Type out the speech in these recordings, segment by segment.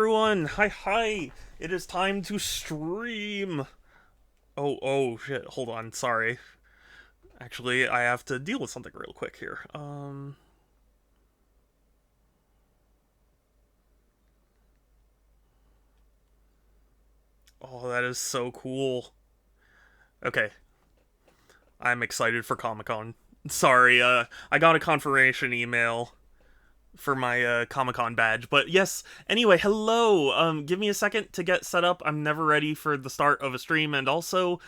Everyone, hi. It is time to stream. Oh shit. Hold on. Sorry. Actually, I have to deal with something real quick here. Oh, that is so cool. Okay, I'm excited for Comic-Con. Sorry, I got a confirmation email for my Comic-Con badge. But yes, anyway, hello. Give me a second to get set up. I'm never ready for the start of a stream. And also,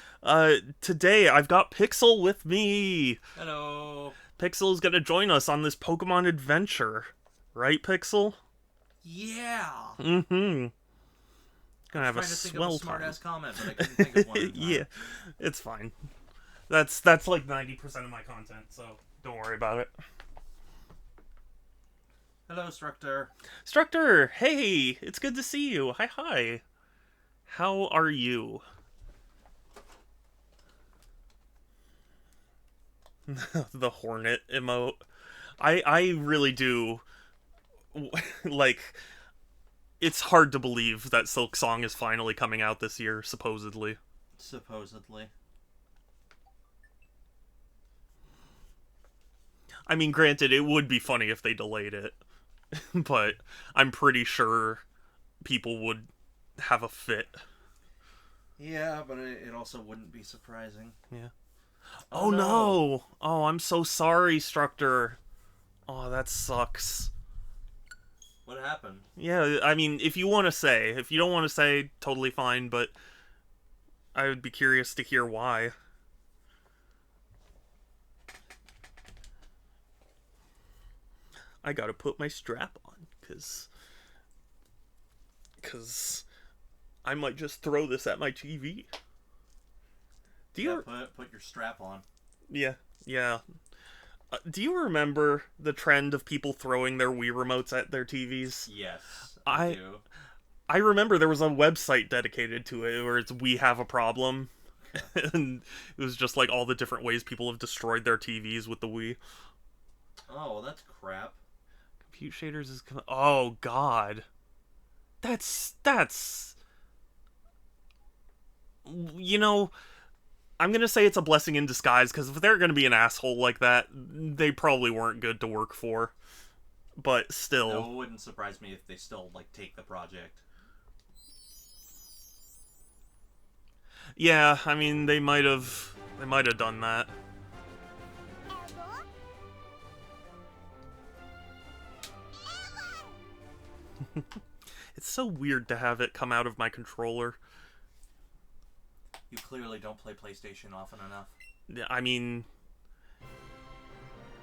today I've got Pixel with me. Hello. Pixel's gonna join us on this Pokemon adventure. Right, Pixel? Yeah. Mm-hmm. I Gonna was have a trying to think of a swell smart time. ass comment, but I couldn't think of one in time. Yeah, it's fine. That's like 90% of my content, so don't worry about it. Hello, Structor. Structor, hey, it's good to see you. Hi. How are you? The Hornet emote. I really do like. It's hard to believe that Silk Song is finally coming out this year, supposedly. Supposedly. I mean, granted, it would be funny if they delayed it, but I'm pretty sure people would have a fit. Yeah, but it also wouldn't be surprising. Yeah. Oh Oh no. no! Oh, I'm so sorry, Structor. Oh, that sucks. What happened? Yeah, I mean, if you want to say, if you don't want to say, totally fine, but I would be curious to hear why. I gotta put my strap on, cause I might just throw this at my TV. Do Yeah, you? put your strap on. Yeah. Do you remember the trend of people throwing their Wii remotes at their TVs? Yes, I I do. I remember there was a website dedicated to it where it's "We Have a Problem," and it was just like all the different ways people have destroyed their TVs with the Wii. Oh, well, that's crap. Compute shaders is oh god, that's you know I'm gonna say it's a blessing in disguise because if they're gonna be an asshole like that, they probably weren't good to work for. But still, No, it wouldn't surprise me if they still take the project. yeah, I mean they might have done that. It's so weird to have it come out of my controller. You clearly don't play PlayStation often enough. Yeah, I mean,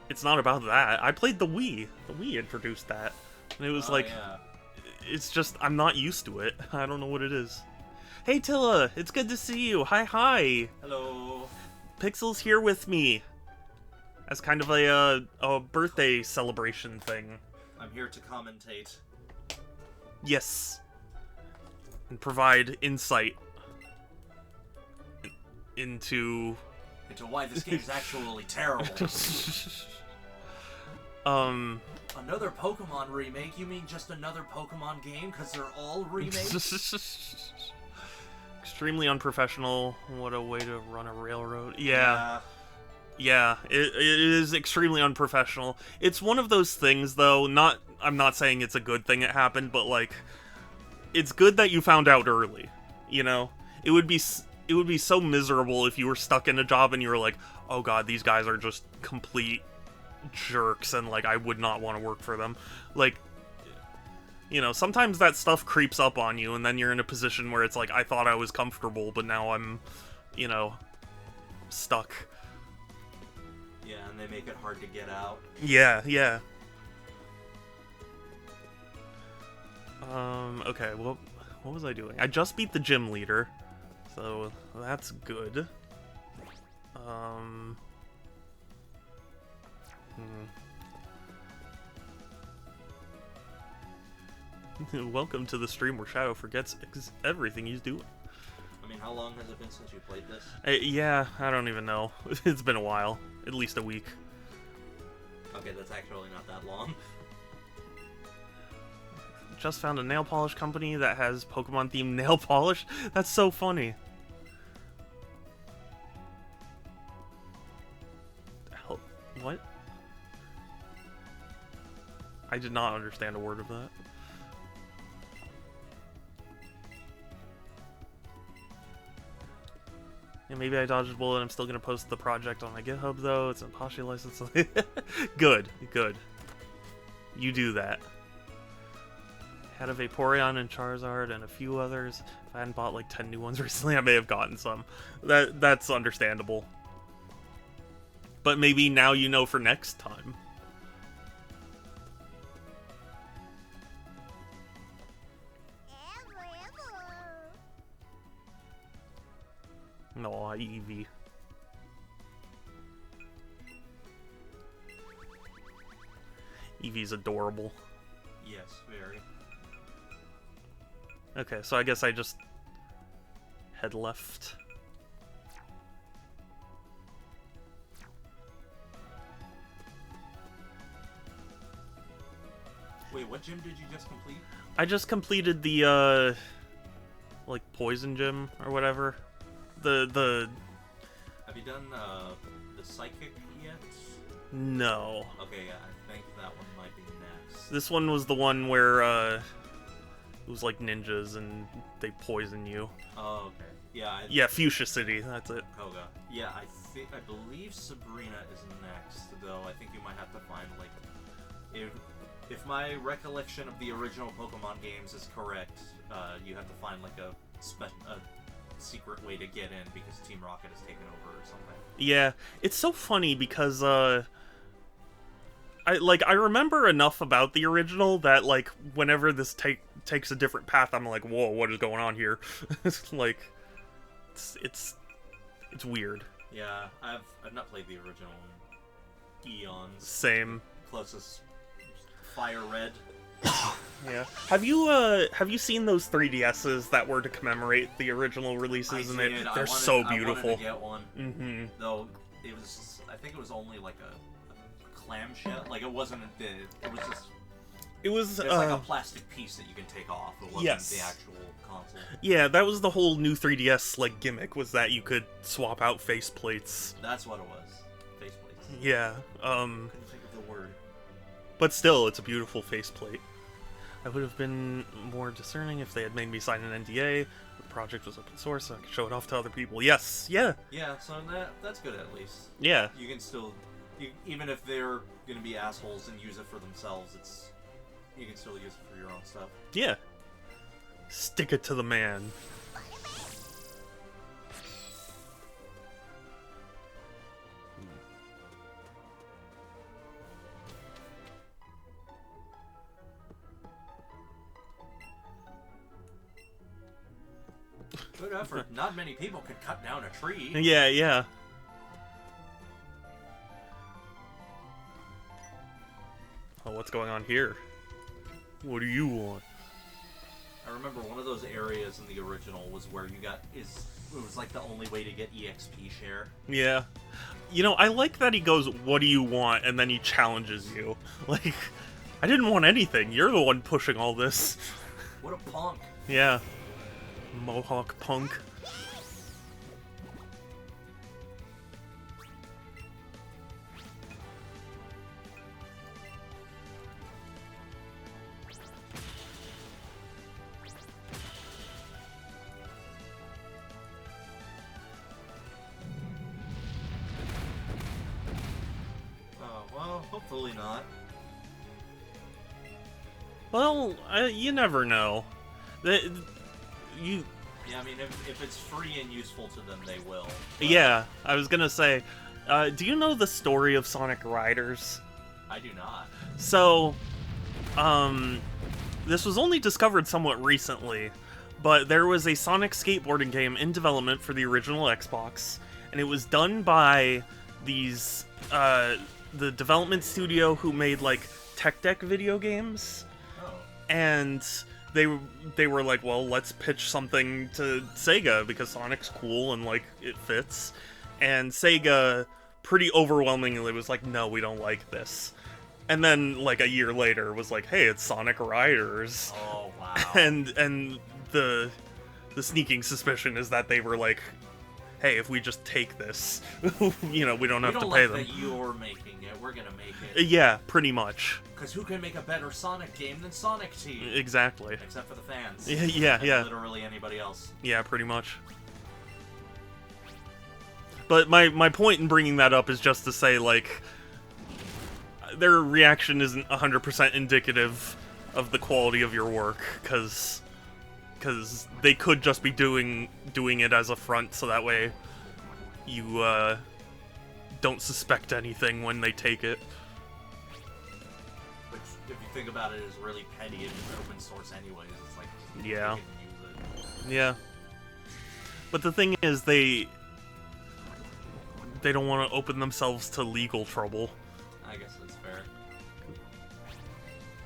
it's not about that. I played the Wii. The Wii introduced that. And it was Oh like, yeah. it's just, I'm not used to it. I don't know what it is. Hey Tilla, it's good to see you. Hi. Hello. Pixel's here with me. As kind of a birthday celebration thing. I'm here to commentate. Yes. And provide insight into why this game is actually terrible. Another Pokemon remake? You mean just another Pokemon game? Because they're all remakes? Extremely unprofessional. What a way to run a railroad. Yeah. Yeah, it is extremely unprofessional. It's one of those things, though. I'm not saying it's a good thing it happened, but like, it's good that you found out early. You know, it would be so miserable if you were stuck in a job and you were like, oh god, these guys are just complete jerks, and like I would not want to work for them. Like, you know, sometimes that stuff creeps up on you, and then you're in a position where it's like, I thought I was comfortable, but now I'm, you know, stuck. Yeah, and they make it hard to get out. Yeah. Okay, well, what was I doing? I just beat the gym leader, so that's good. Welcome to the stream where Shadow forgets everything he's doing. I mean, how long has it been since you played this? Yeah, I don't even know. It's been a while. At least a week. Okay, that's actually not that long. just found a nail polish company that has Pokemon-themed nail polish. That's so funny. Hell, what? I did not understand a word of that. Yeah, maybe I dodged a bullet. I'm still gonna post the project on my GitHub though. It's an Apache license. Good, good. You do that. Had a Vaporeon and Charizard and a few others. If I hadn't bought like 10 new ones recently, I may have gotten some. That's understandable. But maybe now you know for next time. No, Eevee. Eevee's adorable. Yes, very. Okay, so I guess I just head left. Wait, what gym did you just complete? I just completed the, like, poison gym or whatever. The... Have you done, the psychic yet? No. Okay, yeah, I think that one might be next. This one was the one where, it was like ninjas and they poison you. Oh, okay. Yeah, yeah, Fuchsia City, that's it. Koga. Yeah, I believe Sabrina is next, though. I think you might have to find, like, if my recollection of the original Pokemon games is correct, you have to find, like, a secret way to get in because Team Rocket has taken over or something. Yeah, it's so funny because, I remember enough about the original that, like, whenever this takes a different path, I'm like, whoa, what is going on here? It's like, it's weird. Yeah, I've not played the original in eons. Same. Closest, Fire Red. Yeah. Have you seen those 3DSs that were to commemorate the original releases? They're so beautiful. I wanted to get one. Mm-hmm. Though it was, I think it was only like a clamshell. Like it wasn't it was just. It's like a plastic piece that you can take off. It wasn't the actual console. Yeah, that was the whole new 3DS like gimmick, was that you could swap out faceplates. That's what it was. Faceplates. Yeah. Couldn't think of the word. But still, it's a beautiful faceplate. I would have been more discerning if they had made me sign an NDA. The project was open source, so I could show it off to other people. Yes, yeah. Yeah, so that's good at least. Yeah. You can still, even if they're gonna be assholes and use it for themselves, you can still use it for your own stuff. Yeah. Stick it to the man. Good effort. Not many people could cut down a tree. Yeah, yeah. Oh, what's going on here? What do you want? I remember one of those areas in the original was where it was like the only way to get EXP share. Yeah. You know, I like that he goes, what do you want? And then he challenges you. Like, I didn't want anything. You're the one pushing all this. What a punk. Yeah. Mohawk punk. Oh, well, hopefully not. Well, you never know. Yeah, I mean, if it's free and useful to them, they will. Yeah, I was gonna say, do you know the story of Sonic Riders? I do not. So, this was only discovered somewhat recently, but there was a Sonic skateboarding game in development for the original Xbox, and it was done by these, the development studio who made, like, Tech Deck video games. Oh. And they were like, well, let's pitch something to Sega because Sonic's cool and, like, it fits. And Sega pretty overwhelmingly was like, no, we don't like this. And then, like, a year later, was like, hey, it's Sonic Riders. Oh wow. And the sneaking suspicion is that they were like, hey, if we just take this, you know, we don't have to pay them. That you're making it. We're gonna make it. Yeah, pretty much. Because who can make a better Sonic game than Sonic Team? Exactly. Except for the fans. Yeah. Literally anybody else. Yeah, pretty much. But my point in bringing that up is just to say, like, their reaction isn't 100% indicative of the quality of your work, because they could just be doing it as a front, so that way you don't suspect anything when they take it. Which, if you think about it, is really petty and open source anyways. It's like, yeah. Take it and use it. Yeah. But the thing is, they don't want to open themselves to legal trouble. I guess that's fair.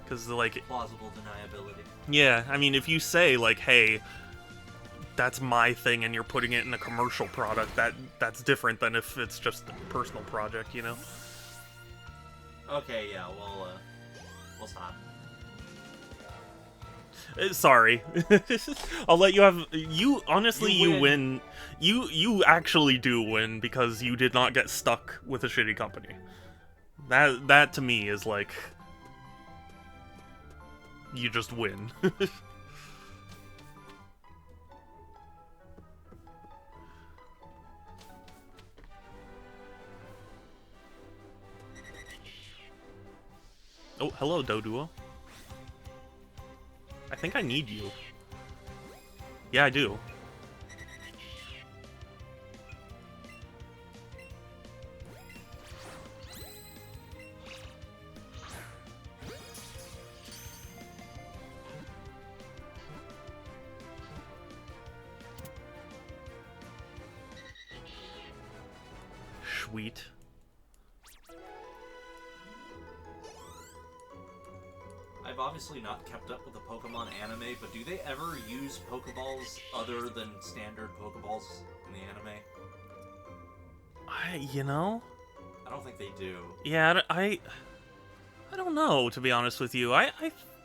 Because, like... plausible deniability. Yeah, I mean, if you say, like, hey, that's my thing and you're putting it in a commercial product, that's different than if it's just a personal project, you know? Okay, yeah, we'll stop. Sorry. I'll let you have... Honestly, you win. You actually do win, because you did not get stuck with a shitty company. That to me is like... you just win. Oh, hello, Doduo. I think I need you. Yeah, I do. Sweet. I've obviously not kept up with the Pokemon anime, but do they ever use Pokeballs other than standard Pokeballs in the anime? You know? I don't think they do. Yeah, I don't know, to be honest with you.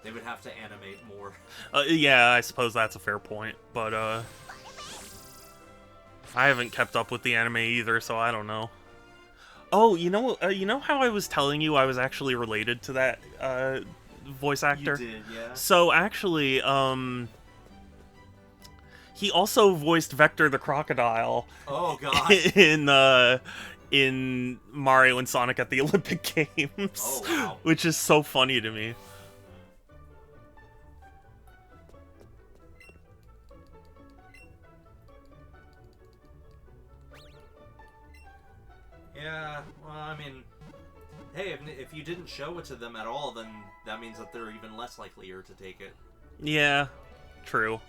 They would have to animate more. Yeah, I suppose that's a fair point, but, I haven't kept up with the anime either, so I don't know. Oh, you know how I was telling you I was actually related to that, voice actor? You did, yeah. So, actually, he also voiced Vector the Crocodile. Oh, God. in Mario and Sonic at the Olympic Games. Oh, wow. Which is so funny to me. Yeah, well, I mean, hey, if you didn't show it to them at all, then that means that they're even less likelier to take it. Yeah, true.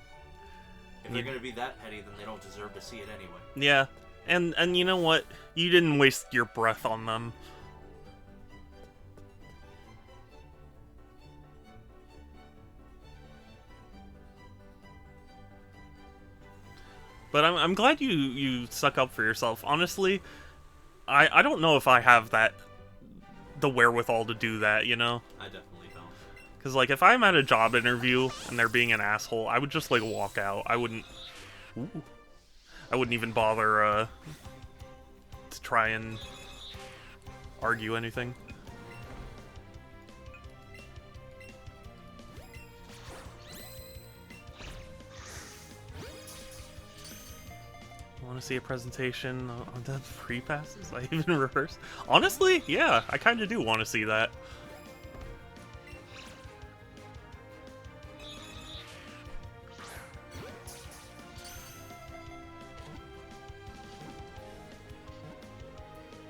If they're going to be that petty, then they don't deserve to see it anyway. Yeah, and you know what? You didn't waste your breath on them. But I'm glad you stuck up for yourself. Honestly, I don't know if I have the wherewithal to do that, you know? I definitely don't. Because, like, if I'm at a job interview and they're being an asshole, I would just, like, walk out. I wouldn't even bother, to try and argue anything. Want to see a presentation on the free passes? I even rehearsed. Honestly, yeah, I kind of do want to see that.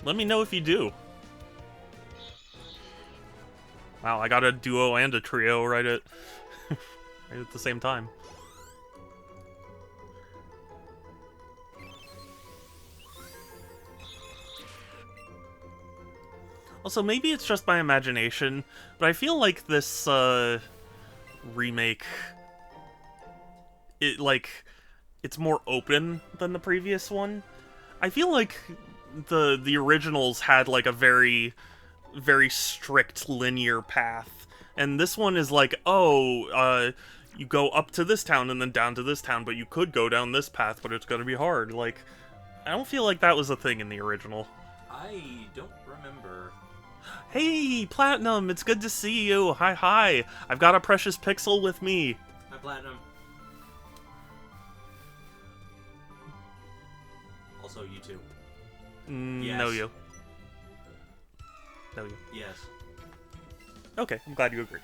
Let me know if you do. Wow, I got a duo and a trio right at the same time. Also, maybe it's just my imagination, but I feel like this remake, it's more open than the previous one. I feel like the originals had like a very very strict linear path. And this one is like, oh, you go up to this town and then down to this town, but you could go down this path, but it's gonna be hard. Like, I don't feel like that was a thing in the original. I don't remember. Hey, Platinum, it's good to see you. Hi. I've got a precious pixel with me. Hi, Platinum. Also, you too. Yes. No, you. No, you. Yes. Okay, I'm glad you agree.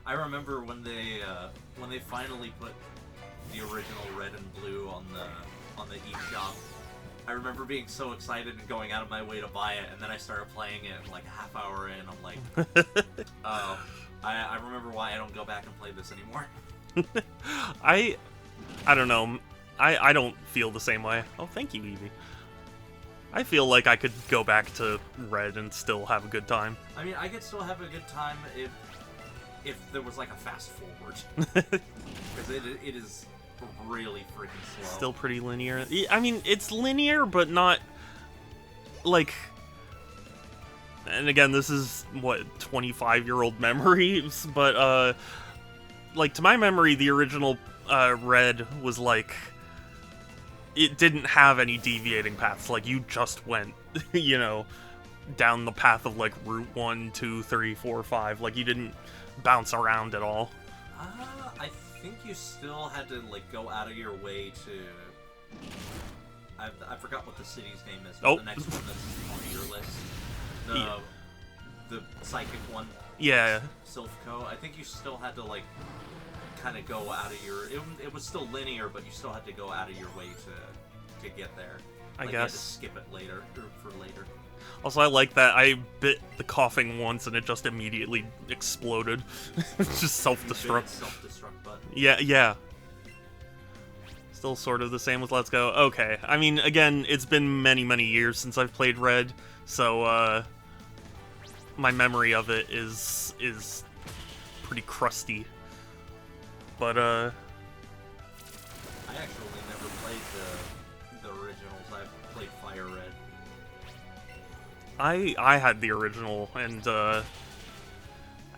I remember when they finally put the original Red and Blue on the eShop. I remember being so excited and going out of my way to buy it, and then I started playing it, and like a half hour in, I'm like, oh, I remember why I don't go back and play this anymore. I don't know. I don't feel the same way. Oh, thank you, Eevee. I feel like I could go back to Red and still have a good time. I mean, I could still have a good time if there was like a fast forward, because it is really freaking slow. Still pretty linear. I mean, it's linear, but not like. And again, this is what 25-year-old memories, but like to my memory, the original Red was like. It didn't have any deviating paths. Like, you just went, you know, down the path of, like, Route 1, 2, 3, 4, 5. Like, you didn't bounce around at all. I think you still had to, like, go out of your way to... I forgot what the city's name is. Oh. The next one that's on your list. The psychic one. Yeah. Silphco. I think you still had to, like... kind of go out of your... It was still linear, but you still had to go out of your way to get there. I guess. guess. You had to skip it later, or for later. Also, I like that I bit the coughing once and it just immediately exploded. Just self-destruct. Self-destruct button. Yeah. Still sort of the same with Let's Go. Okay. I mean, again, it's been many, many years since I've played Red, so, my memory of it is pretty crusty. But, I actually never played the originals. I played Fire Red. I had the original, and, I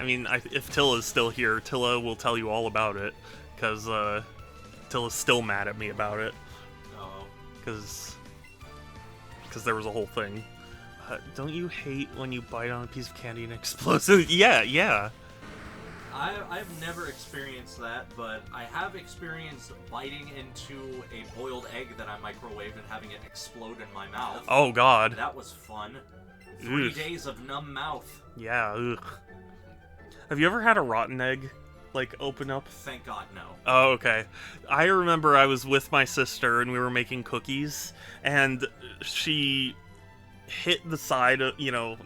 mean, if Tilla's still here, Tilla will tell you all about it, because, Tilla's still mad at me about it. Oh. Because there was a whole thing. Don't you hate when you bite on a piece of candy and it explodes? Yeah. I've never experienced that, but I have experienced biting into a boiled egg that I microwaved and having it explode in my mouth. Oh, God. That was fun. 3 Ugh. days of numb mouth. Yeah, ugh. Have you ever had a rotten egg, like, open up? Thank God, no. Oh, okay. I remember I was with my sister and we were making cookies, and she hit the side of, you know,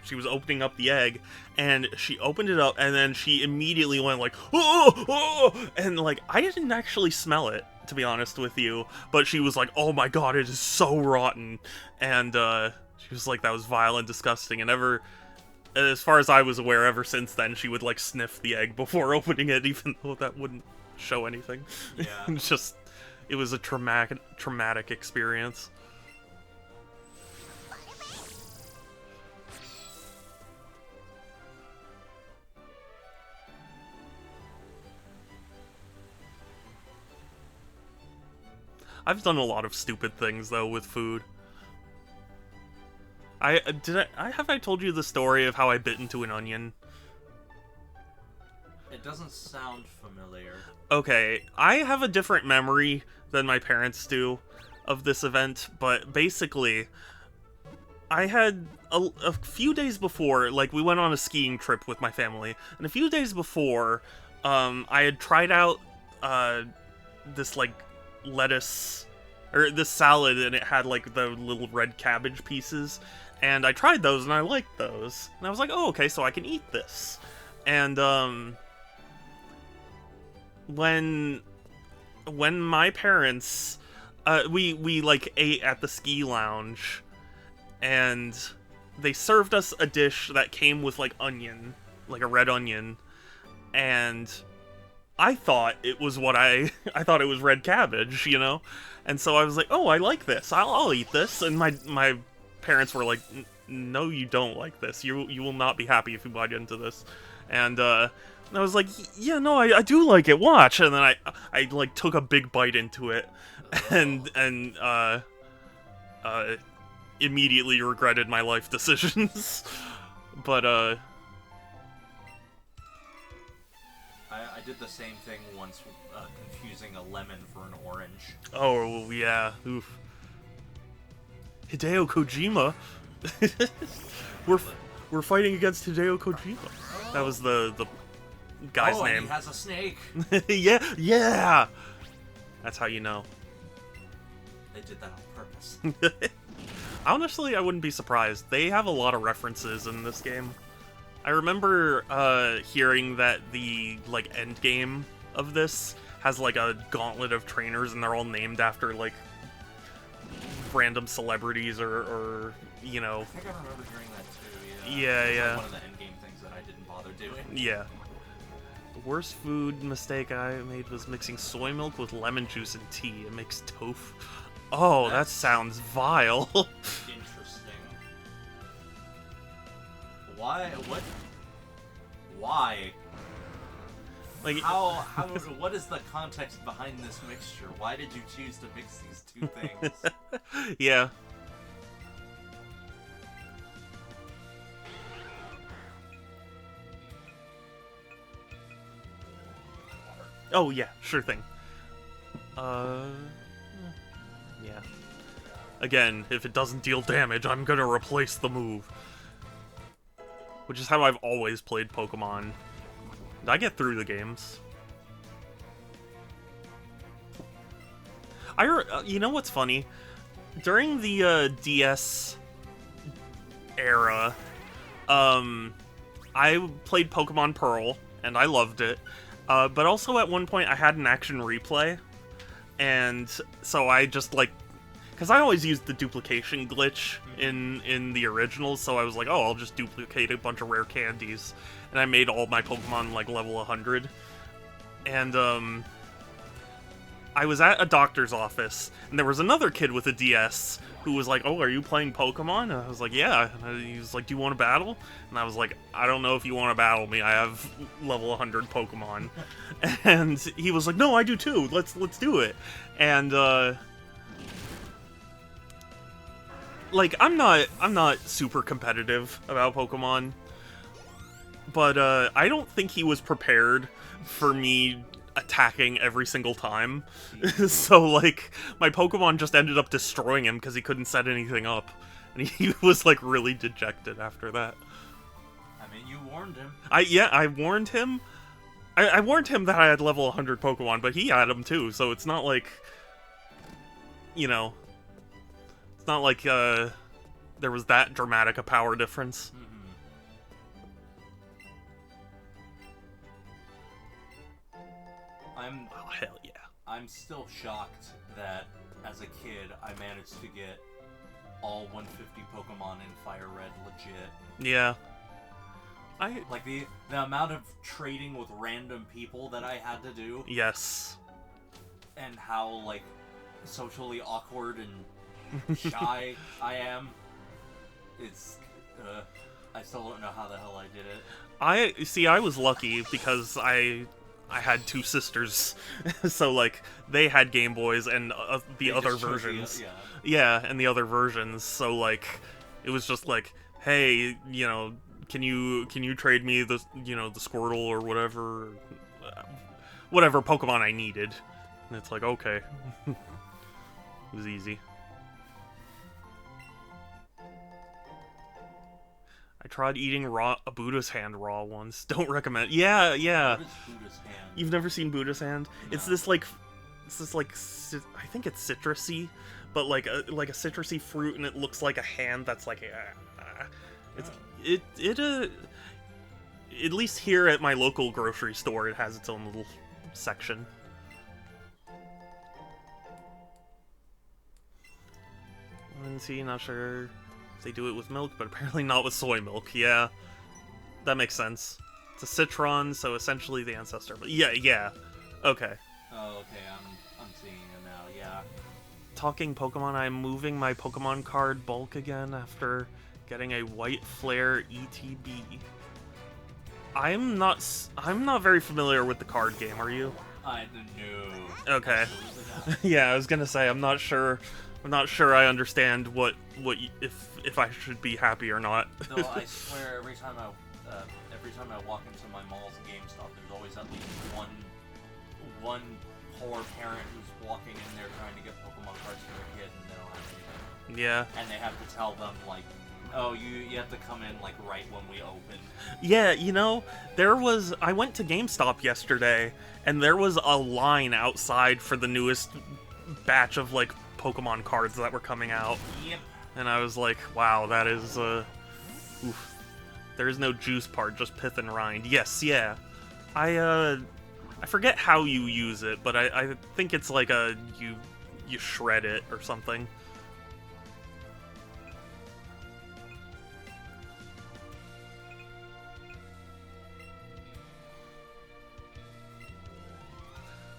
she was opening up the egg, and she opened it up, and then she immediately went like, oh, and like, I didn't actually smell it, to be honest with you, but she was like, oh my God, it is so rotten, and she was like, that was vile and disgusting, and as far as I was aware, ever since then, she would like sniff the egg before opening it, even though that wouldn't show anything. Yeah. It was a traumatic experience. I've done a lot of stupid things, though, with food. Have I told you the story of how I bit into an onion? It doesn't sound familiar. Okay, I have a different memory than my parents do of this event, but basically, I had a few days before, like, we went on a skiing trip with my family, and a few days before, I had tried out, this, like, lettuce, or this salad, and it had like the little red cabbage pieces, and I tried those and I liked those, and I was like, oh, okay, so I can eat this. And when my parents we like ate at the ski lounge, and they served us a dish that came with like onion, like a red onion, and I thought it was what I thought it was red cabbage, you know, and so I was like, oh, I like this. I'll eat this. And my parents were like, no, you don't like this. You will not be happy if you bite into this. And I was like, yeah, no, I do like it. Watch. And then I like took a big bite into it, and immediately regretted my life decisions. But I did the same thing once, confusing a lemon for an orange. oh yeah, oof. Hideo Kojima. we're fighting against Hideo Kojima. That was the guy's name. He has a snake. yeah. That's how you know. They did that on purpose. Honestly, I wouldn't be surprised. They have a lot of references in this game. I remember hearing that the like end game of this has like a gauntlet of trainers, and they're all named after like random celebrities or you know. I think I remember hearing that too. Yeah. Like one of the end game things that I didn't bother doing. Yeah. The worst food mistake I made was mixing soy milk with lemon juice and tea. It makes tofu. Oh, that sounds vile. Interesting. Why? What? Why? Like how? What is the context behind this mixture? Why did you choose to mix these two things? Yeah. Oh yeah, sure thing. Yeah. Again, if it doesn't deal damage, I'm gonna replace the move. Which is how I've always played Pokemon. Did I get through the games? You know what's funny? During the DS era, I played Pokemon Pearl, and I loved it. But also at one point I had an action replay, and so I just like, because I always used the duplication glitch in the originals, so I was like, oh, I'll just duplicate a bunch of rare candies, and I made all my Pokemon like level 100, and I was at a doctor's office, and there was another kid with a DS who was like, oh, are you playing Pokemon? And I was like, yeah. And he was like, do you want to battle? And I was like, I don't know if you want to battle me. I have level 100 Pokemon. And he was like, no, I do too. Let's do it. And like I'm not super competitive about Pokemon, but I don't think he was prepared for me attacking every single time. So like my Pokemon just ended up destroying him because he couldn't set anything up, and he was like really dejected after that. I mean, you warned him. I warned him. I warned him that I had level 100 Pokemon, but he had them too, so it's not like, you know, it's not like there was that dramatic a power difference. Oh, hell yeah. I'm still shocked that as a kid I managed to get all 150 Pokemon in Fire Red legit. Yeah. Like the amount of trading with random people that I had to do. Yes. And how like socially awkward and shy I am. It's I still don't know how the hell I did it. I was lucky because I had two sisters, so like they had Game Boys and the other versions. Yeah, and the other versions. So like it was just like, hey, you know, can you trade me the the Squirtle or whatever Pokemon I needed? And it's like, okay. It was easy. I tried eating a Buddha's hand raw once. Don't recommend. Yeah. What is Buddha's hand? You've never seen Buddha's hand? No. It's this like, I think it's citrusy, but like a citrusy fruit, and it looks like a hand that's like, at least here at my local grocery store, it has its own little section. And see, not sure if they do it with milk, but apparently not with soy milk. Yeah, that makes sense. It's a Citron, so essentially the ancestor. But yeah. Okay. Oh, okay, I'm seeing it now, yeah. Talking Pokemon, I'm moving my Pokemon card bulk again after getting a White Flare ETB. I'm not very familiar with the card game, are you? I don't know. Okay. Yeah, I was gonna say I'm not sure I understand what if I should be happy or not. Though I swear every time I walk into my mall's GameStop, there's always at least one poor parent who's walking in there trying to get Pokemon cards for their kid and they don't have anything. Yeah. And they have to tell them like, oh, you have to come in like right when we open. Yeah, you know, I went to GameStop yesterday and there was a line outside for the newest batch of like Pokemon cards that were coming out. Yep. And I was like, wow, that is oof. There is no juice part, just pith and rind. Yes, yeah. I forget how you use it, but I think it's like you shred it or something.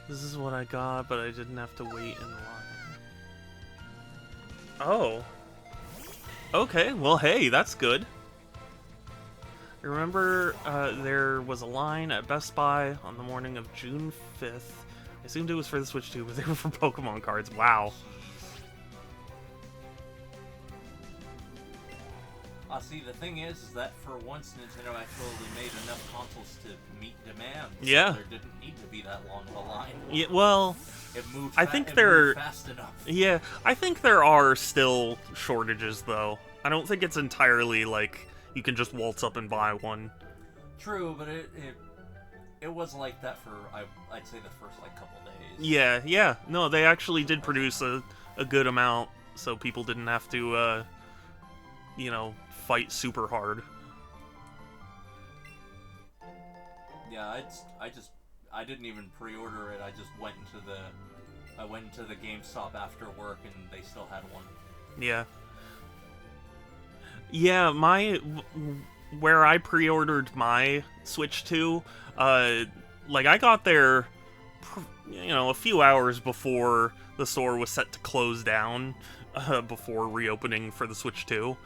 This is what I got, but I didn't have to wait in line. Oh. Okay, well hey, that's good. Remember, there was a line at Best Buy on the morning of June 5th. I assumed it was for the Switch 2, but they were for Pokemon cards. Wow. See, the thing is that for once Nintendo actually made enough consoles to meet demand. Yeah. So there didn't need to be that long of a line. Yeah, well, It moved fast enough. Yeah, I think there are still shortages, though. I don't think it's entirely, like, you can just waltz up and buy one. True, but it was like that for, I'd say, the first, like, couple days. Yeah. No, they actually did produce a good amount, so people didn't have to, fight super hard. Yeah, I didn't even pre-order it. I just went into the GameStop after work and they still had one. Yeah. Yeah, where I pre-ordered my Switch 2, I got there, a few hours before the store was set to close down, before reopening for the Switch 2.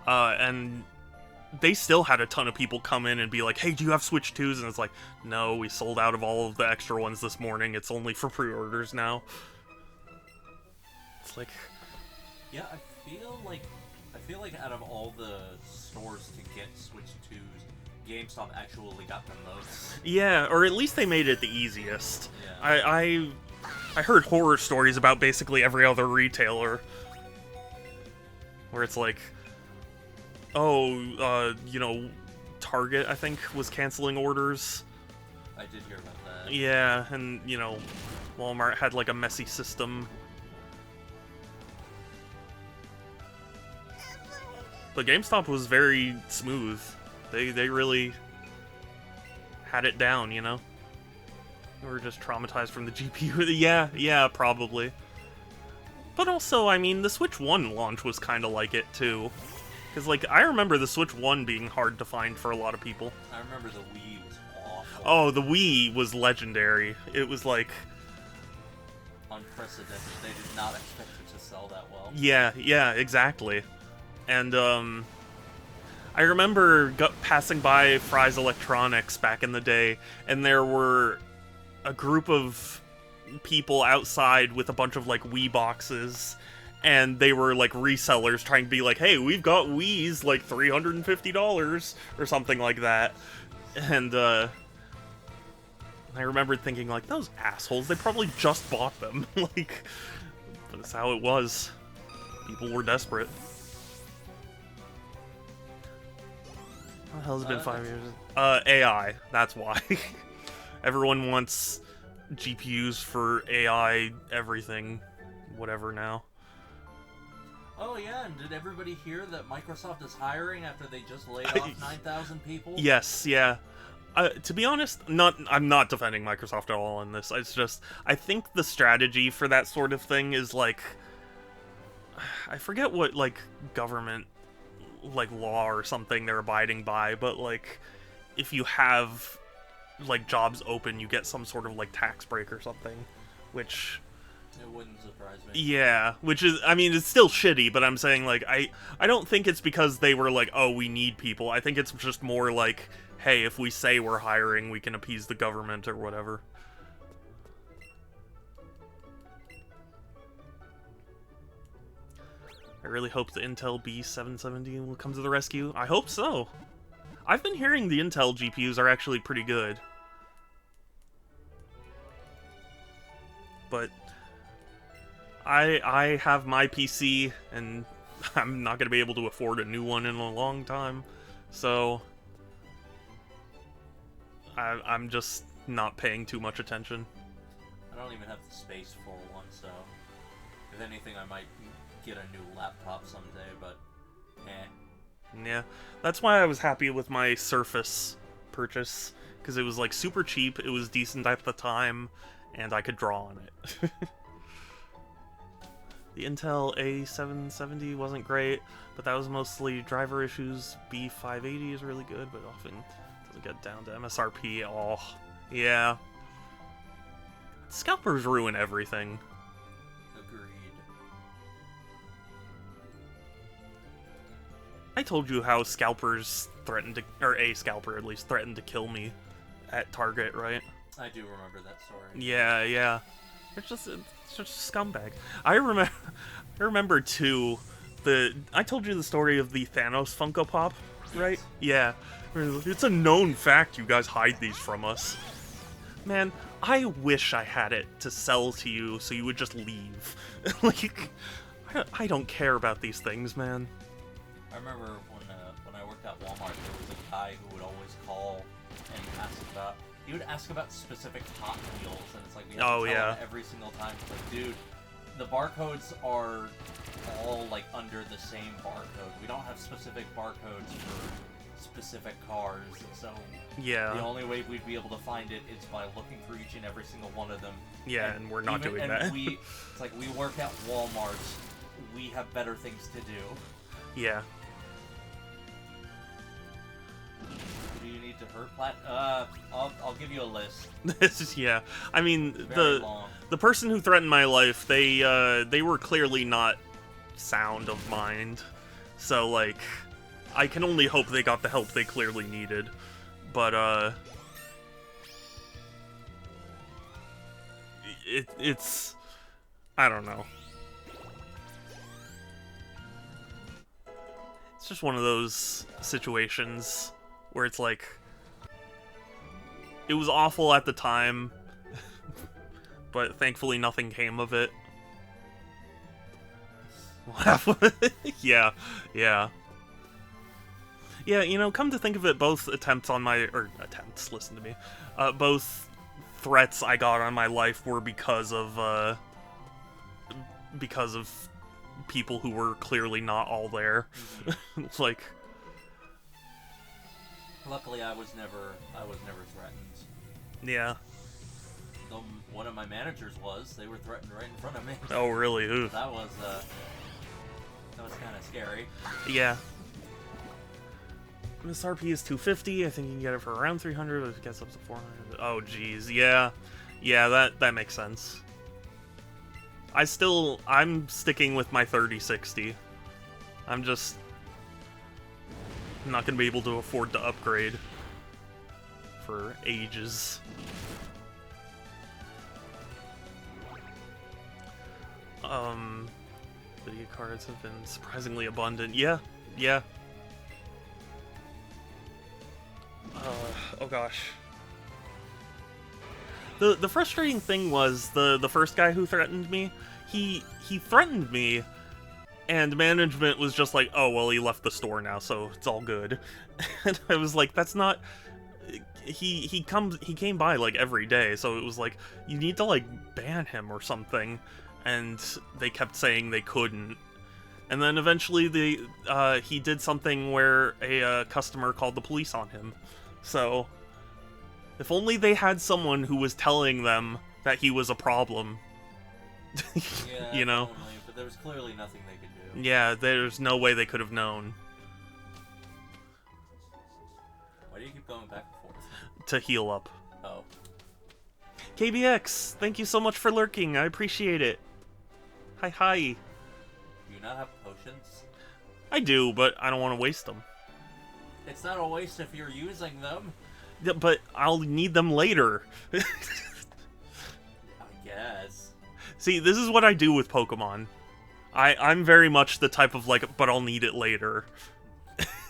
And they still had a ton of people come in and be like, hey, do you have Switch 2s? And it's like, no, we sold out of all of the extra ones this morning. It's only for pre-orders now. It's like... Yeah, I feel like out of all the stores to get Switch 2s, GameStop actually got the most. Yeah, or at least they made it the easiest. Yeah. I heard horror stories about basically every other retailer. Where it's like... Target, I think, was canceling orders. I did hear about that. Yeah, and, Walmart had, like, a messy system. But GameStop was very smooth. They really had it down, We were just traumatized from the GPU. Yeah, probably. But also, I mean, the Switch 1 launch was kind of like it, too. Because, I remember the Switch 1 being hard to find for a lot of people. I remember the Wii was awful. Oh, the Wii was legendary. It was, unprecedented. They did not expect it to sell that well. Yeah, exactly. And, I remember passing by Fry's Electronics back in the day, and there were a group of people outside with a bunch of, Wii boxes, and they were, resellers trying to be like, hey, we've got Wii's, $350 or something like that. And, I remember thinking, those assholes, they probably just bought them. But it's how it was. People were desperate. How the hell has it been 5 years? AI, that's why. Everyone wants GPUs for AI everything, whatever now. Oh yeah, and did everybody hear that Microsoft is hiring after they just laid off 9,000 people? Yes, yeah. To be honest, I'm not defending Microsoft at all on this. It's just, I think the strategy for that sort of thing is I forget what government law or something they're abiding by, but if you have like jobs open, you get some sort of like tax break or something, which It wouldn't surprise me. yeah, which is, I mean, it's still shitty, but I'm saying like I don't think it's because they were like, oh, we need people. I think it's just more like, hey, if we say we're hiring, we can appease the government or whatever. I really hope the Intel B770 will come to the rescue. I hope so. I've been hearing the Intel GPUs are actually pretty good. But I have my PC, and I'm not going to be able to afford a new one in a long time. So I'm just not paying too much attention. I don't even have the space for one, so if anything, I might get a new laptop someday, but Yeah, that's why I was happy with my Surface purchase, because it was like super cheap, it was decent at the time, and I could draw on it. The Intel A770 wasn't great, but that was mostly driver issues. B580 is really good, but often doesn't get down to MSRP. Oh, yeah. Scalpers ruin everything. agreed. I told you how scalpers threatened to, or a scalper at least, threatened to kill me at Target, right? I do remember that story. Yeah. It's just a scumbag. I remember too, I told you the story of the Thanos Funko Pop, right? Yes. Yeah. It's a known fact you guys hide these from us. Man, I wish I had it to sell to you so you would just leave. Like, I don't care about these things, man. I remember when I worked at Walmart, there was a guy who would always call and he would ask about specific Hot Wheels, and it's like we have to tell him every single time. It's like, dude, the barcodes are all like under the same barcode. We don't have specific barcodes for specific cars, so yeah, the only way we'd be able to find it is by looking through each and every single one of them. Yeah, and we're not doing that. It's like we work at Walmart. We have better things to do. Yeah. Do you need to hurt Plat? I'll give you a list. This is, yeah. I mean, Very long. the person who threatened my life, they were clearly not sound of mind. So like, I can only hope they got the help they clearly needed. But it's I don't know. It's just one of those situations where it's like, it was awful at the time, but thankfully nothing came of it. Yeah. Yeah, you know, come to think of it, both listen to me, both threats I got on my life were because of people who were clearly not all there. It's like, luckily I was never threatened. yeah. Though one of my managers they were threatened right in front of me. Oh, really? Oof. That was kind of scary. Yeah. MSRP is $250. I think you can get it for around $300, but it gets up to $400. Oh, geez. Yeah. Yeah, that makes sense. I'm sticking with my 3060. I'm not gonna be able to afford to upgrade for ages. Video cards have been surprisingly abundant. Yeah. Oh gosh. The frustrating thing was the first guy who threatened me, he threatened me, and management was just like, oh, well, he left the store now, so it's all good. And I was like, that's not... He came by, like, every day, so it was like, you need to, like, ban him or something. And they kept saying they couldn't. And then eventually he did something where a customer called the police on him. So, if only they had someone who was telling them that he was a problem. Yeah, you know? Definitely, but there was clearly nothing they could do. Yeah, there's no way they could have known. Why do you keep keep going back and forth? To heal up. Oh. KBX, thank you so much for lurking. I appreciate it. Hi. Do you not have potions? I do, but I don't want to waste them. It's not a waste if you're using them. Yeah, but I'll need them later. I guess. See, this is what I do with Pokemon. I'm very much the type of like, but I'll need it later.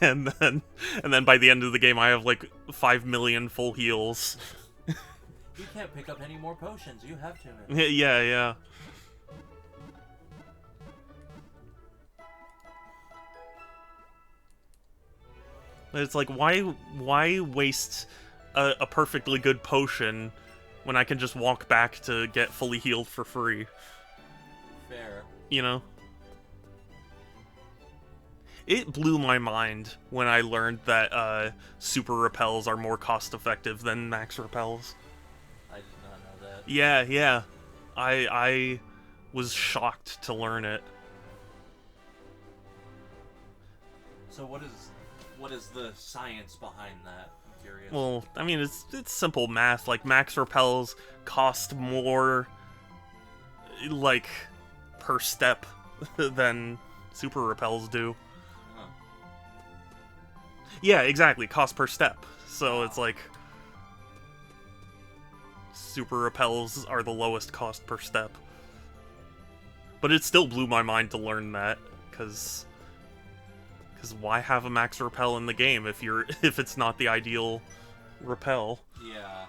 and then by the end of the game I have like 5 million full heals. You can't pick up any more potions. You have too many. Yeah. It's like, why waste a perfectly good potion when I can just walk back to get fully healed for free? Fair. You know? It blew my mind when I learned that super repels are more cost-effective than max repels. I did not know that. Yeah. I was shocked to learn it. So what is the science behind that? I'm curious. Well, I mean, it's simple math. Like, max repels cost more, like, per step than super repels do. Huh. Yeah, exactly. Cost per step. So it's like, super repels are the lowest cost per step. But it still blew my mind to learn that, because why have a max repel in the game if it's not the ideal repel? Yeah.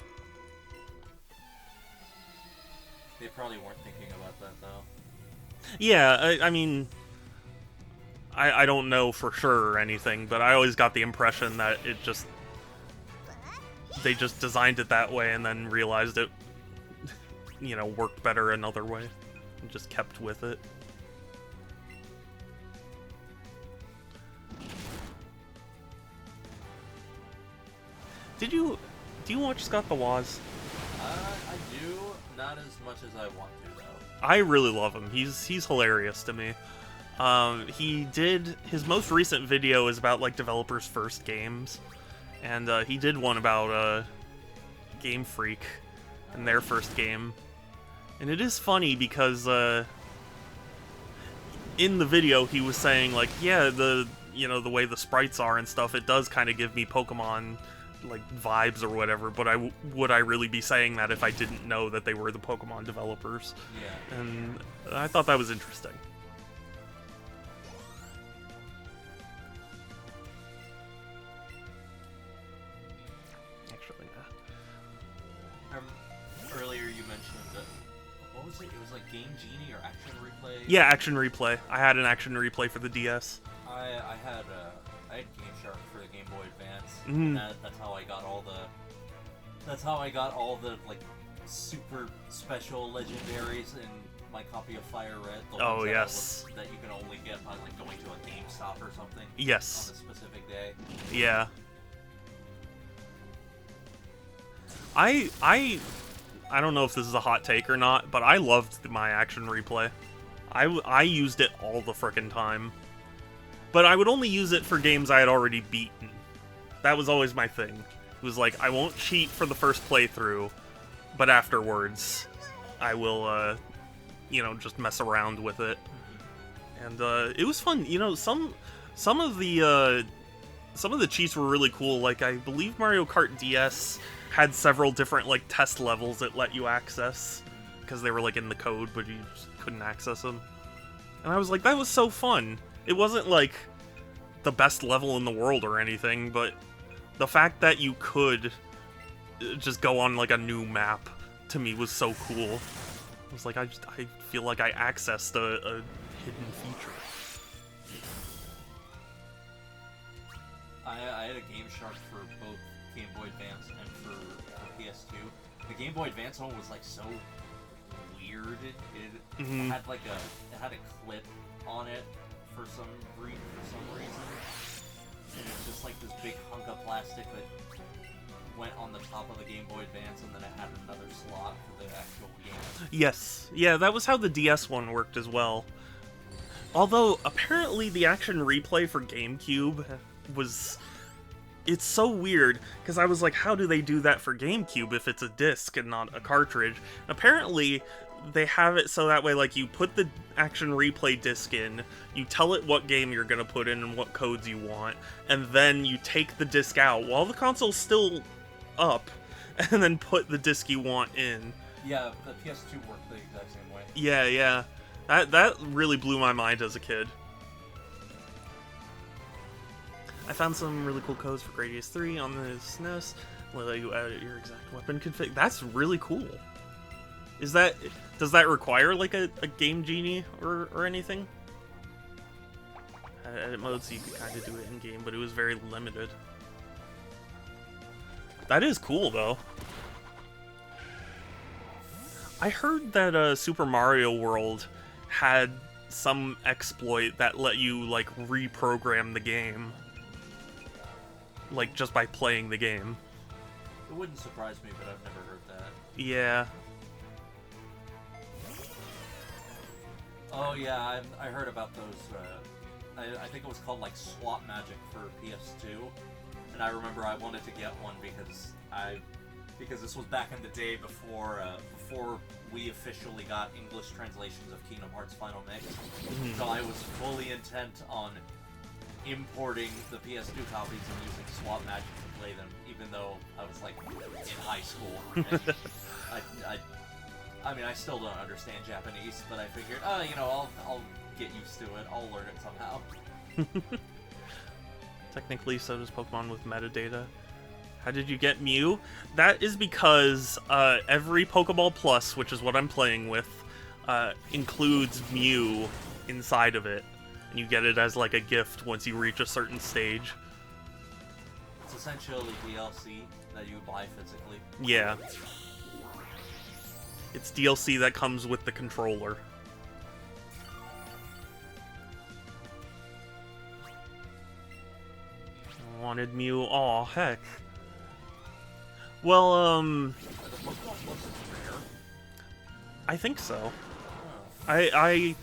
They probably weren't thinking about that, though. Yeah, I mean, I don't know for sure or anything, but I always got the impression that they just designed it that way and then realized it, worked better another way, and just kept with it. Do you watch Scott the Woz? I do, not as much as I want to, though. I really love him. He's hilarious to me. He did his most recent video is about like developers' first games, and he did one about Game Freak and their first game, and it is funny because in the video he was saying like, yeah, the way the sprites are and stuff, it does kind of give me Pokemon like vibes or whatever, but would I really be saying that if I didn't know that they were the Pokemon developers? Yeah. And I thought that was interesting. Actually, earlier you mentioned what was it? It was like Game Genie or Action Replay? yeah, Action Replay. I had an Action Replay for the DS. I had Game Shark for the Game Boy Advance. Mm. That's how I got all the like super special legendaries in my copy of Fire Red. The Oh, ones yes. that you can only get by like going to a GameStop or something. Yes. On a specific day. Yeah. I don't know if this is a hot take or not, but I loved my Action Replay. I used it all the frickin' time. But I would only use it for games I had already beaten. That was always my thing. It was like, I won't cheat for the first playthrough, but afterwards, I will, just mess around with it. And it was fun. Some of the cheats were really cool. Like, I believe Mario Kart DS had several different like test levels that let you access because they were like in the code, but you just couldn't access them. And I was like, that was so fun. It wasn't like the best level in the world or anything, but the fact that you could just go on like a new map to me was so cool. I was like, I feel like I accessed a hidden feature. I had a Game Shark for both Game Boy Advance and for PS2. The Game Boy Advance one was like so weird. It had like it had a clip on it for some reason. And it's just like this big hunk of plastic that went on the top of the Game Boy Advance, and then it had another slot for the actual game. Yes. Yeah, that was how the DS one worked as well. Although, apparently the Action Replay for GameCube was it's so weird, because I was like, how do they do that for GameCube if it's a disc and not a cartridge? Apparently, they have it so that way, like, you put the action replay disc in, you tell it what game you're gonna put in and what codes you want, and then you take the disc out while the console's still up, and then put the disc you want in. Yeah, the PS2 worked the exact same way. Yeah. That really blew my mind as a kid. I found some really cool codes for Gradius 3 on the SNES. Will let you edit your exact weapon config. That's really cool. Does that require like a Game Genie or anything? Edit mode, so you could kind of do it in game, but it was very limited. That is cool though. I heard that Super Mario World had some exploit that let you like reprogram the game. Like, just by playing the game. It wouldn't surprise me, but I've never heard that. Yeah. Oh, yeah, I heard about those, I think it was called, like, Swap Magic for PS2. And I remember I wanted to get one because this was back in the day before we officially got English translations of Kingdom Hearts Final Mix. Mm-hmm. So I was fully intent on importing the PS2 copies and using Swap Magic to play them, even though I was like in high school. I mean, I still don't understand Japanese, but I figured, I'll get used to it. I'll learn it somehow. Technically, so does Pokemon with metadata. How did you get Mew? That is because every Pokeball Plus, which is what I'm playing with, includes Mew inside of it. You get it as like a gift once you reach a certain stage. It's essentially DLC that you buy physically. Yeah. It's DLC that comes with the controller. I wanted Mew. Aw, heck. Well, I think so. I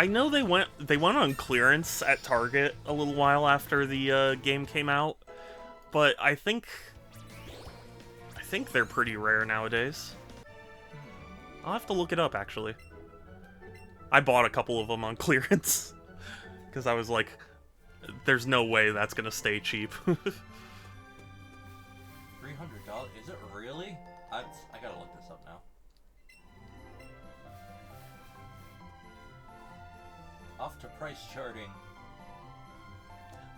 know they went on clearance at Target a little while after the game came out, but I think they're pretty rare nowadays. I'll have to look it up, actually. I bought a couple of them on clearance because I was like, "There's no way that's gonna stay cheap." $300? Is it really? I gotta look this up now. Off to price charting.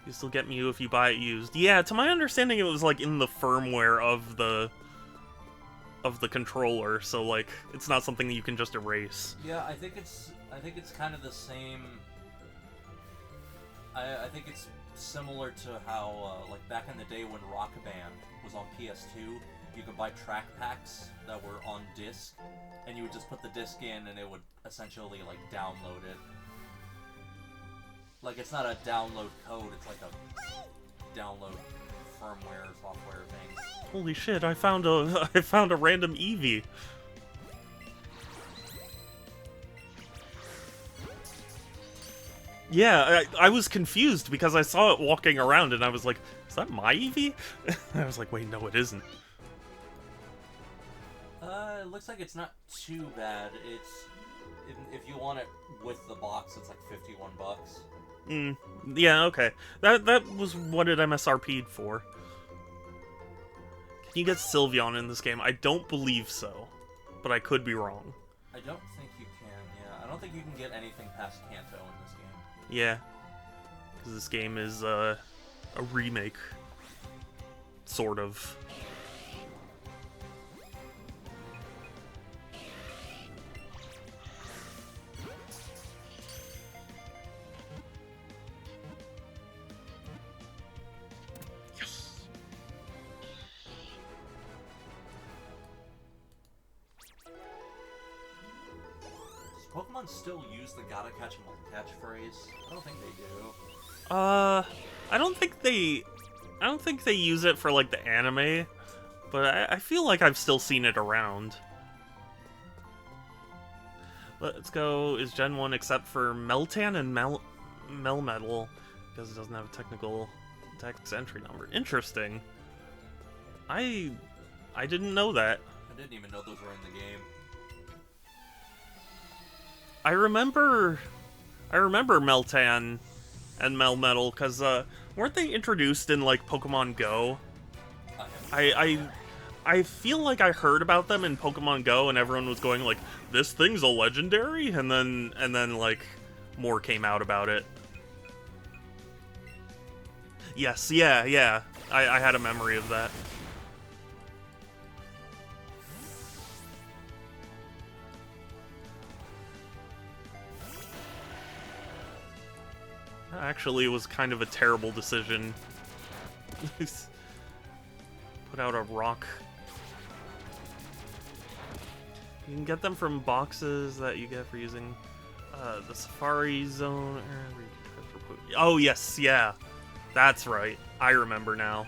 You still get Mew if you buy it used. Yeah, to my understanding, it was like in the firmware of the controller, so like it's not something that you can just erase. Yeah, I think it's kind of the same. I think it's similar to how like back in the day when Rock Band was on PS2, you could buy track packs that were on disc, and you would just put the disc in, and it would essentially like download it. Like, it's not a download code, it's like a download firmware software thing. Holy shit, I found a random Eevee. Yeah, I was confused because I saw it walking around and I was like, is that my Eevee? I was like, wait, no, it isn't. It looks like it's not too bad. If you want it with the box, it's like $51. Yeah, okay. That was what it MSRP'd for. Can you get Sylveon in this game? I don't believe so, but I could be wrong. I don't think you can, yeah. I don't think you can get anything past Kanto in this game. Yeah, because this game is a remake, sort of. Pokemon still use the gotta catch 'em all catchphrase? I don't think they do. I don't think they use it for like the anime, but I feel like I've still seen it around. Let's go. Is Gen 1 except for Meltan and Melmetal, because it doesn't have a technical Dex entry number. Interesting. I didn't know that. I didn't even know those were in the game. I remember Meltan and Melmetal, because weren't they introduced in like Pokemon Go? I feel like I heard about them in Pokemon Go, and everyone was going like, "This thing's a legendary," and then like more came out about it. Yes, yeah. I had a memory of that. Actually, it was kind of a terrible decision. Put out a rock. You can get them from boxes that you get for using the Safari Zone. Oh, yes, yeah. That's right. I remember now.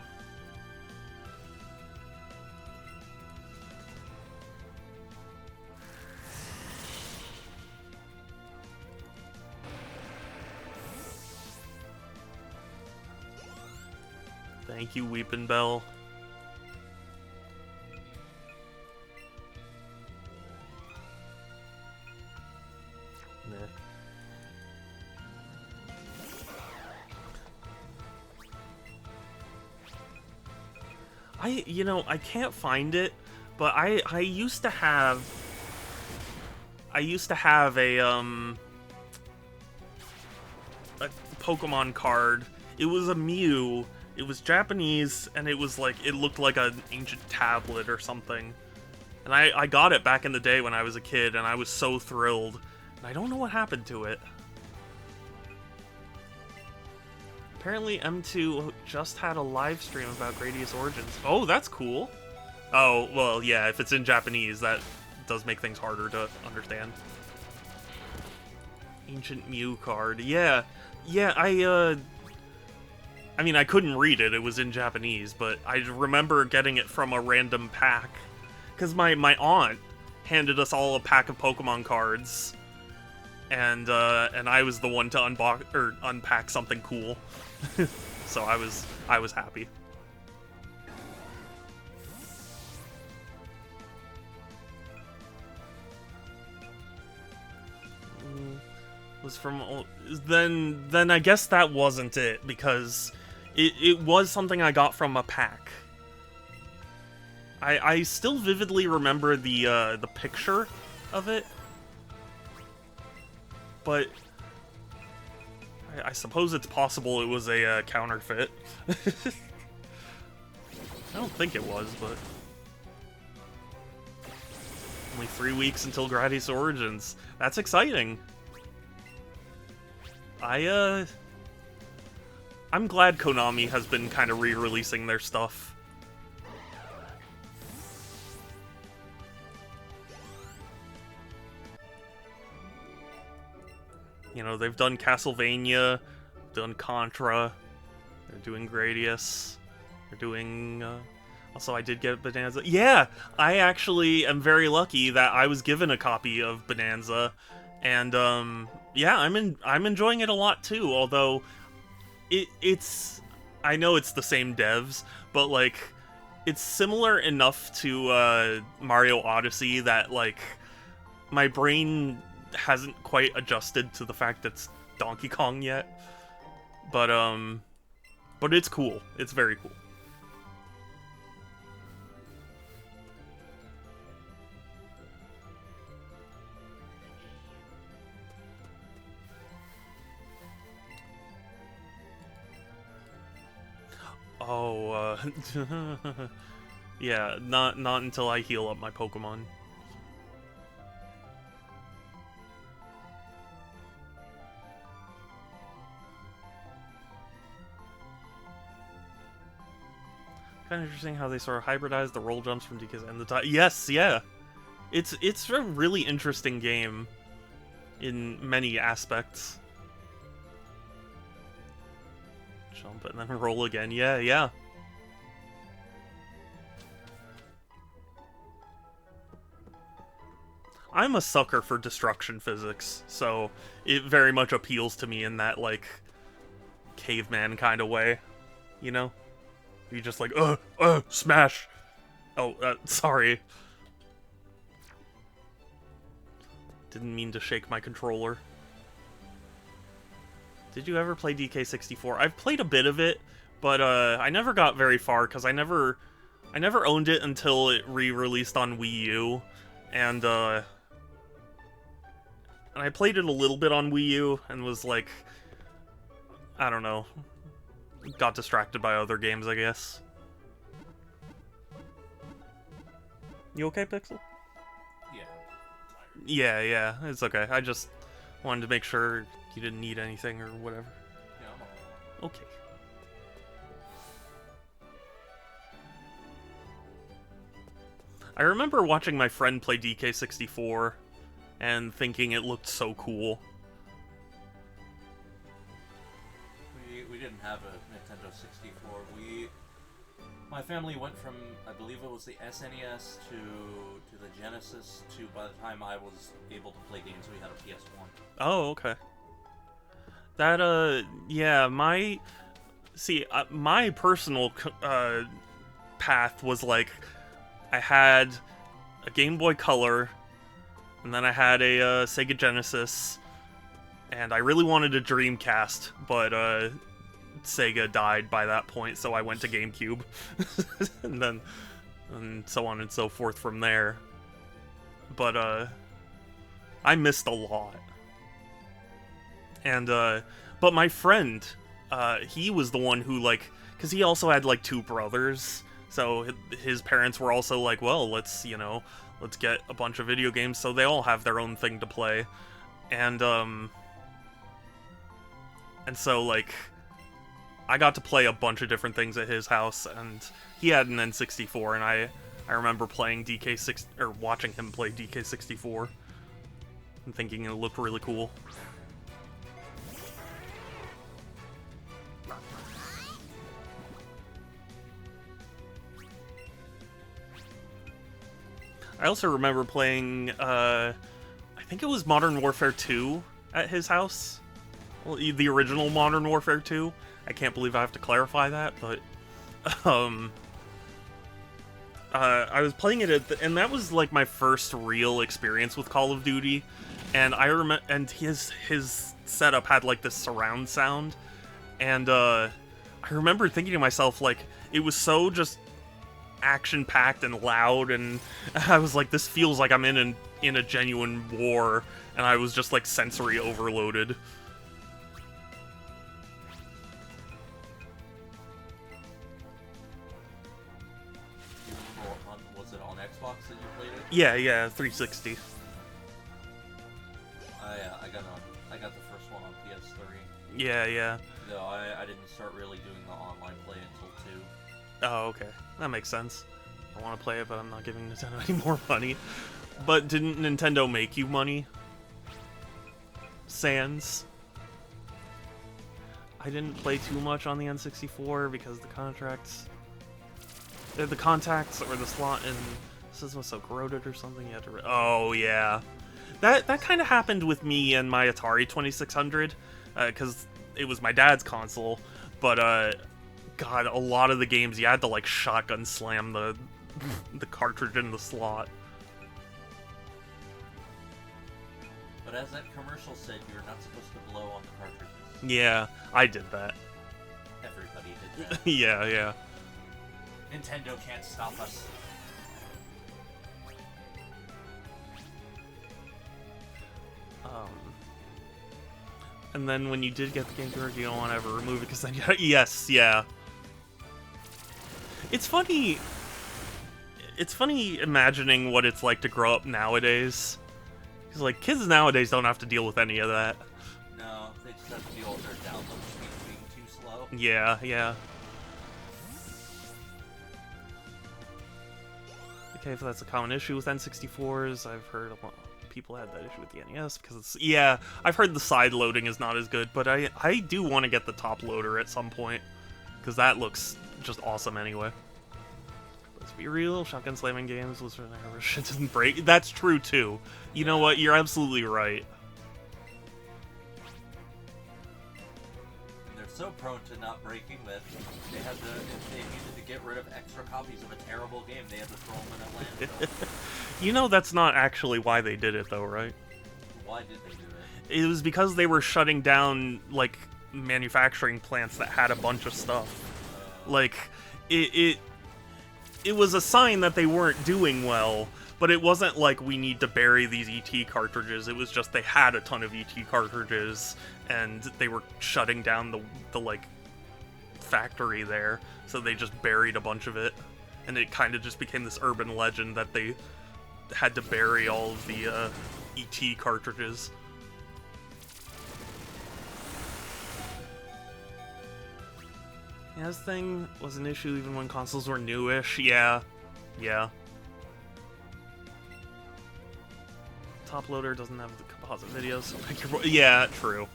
Thank you, Weepin' Bell. Nah. I can't find it, but I used to have a Pokemon card. It was a Mew. It was Japanese, and it was like, it looked like an ancient tablet or something. And I got it back in the day when I was a kid, and I was so thrilled. And I don't know what happened to it. Apparently M2 just had a live stream about Gradius Origins. Oh, that's cool. Oh, well, yeah, if it's in Japanese, that does make things harder to understand. Ancient Mew card. Yeah, I mean, I couldn't read it, it was in Japanese, but I remember getting it from a random pack. Because my aunt handed us all a pack of Pokemon cards, and I was the one to unpack something cool. So I was happy. Was from then I guess that wasn't it, because it was something I got from a pack. I still vividly remember the picture of it, but I suppose it's possible it was a counterfeit. I don't think it was, but only 3 weeks until Gradius Origins. That's exciting. I'm glad Konami has been kind of re-releasing their stuff. You know, they've done Castlevania, done Contra, they're doing Gradius, they're doing, also I did get Bonanza. Yeah, I actually am very lucky that I was given a copy of Bonanza, and, yeah, I'm enjoying it a lot too, although it's I know it's the same devs, but like it's similar enough to Mario Odyssey that like my brain hasn't quite adjusted to the fact that it's Donkey Kong yet. But it's cool. It's very cool. Oh, yeah, not until I heal up my Pokemon. Kind of interesting how they sort of hybridize the roll jumps from DKs and the time. Yes, yeah. It's a really interesting game in many aspects. Jump and then roll again. Yeah. I'm a sucker for destruction physics, so it very much appeals to me in that, like, caveman kind of way. You know? You just like, smash! Oh, sorry. Didn't mean to shake my controller. Did you ever play DK64? I've played a bit of it, but I never got very far because I never owned it until it re-released on Wii U, and I played it a little bit on Wii U and was like, I don't know, got distracted by other games, I guess. You okay, Pixel? Yeah. Yeah, it's okay. I just wanted to make sure you didn't need anything or whatever. Yeah, I'm all right. Okay. I remember watching my friend play DK64 and thinking it looked so cool. We didn't have a Nintendo 64. My family went from, I believe it was the SNES to the Genesis to, by the time I was able to play games, we had a PS1. Oh, okay. That, yeah, my personal, path was like, I had a Game Boy Color, and then I had a, Sega Genesis, and I really wanted a Dreamcast, but, Sega died by that point, so I went to GameCube. and so on and so forth from there. But, I missed a lot. And, but my friend, he was the one who, like, because he also had, like, 2 brothers, so his parents were also like, well, let's get a bunch of video games so they all have their own thing to play. And so, like, I got to play a bunch of different things at his house, and he had an N64, and I remember playing DK6, or watching him play DK64, and thinking it looked really cool. I also remember playing, I think it was Modern Warfare 2 at his house. Well, the original Modern Warfare 2. I can't believe I have to clarify that, but I was playing it and that was like my first real experience with Call of Duty, and I remember, and his setup had like this surround sound, and I remember thinking to myself, like, it was so just action-packed and loud, and I was like, this feels like I'm in a genuine war, and I was just like sensory overloaded. Was it on Xbox that you played it? Yeah, 360. I got the first one on PS3. Yeah. No, I didn't start really doing the online play until 2. Oh, okay. That makes sense. I want to play it, but I'm not giving Nintendo any more money. But didn't Nintendo make you money? Sans? I didn't play too much on the N64 because the contacts or the slot in the system was so corroded or something. You had to. Oh yeah, that kind of happened with me and my Atari 2600 because it was my dad's console. But God, a lot of the games you had to like shotgun slam the cartridge in the slot. But as that commercial said, you're not supposed to blow on the cartridges. Yeah, I did that. Everybody did that. Yeah. Nintendo can't stop us. And then when you did get the Game Gear, you don't want to ever remove it because then yes, yeah. It's funny. It's funny imagining what it's like to grow up nowadays. Because like kids nowadays don't have to deal with any of that. No, they just have to deal with their download speed being too slow. Yeah. Okay, if that's a common issue with N64s, I've heard a lot of people had that issue with the NES because it's, yeah, I've heard the side loading is not as good, but I do want to get the top loader at some point because that looks just awesome anyway. Let's be real, shotgun slamming games was shit doesn't break. That's true too. You know what? You're absolutely right. And they're so prone to not break heartbreaking that they had to, if they needed to get rid of extra copies of a terrible game, they had to throw them in a landfill. You know that's not actually why they did it, though, right? Why did they do it? It was because they were shutting down, like, manufacturing plants that had a bunch of stuff. Like, it was a sign that they weren't doing well, but it wasn't like we need to bury these ET cartridges. It was just they had a ton of ET cartridges, and they were shutting down the like, factory there, so they just buried a bunch of it. And it kind of just became this urban legend that they had to bury all of the ET cartridges. Yeah, this thing was an issue even when consoles were newish. Yeah. Top loader doesn't have the composite videos, so pick your yeah, true.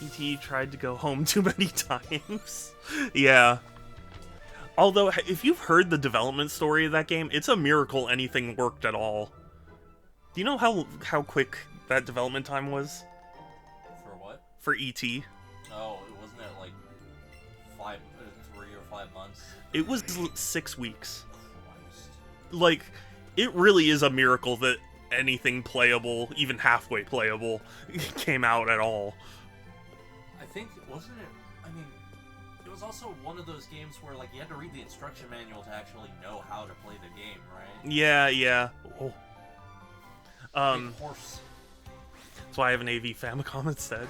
ET tried to go home too many times. Yeah. Although, if you've heard the development story of that game, it's a miracle anything worked at all. Do you know how quick that development time was? For what? For ET. Oh, wasn't it like 3 or 5 months? It was 6 weeks. Christ. Like, it really is a miracle that anything playable, even halfway playable, came out at all. I think, wasn't it? I mean, it was also one of those games where, like, you had to read the instruction manual to actually know how to play the game, right? Yeah. Oh. Big horse. That's why I have an AV Famicom instead.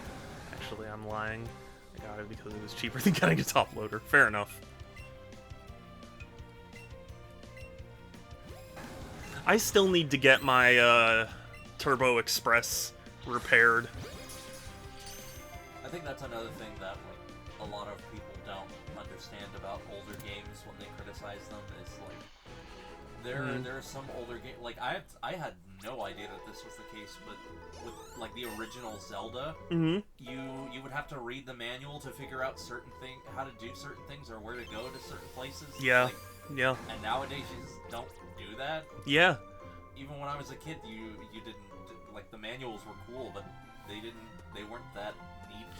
Actually, I'm lying. I got it because it was cheaper than getting a top loader. Fair enough. I still need to get my Turbo Express repaired. I think that's another thing that, like, a lot of people don't understand about older games when they criticize them is, like, there are some older games, like, I had no idea that this was the case, but with, like, the original Zelda, you would have to read the manual to figure out how to do certain things or where to go to certain places. Yeah, like, yeah. And nowadays you just don't do that. Yeah. Even when I was a kid, you didn't, like, the manuals were cool, but they weren't that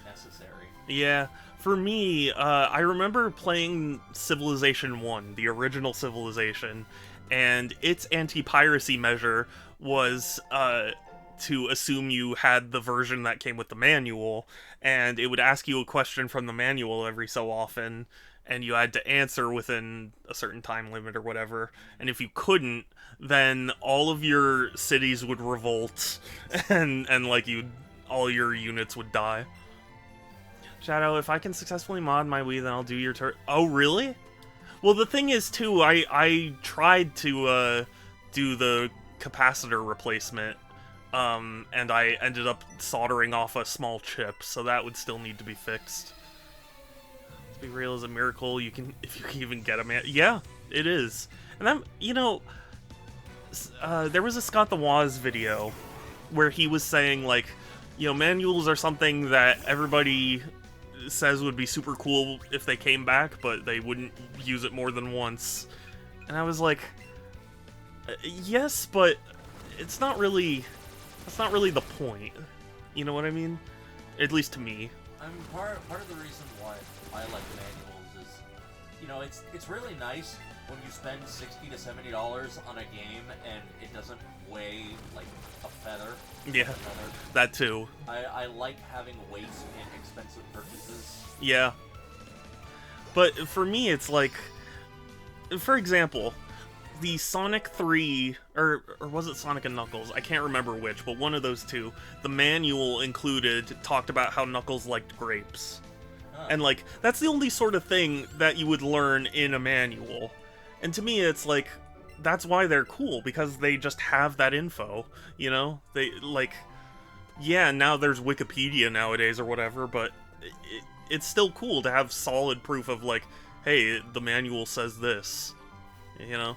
necessary. Yeah, for me, I remember playing Civilization 1, the original Civilization, and its anti-piracy measure was to assume you had the version that came with the manual, and it would ask you a question from the manual every so often, and you had to answer within a certain time limit or whatever, and if you couldn't, then all of your cities would revolt, and like, all your units would die. Shadow, if I can successfully mod my Wii, then I'll do your turn. Oh, really? Well, the thing is, too, I tried to do the capacitor replacement, and I ended up soldering off a small chip, so that would still need to be fixed. Let's be real, is a miracle if you can even get a man. Yeah, it is. And I'm, there was a Scott the Woz video where he was saying, like, manuals are something that everybody says would be super cool if they came back, but they wouldn't use it more than once. And I was like, yes, but that's not really the point. You know what I mean? At least to me. I mean, part of the reason why I like manuals is, it's really nice when you spend $60 to $70 on a game and it doesn't weigh like a feather. Yeah, that too. I like having weight in expensive purchases. Yeah. But for me, it's like, for example, the Sonic 3, or was it Sonic and Knuckles? I can't remember which, but one of those two, the manual talked about how Knuckles liked grapes. Huh. And, like, that's the only sort of thing that you would learn in a manual. And to me, it's like, that's why they're cool, because they just have that info, They, like, yeah, now there's Wikipedia nowadays or whatever, but it's still cool to have solid proof of, like, hey, the manual says this, Yeah,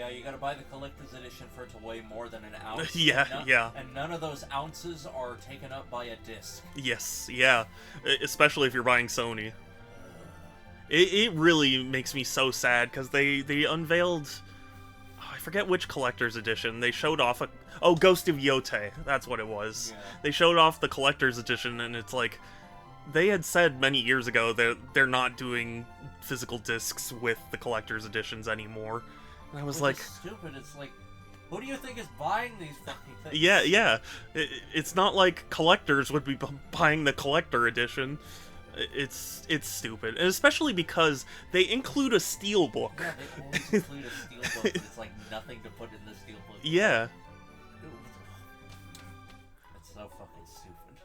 you gotta buy the collector's edition for it to weigh more than an ounce. Yeah. And none of those ounces are taken up by a disc. Yes, yeah. Especially if you're buying Sony. It really makes me so sad, because they unveiled... Oh, I forget which collector's edition. They showed off Ghost of Yote. That's what it was. Yeah. They showed off the collector's edition, and it's like they had said many years ago that they're not doing physical discs with the collector's editions anymore. And I was Which like, is stupid. It's like, who do you think is buying these fucking things? yeah. It's not like collectors would be buying the collector edition. It's stupid, and especially because they include a steelbook. Yeah, they always include a steelbook, but it's like nothing to put in the steelbook. Yeah. It's so fucking stupid.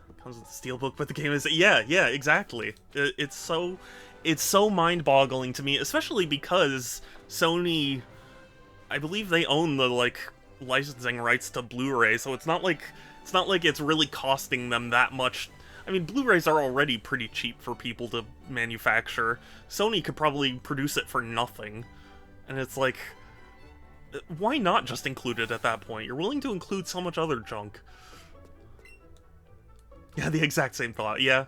It comes with the steelbook, but the game is yeah, exactly. It's so mind-boggling to me, especially because Sony, I believe they own the like licensing rights to Blu-ray, so it's not like it's really costing them that much. I mean, Blu-rays are already pretty cheap for people to manufacture. Sony could probably produce it for nothing. And it's like, why not just include it at that point? You're willing to include so much other junk. Yeah, the exact same thought. Yeah.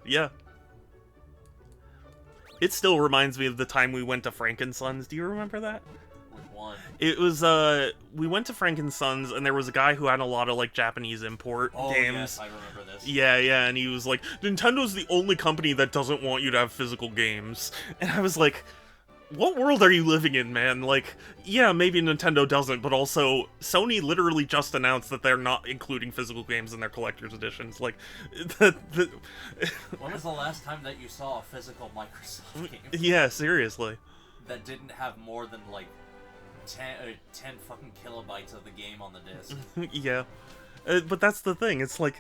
It still reminds me of the time we went to Frankensons. Do you remember that? One. It was, we went to Frankensons, and there was a guy who had a lot of, like, Japanese import games. Yes, I remember this. Yeah, and he was like, Nintendo's the only company that doesn't want you to have physical games. And I was like, what world are you living in, man? Like, yeah, maybe Nintendo doesn't, but also, Sony literally just announced that they're not including physical games in their collector's editions. Like, When was the last time that you saw a physical Microsoft game? Yeah, seriously. That didn't have more than, like, 10 fucking kilobytes of the game on the disc. Yeah. But that's the thing, it's like,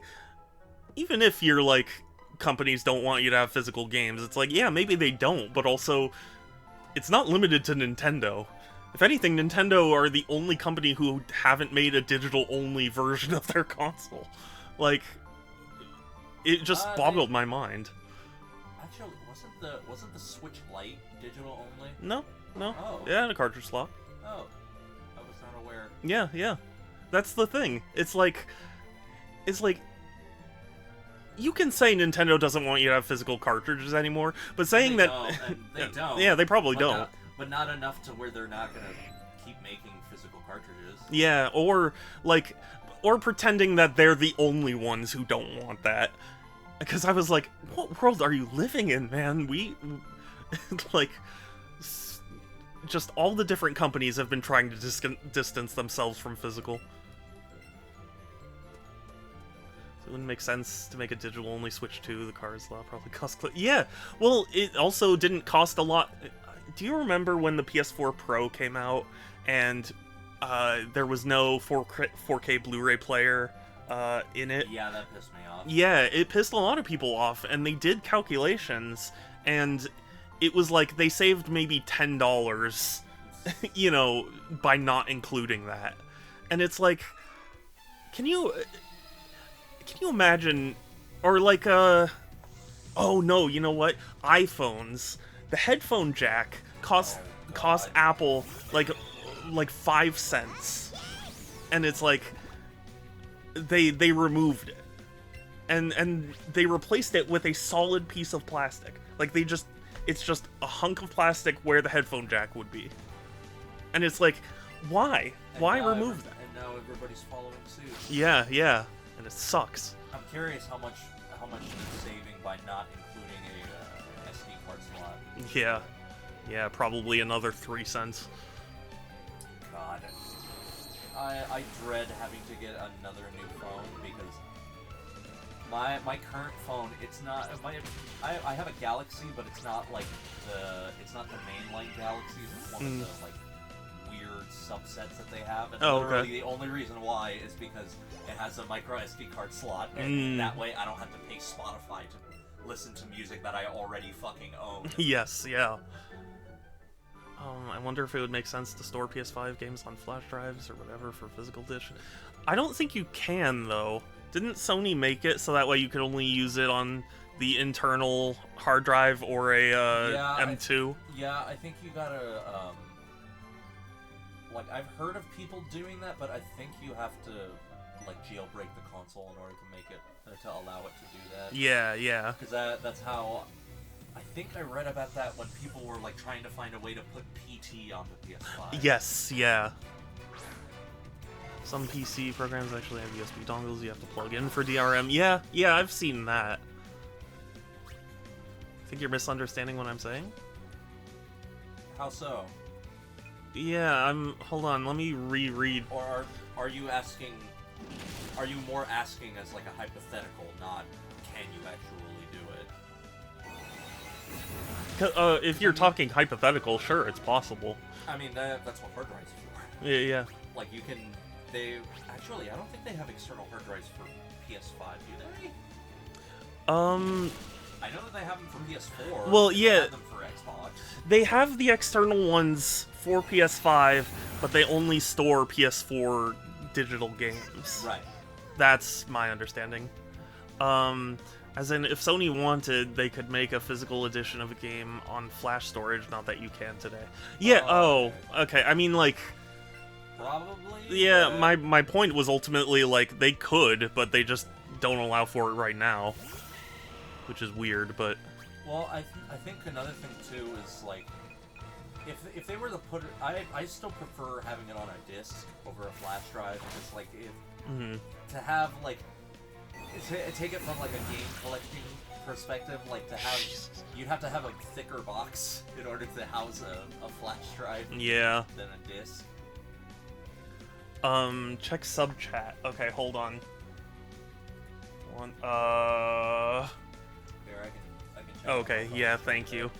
even if you're like, companies don't want you to have physical games, it's like, yeah, maybe they don't, but also, it's not limited to Nintendo. If anything, Nintendo are the only company who haven't made a digital-only version of their console. Like, it just boggled my mind. Actually, wasn't the Switch Lite digital only? No. Oh. Yeah, and a cartridge slot. Oh. I was not aware. Yeah. That's the thing. It's like, you can say Nintendo doesn't want you to have physical cartridges anymore, but saying they that... they don't. Yeah, they probably don't. But not enough to where they're not gonna keep making physical cartridges. Yeah, or pretending that they're the only ones who don't want that. Because I was like, what world are you living in, man? Like, just all the different companies have been trying to distance themselves from physical. It wouldn't make sense to make a digital-only Switch 2. The card slot probably cost... Yeah, well, it also didn't cost a lot. Do you remember when the PS4 Pro came out, and there was no 4K Blu-ray player in it? Yeah, that pissed me off. Yeah, it pissed a lot of people off, and they did calculations, and it was like they saved maybe $10, you know, by not including that. And it's like, can you imagine, or like, oh no, you know what? iPhones, the headphone jack cost Apple like 5 cents, and it's like they removed it, and they replaced it with a solid piece of plastic. Like it's just a hunk of plastic where the headphone jack would be, and it's like, why remove that? And now everybody's following suit. Yeah. And it sucks. I'm curious how much you're saving by not including a SD card slot. Yeah, probably another 3 cents. God, I dread having to get another new phone because my current phone, it's not I have a Galaxy, but it's not like the mainline Galaxies. It's one of the like weird subsets that they have, and literally the only reason why is because it has a micro SD card slot, and that way I don't have to pay Spotify to listen to music that I already fucking own. Yes, yeah. I wonder if it would make sense to store PS5 games on flash drives or whatever for physical edition. I don't think you can, though. Didn't Sony make it so that way you could only use it on the internal hard drive or a M2? I think you gotta, like, I've heard of people doing that, but I think you have to, like, jailbreak the console in order to make it, to allow it to do that. Yeah. Because that's how... I think I read about that when people were like trying to find a way to put PT on the PS5. Yes, yeah. Some PC programs actually have USB dongles you have to plug in for DRM. Yeah, yeah, I've seen that. I think you're misunderstanding what I'm saying. How so? Yeah, hold on, let me reread. Or are you asking... Are you more asking as like a hypothetical, not can you actually do it? If you're talking hypothetical, sure, it's possible. I mean, that's what hard drives are for. Yeah, yeah. Like, you can... Actually, I don't think they have external hard drives for PS5, do they? I know that they have them for PS4. Well, they yeah. have them for Xbox. They have the external ones for PS5, but they only store PS4 digital games. Right. That's my understanding. As in, if Sony wanted, they could make a physical edition of a game on flash storage, not that you can today. Yeah, okay. I mean, like... Probably? Yeah, my point was ultimately, like, they could, but they just don't allow for it right now. Which is weird, but... Well, I think another thing, too, is, like... If they were to put it... I still prefer having it on a disc over a flash drive, just, like, to have, like... Take it from, like, a game collecting perspective, like, to have... You'd have to have a thicker box in order to house a flash drive yeah. than a disc. Check sub chat. Okay, hold on. Here, I can check. Okay, yeah, thank you.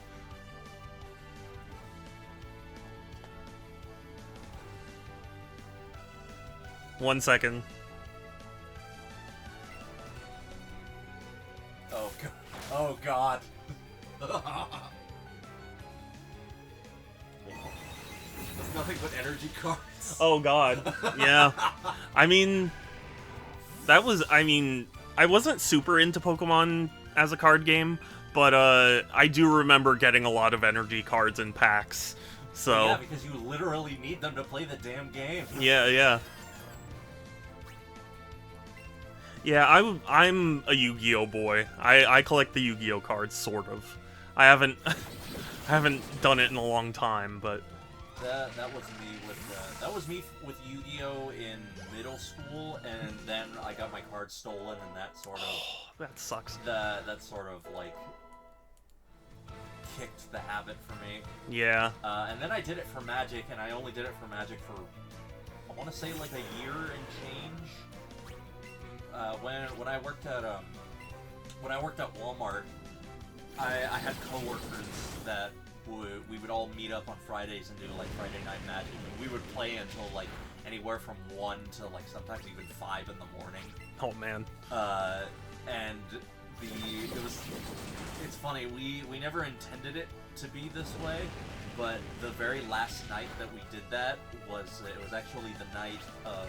One second. Oh god. Oh god. That's nothing but energy cards. Oh god. Yeah. I mean, I wasn't super into Pokemon as a card game, but I do remember getting a lot of energy cards in packs. So yeah, because you literally need them to play the damn game. Yeah, yeah. Yeah, I'm a Yu-Gi-Oh boy. I collect the Yu-Gi-Oh cards, sort of. I haven't done it in a long time, but that was me with Yu-Gi-Oh in middle school, and then I got my cards stolen, and that sort of that sucks. That sort of like kicked the habit for me. Yeah. And then I did it for Magic, and I only did it for Magic for I want to say like a year and change. When I worked at Walmart, I had coworkers that we would all meet up on Fridays and do like Friday Night Magic, and we would play until like anywhere from 1 to like sometimes even 5 in the morning. Oh man. And it's funny, we never intended it to be this way, but the very last night that we did that was actually the night of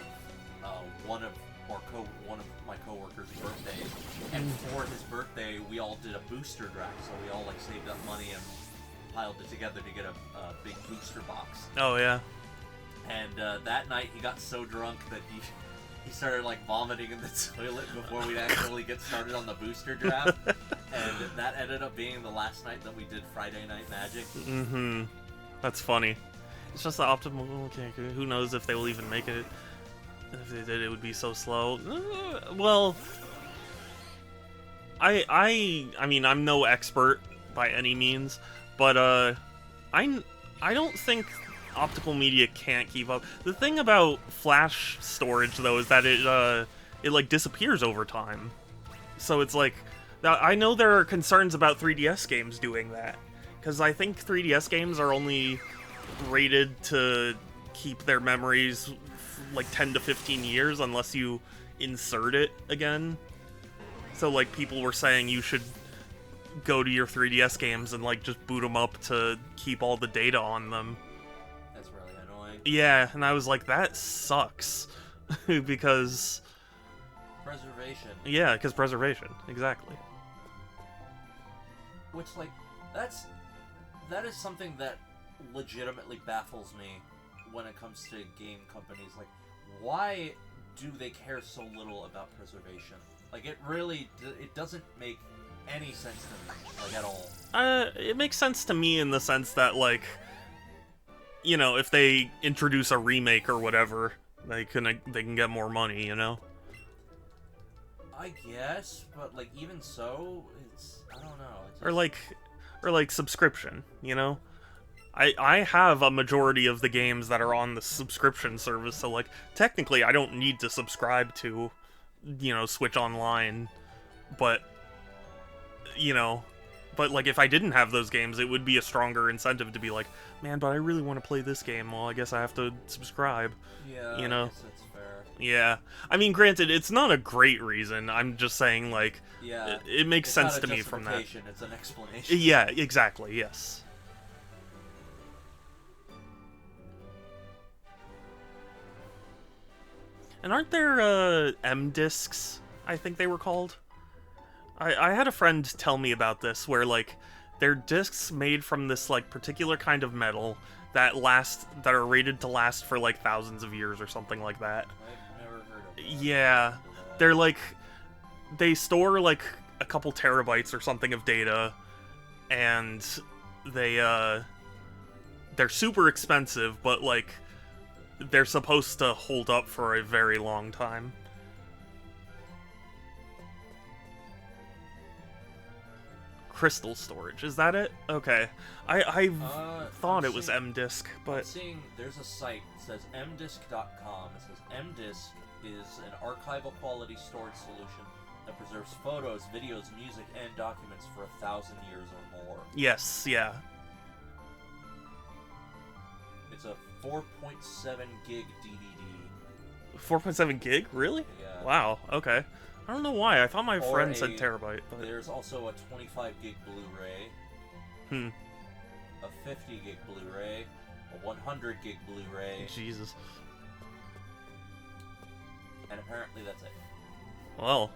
one of my coworkers' birthdays, and for his birthday we all did a booster draft, so we all like saved up money and piled it together to get a big booster box. Oh yeah. And that night he got so drunk that he started like vomiting in the toilet before we'd actually get started on the booster draft, and that ended up being the last night that we did Friday Night Magic. Mm-hmm. That's funny. It's just the optimal. Okay, who knows if they will even make it. If they did, it would be so slow. Well, I mean, I'm no expert by any means, but I don't think optical media can't keep up. The thing about flash storage though is that it like disappears over time. So it's like I know there are concerns about 3DS games doing that, because I think 3DS games are only rated to keep their memories like 10 to 15 years unless you insert it again. So like people were saying you should go to your 3DS games and like just boot them up to keep all the data on them. That's really annoying. Yeah, and I was like, that sucks. Because preservation. Yeah, because preservation, exactly. Which like that is something that legitimately baffles me when it comes to game companies. Like, why do they care so little about preservation? Like, it doesn't make any sense to me, like, at all. It makes sense to me in the sense that, like, you know, if they introduce a remake or whatever, They can get more money, you know? I guess, but like even so, it's I don't know. It's Or like subscription, you know? I have a majority of the games that are on the subscription service, so like technically I don't need to subscribe to, you know, Switch Online, but you know, but like if I didn't have those games, it would be a stronger incentive to be like, man, but I really want to play this game. Well, I guess I have to subscribe. Yeah, you know. I guess that's fair. Yeah, I mean, granted, it's not a great reason. I'm just saying, like, Yeah, it makes it's sense not a to me from that. justification, it's an explanation. Yeah, exactly. Yes. And aren't there M discs? I think they were called. I had a friend tell me about this, where like they're discs made from this like particular kind of metal that are rated to last for like thousands of years or something like that. I've never heard of that. Yeah, they're like they store like a couple terabytes or something of data, and they're super expensive, but like they're supposed to hold up for a very long time. Crystal storage, is that it? Okay. I thought it was MDisk, I'm but seeing there's a site that says mdisk.com. It says mdisk is an archival quality storage solution that preserves photos, videos, music, and documents for 1,000 years or more. yes, yeah. It's a 4.7 gig DVD. 4.7 gig? Really? Yeah. Wow, okay. I don't know why. I thought my Or friend said terabyte, but There's also a 25 gig Blu-ray, a 50 gig Blu-ray, a 100 gig Blu-ray, Jesus. and apparently that's it. Well,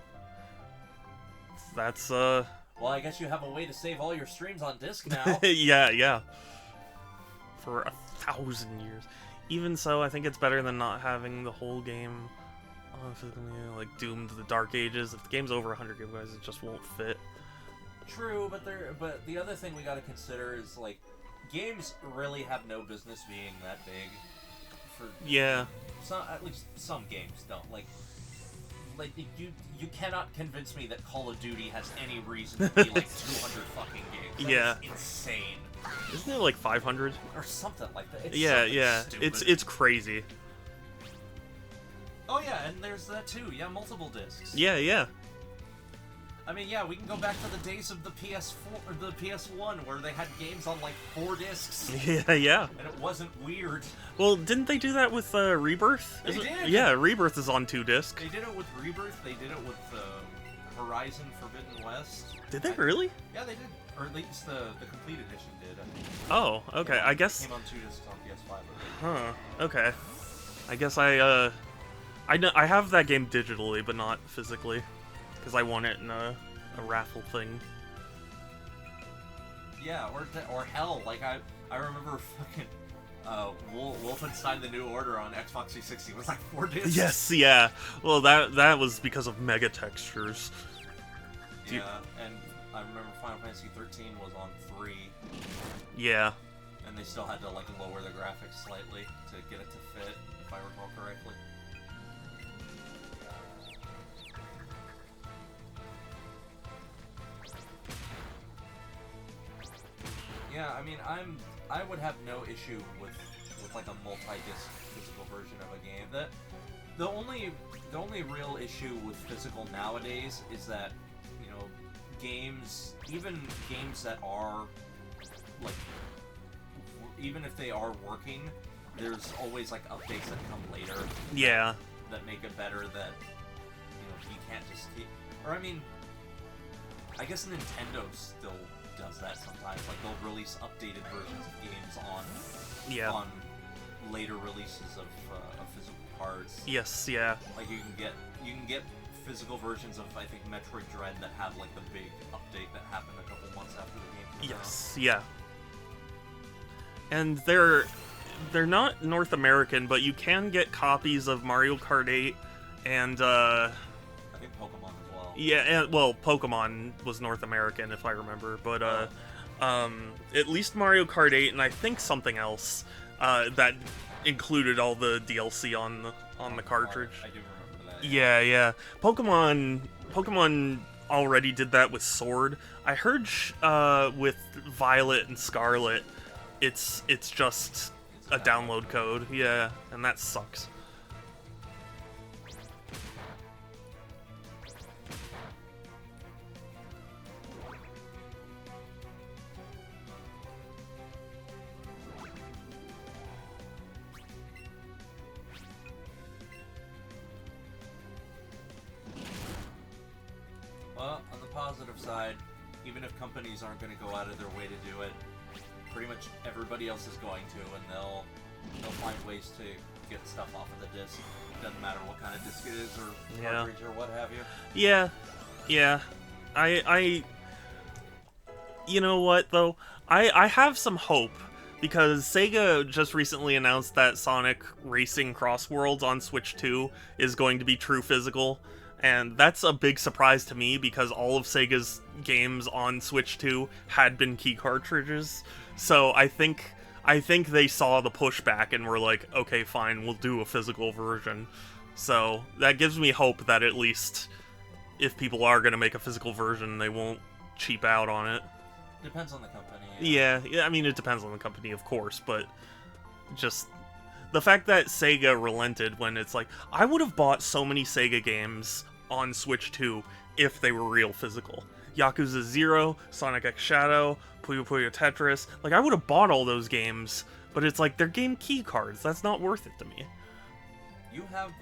that's Well, I guess you have a way to save all your streams on disc now. yeah. For 1,000 years. Even so, I think it's better than not having the whole game like doomed to the Dark Ages. If the game's over 100 gigabytes, it just won't fit. True, but the other thing we gotta consider is like games really have no business being that big. Yeah. At least some games don't. Like you cannot convince me that Call of Duty has any reason to be like 200 fucking gigs. That is insane. Isn't it like 500 or something like that? It's yeah. stupid. It's crazy. Oh yeah, and there's that too. Yeah, multiple discs. Yeah. I mean, yeah, we can go back to the days of the PS4 or the PS1 where they had games on like 4 discs. Yeah. And it wasn't weird. Well, didn't they do that with Rebirth? They did. Yeah, Rebirth is on 2 discs. They did it with Rebirth. They did it with Horizon Forbidden West. Did they really? Yeah, they did. Or at least the complete edition did. I think. Oh, okay. Yeah, I guess. It came on 2 discs on PS5. Huh. Okay. I guess I have that game digitally, but not physically, because I won it in a raffle thing. Yeah, or hell, like I remember fucking Wolfenstein: The New Order on Xbox 360 was like 4 discs. Yes, yeah. Well, that was because of mega textures. Yeah, and I remember Final Fantasy 13 was on 3. Yeah. And they still had to like lower the graphics slightly to get it to fit, if I recall correctly. Yeah, I mean, I would have no issue with like a multi-disc physical version of a game. The only real issue with physical nowadays is that, you know, even games that are like, even if they are working, there's always like updates that come later. Yeah. That make it better. That, you know, you can't just keep. Or I mean, I guess Nintendo still does that sometimes. Like they'll release updated versions of games on later releases of physical parts. Yes, yeah. Like you can get physical versions of, I think, Metroid Dread that have like the big update that happened a couple months after the game came out. Yes, yeah. And they're not North American, but you can get copies of Mario Kart 8 and I think Pokemon as well. Yeah, and well, Pokemon was North American if I remember, but at least Mario Kart 8 and I think something else that included all the DLC on the cartridge. I do remember that. Yeah. Pokemon already did that with Sword. I heard with Violet and Scarlet, it's just a download code. Yeah, and that sucks. Well, on the positive side, even if companies aren't going to go out of their way to do it, pretty much everybody else is going to, and they'll find ways to get stuff off of the disc. Doesn't matter what kind of disc it is or cartridge or what have you. Yeah. I you know what though? I have some hope because Sega just recently announced that Sonic Racing Cross Worlds on Switch 2 is going to be true physical. And that's a big surprise to me because all of Sega's games on Switch 2 had been key cartridges. So I think they saw the pushback and were like, okay, fine, we'll do a physical version. So that gives me hope that at least if people are going to make a physical version, they won't cheap out on it. Depends on the company. Yeah, I mean, it depends on the company, of course, but just the fact that Sega relented when it's like, I would have bought so many Sega games on Switch 2 if they were real physical. Yakuza 0, Sonic X Shadow, Puyo Puyo Tetris. Like, I would have bought all those games, but it's like, they're game key cards. That's not worth it to me. You have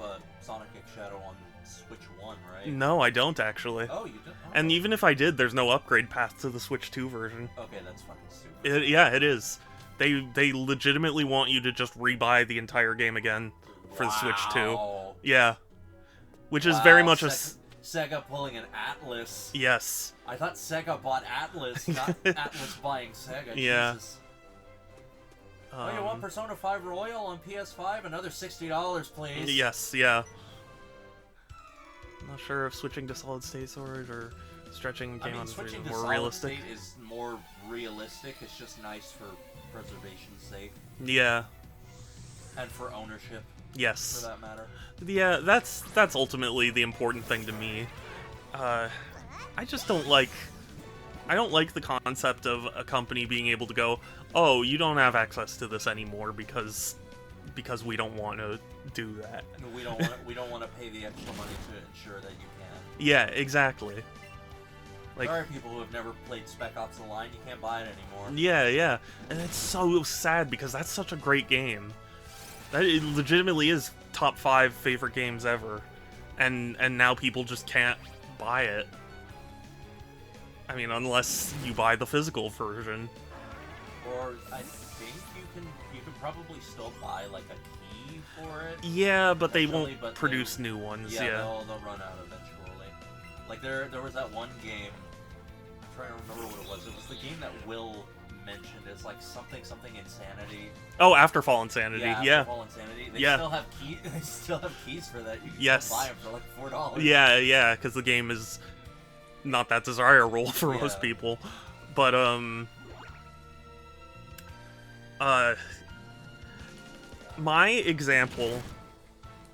Sonic X Shadow on Switch 1, right? No, I don't, actually. Oh, you don't? Oh. And even if I did, there's no upgrade path to the Switch 2 version. Okay, that's fucking stupid. Yeah, it is. They legitimately want you to just rebuy the entire game again for the Switch 2. Yeah. Which is very much Sega pulling an Atlas. Yes. I thought Sega bought Atlas, not Atlas buying Sega. Yeah. Jesus. Oh, you want Persona 5 Royal on PS5? Another $60, please. Yes, yeah. I'm not sure if switching to solid state storage or stretching the game on switching is to more solid realistic. state is more realistic. It's just nice for preservation's sake. Yeah. And for ownership. Yes. For that matter. Yeah, that's ultimately the important thing to me. I just don't like the concept of a company being able to go, oh, you don't have access to this anymore because we don't want to do that. We don't want to pay the extra money to ensure that you can. Yeah, exactly. Like, there are people who have never played Spec Ops: The Line. You can't buy it anymore. Yeah, and it's so sad because that's such a great game. That it legitimately is top 5 favorite games ever, and now people just can't buy it. I mean, unless you buy the physical version. Or I think you can probably still buy like a key for it. Yeah, but they won't produce new ones. Yeah, they'll run out eventually. Like there was that one game. I'm trying to remember what it was. It was the game that Will mentioned. It's like something Insanity. Oh, Afterfall Insanity. Yeah. Afterfall Insanity. They still have keys. They still have keys for that. You can still buy them for like $4. Yeah, because the game is not that desirable for most people. But my example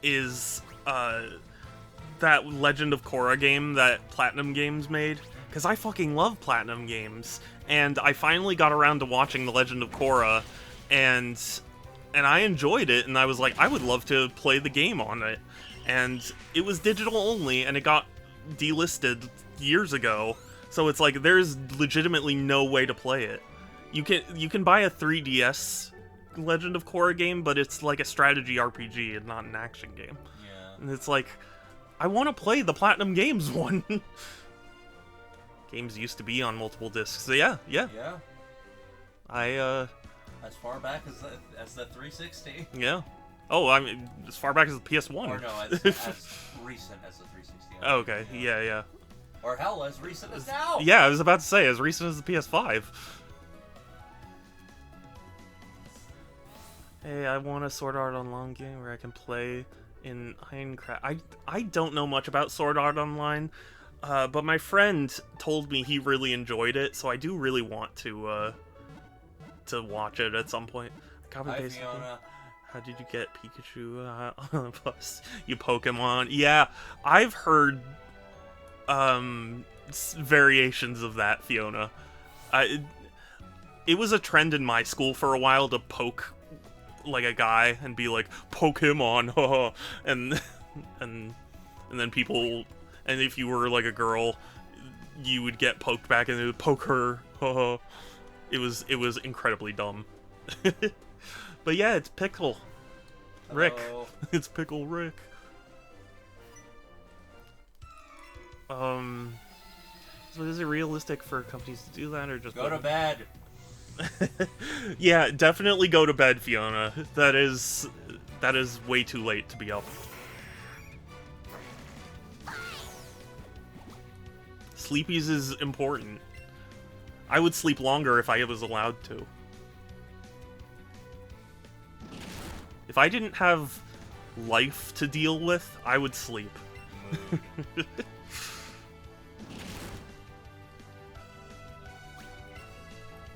is that Legend of Korra game that Platinum Games made, because I fucking love Platinum Games, and I finally got around to watching The Legend of Korra, and I enjoyed it, and I was like, I would love to play the game on it, and it was digital only, and it got delisted years ago, so it's like there's legitimately no way to play it. You can buy a 3DS Legend of Korra game, but it's like a strategy RPG and not an action game. Yeah. And it's like, I want to play the Platinum Games one. Games used to be on multiple discs. So yeah. As far back as the 360. Yeah. Oh, I mean, as far back as the PS1. Or no, as recent as the 360. Oh, okay. Yeah. Or hell, as recent as now. Yeah, I was about to say as recent as the PS5. Hey, I want a Sword Art Online game where I can play in Minecraft. I don't know much about Sword Art Online, but my friend told me he really enjoyed it, so I do really want to watch it at some point. Hi, Fiona. How did you get Pikachu on a bus? You Pokemon. Yeah, I've heard variations of that, Fiona. It was a trend in my school for a while to poke like a guy and be like, poke him on, haha, and then people, and if you were like a girl, you would get poked back and they would poke her, haha. It was incredibly dumb. But yeah, it's Pickle Rick. Hello. It's Pickle Rick. So is it realistic for companies to do that, or just Go to bed. Yeah, definitely go to bed, Fiona. That is way too late to be up. Sleepies is important. I would sleep longer if I was allowed to. If I didn't have life to deal with, I would sleep.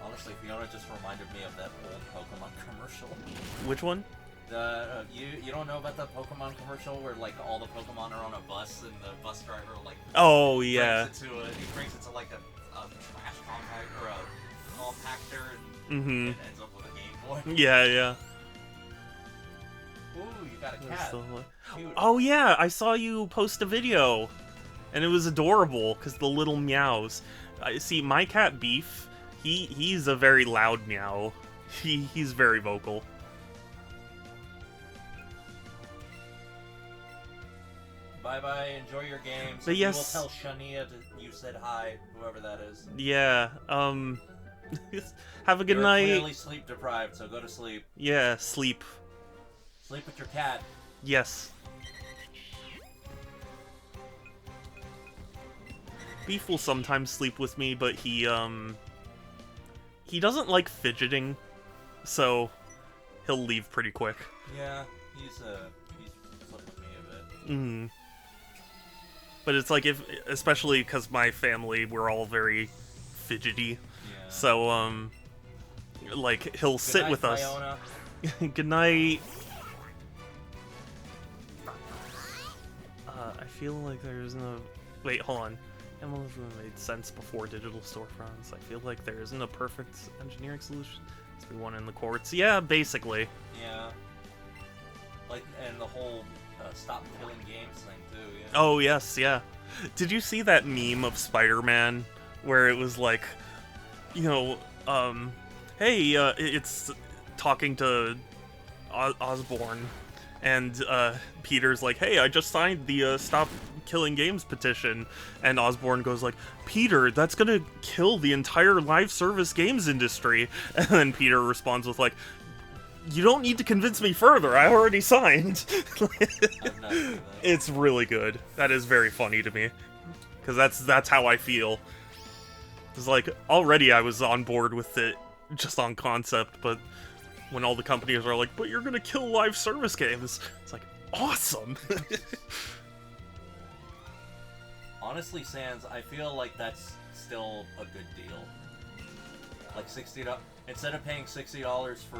Honestly, Fiona just reminded me of that old Pokemon commercial. Which one? You don't know about the Pokemon commercial where like all the Pokemon are on a bus and the bus driver like Oh yeah. brings it to like a trash compactor or a compactor and Mm-hmm. it ends up with a Game Boy. Yeah, yeah. Ooh, you got a cat. Cute. Oh yeah, I saw you post a video, and it was adorable because the little meows. See, my cat Beef, he's a very loud meow. He's very vocal. Bye bye. Enjoy your games. But yes, you will tell Shania that you said hi, whoever that is. Yeah. Have a good You're night. clearly sleep deprived, so go to sleep. Yeah, sleep. Sleep with your cat. Yes. Beef will sometimes sleep with me, but he doesn't like fidgeting, so he'll leave pretty quick. Yeah, he's flipped with me a bit. Mm. But it's like, especially because my family, we're all very fidgety. Yeah. So, like, he'll sit night, with us. Fiona. Good night. I feel like there's no... Wait, hold on. MLF made sense before digital storefronts. I feel like there isn't a perfect engineering solution. It's be one in the courts. Yeah, basically. Yeah. Like, and the whole stop killing games thing, too, yeah. Oh, yes, yeah. Did you see that meme of Spider-Man where it was like, you know, hey, it's talking to Osborn, and Peter's like, hey, I just signed the Stop Killing Games petition, and Osborn goes like, Peter, that's gonna kill the entire live service games industry, and then Peter responds with like, you don't need to convince me further, I already signed. I've not seen that. It's really good. That is very funny to me, because that's how I feel. It's like, already I was on board with it just on concept, but when all the companies are like, but you're gonna kill live service games, it's like, awesome. Honestly, Sans, I feel like that's still a good deal. Like $60, instead of paying $60 for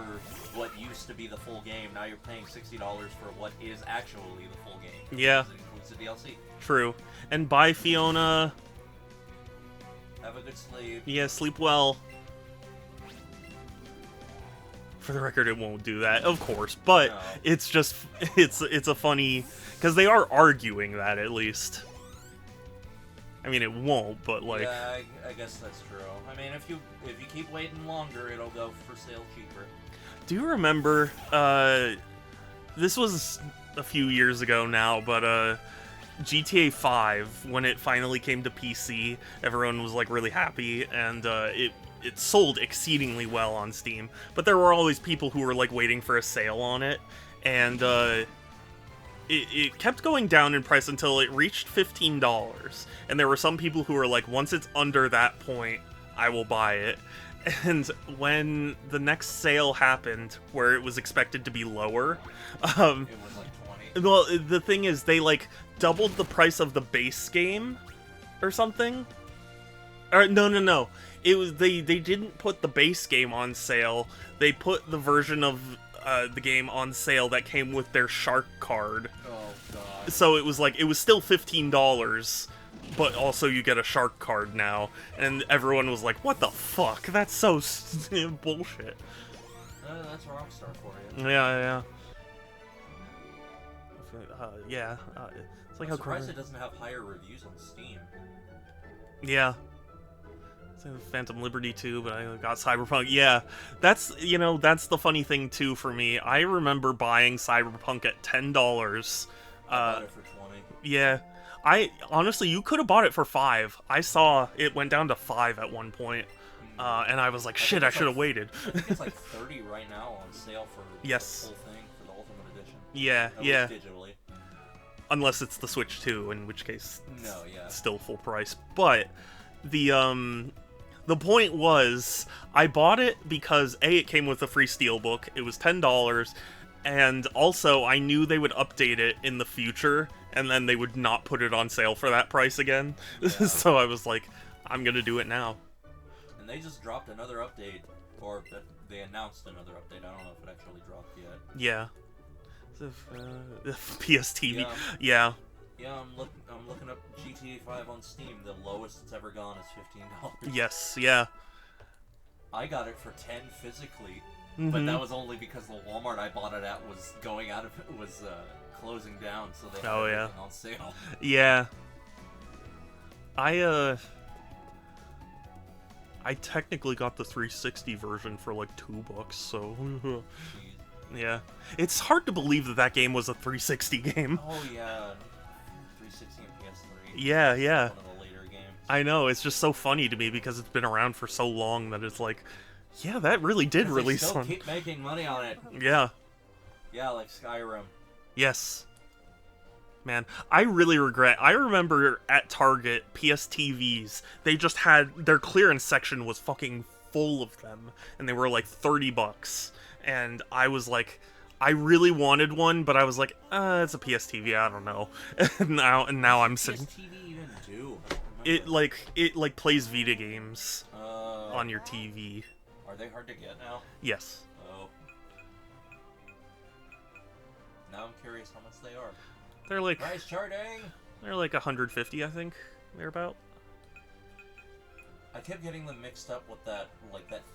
what used to be the full game, now you're paying $60 for what is actually the full game. Yeah. Because it includes the DLC. True. And bye, Fiona. Have a good sleep. Yeah, sleep well. For the record, it won't do that, of course, but No. it's just, it's a funny, because they are arguing that, at least. I mean, it won't, but like... Yeah, I guess that's true. I mean, if you keep waiting longer, it'll go for sale cheaper. Do you remember, this was a few years ago now, but GTA 5, when it finally came to PC, everyone was like really happy, and it sold exceedingly well on Steam, but there were always people who were like waiting for a sale on it, and it kept going down in price until it reached $15, and there were some people who were like, once it's under that point, I will buy it. And when the next sale happened, where it was expected to be lower, It was like 20. well, the thing is, they like doubled the price of the base game, or something. Or no. It was they didn't put the base game on sale. They put the version of the game on sale that came with their shark card. Oh god. So it was like, it was still $15, but also you get a shark card now. And everyone was like, what the fuck? That's so bullshit. That's Rockstar for you. Yeah. It's like I'm how surprised it doesn't have higher reviews on Steam. Yeah. Phantom Liberty too, but I got Cyberpunk. Yeah, that's the funny thing too for me. I remember buying Cyberpunk at $10. I bought it for 20. Yeah, honestly, you could have bought it for $5. I saw it went down to $5 at one point, and I was like, shit, I should have waited. I think it's like 30 right now on sale for yes. the whole thing for the Ultimate Edition. Yeah, At yeah. least digitally. Unless it's the Switch 2, in which case, no, yeah, it's still full price. But the point was, I bought it because A, it came with a free Steelbook. It was $10, and also I knew they would update it in the future, and then they would not put it on sale for that price again. Yeah. So I was like, I'm gonna do it now. And they just dropped another update, or they announced another update. I don't know if it actually dropped yet. Yeah. PSTV. Yeah. Yeah, I'm looking up GTA 5 on Steam. The lowest it's ever gone is $15. Yes, yeah. I got it for $10 physically, but that was only because the Walmart I bought it at was closing down, so they had everything on sale. Yeah. I technically got the 360 version for like $2, so yeah. It's hard to believe that game was a 360 game. Oh yeah. 360 and PS3. Yeah. One of the later games. I know, it's just so funny to me because it's been around for so long that it's like, yeah, that really did release one. They still keep making money on it. Yeah. Yeah, like Skyrim. Yes. Man, I really regret. I remember at Target, PSTVs, they just had, their clearance section was fucking full of them, and they were like $30. And I was like, I really wanted one, but I was like, it's a PSTV, I don't know. and now I'm sitting. PSTV even do? It like plays Vita games on your TV. Are they hard to get now? Yes. Oh. Now I'm curious how much they are. They're like price charting. They're like 150, I think. They're about. I kept getting them mixed up with that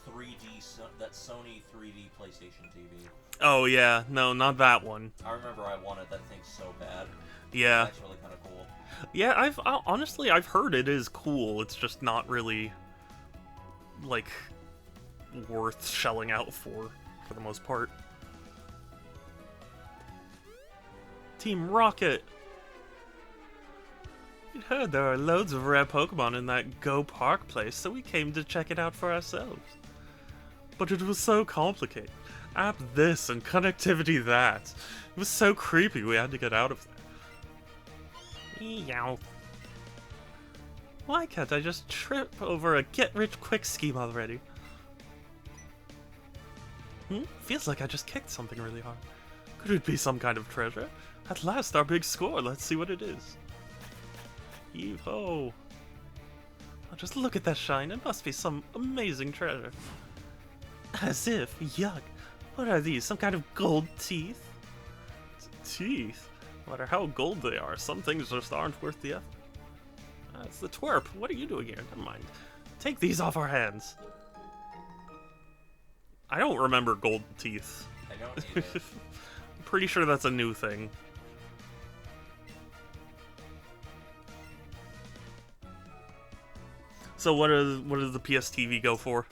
3D, that Sony 3D PlayStation TV. Oh yeah, no, not that one. I remember I wanted that thing so bad. Yeah. It's actually kind of cool. Yeah, honestly I've heard it is cool. It's just not really like worth shelling out for the most part. Team Rocket. We heard there are loads of rare Pokemon in that Go Park place, so we came to check it out for ourselves. But it was so complicated. App this and connectivity that. It was so creepy we had to get out of there. Meow. Why can't I just trip over a get-rich-quick scheme already? Feels like I just kicked something really hard. Could it be some kind of treasure? At last, our big score. Let's see what it is. Eevee-ho. Oh, just look at that shine. It must be some amazing treasure. As if. Yuck. What are these? Some kind of gold teeth? Teeth? No matter how gold they are, some things just aren't worth the effort. It's the twerp. What are you doing here? Never mind. Take these off our hands. I don't remember gold teeth. I don't either. I'm pretty sure that's a new thing. So what does the PSTV go for?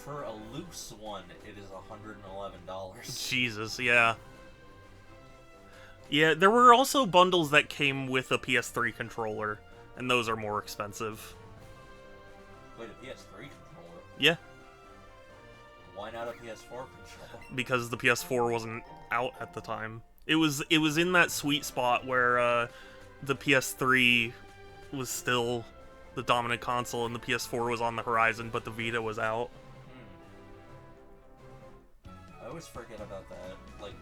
For a loose one, it is $111. Jesus, yeah. Yeah, there were also bundles that came with a PS3 controller, and those are more expensive. Wait, a PS3 controller? Yeah. Why not a PS4 controller? Because the PS4 wasn't out at the time. It was in that sweet spot where the PS3 was still the dominant console and the PS4 was on the horizon, but the Vita was out. I always forget about that. Like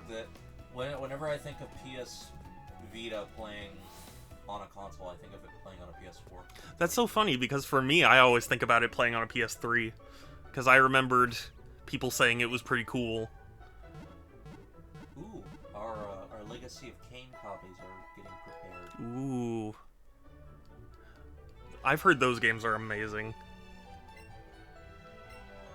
whenever I think of PS Vita playing on a console, I think of it playing on a PS4. That's so funny because for me, I always think about it playing on a PS3 because I remembered people saying it was pretty cool. Legacy of Kain copies are getting prepared. Ooh. I've heard those games are amazing.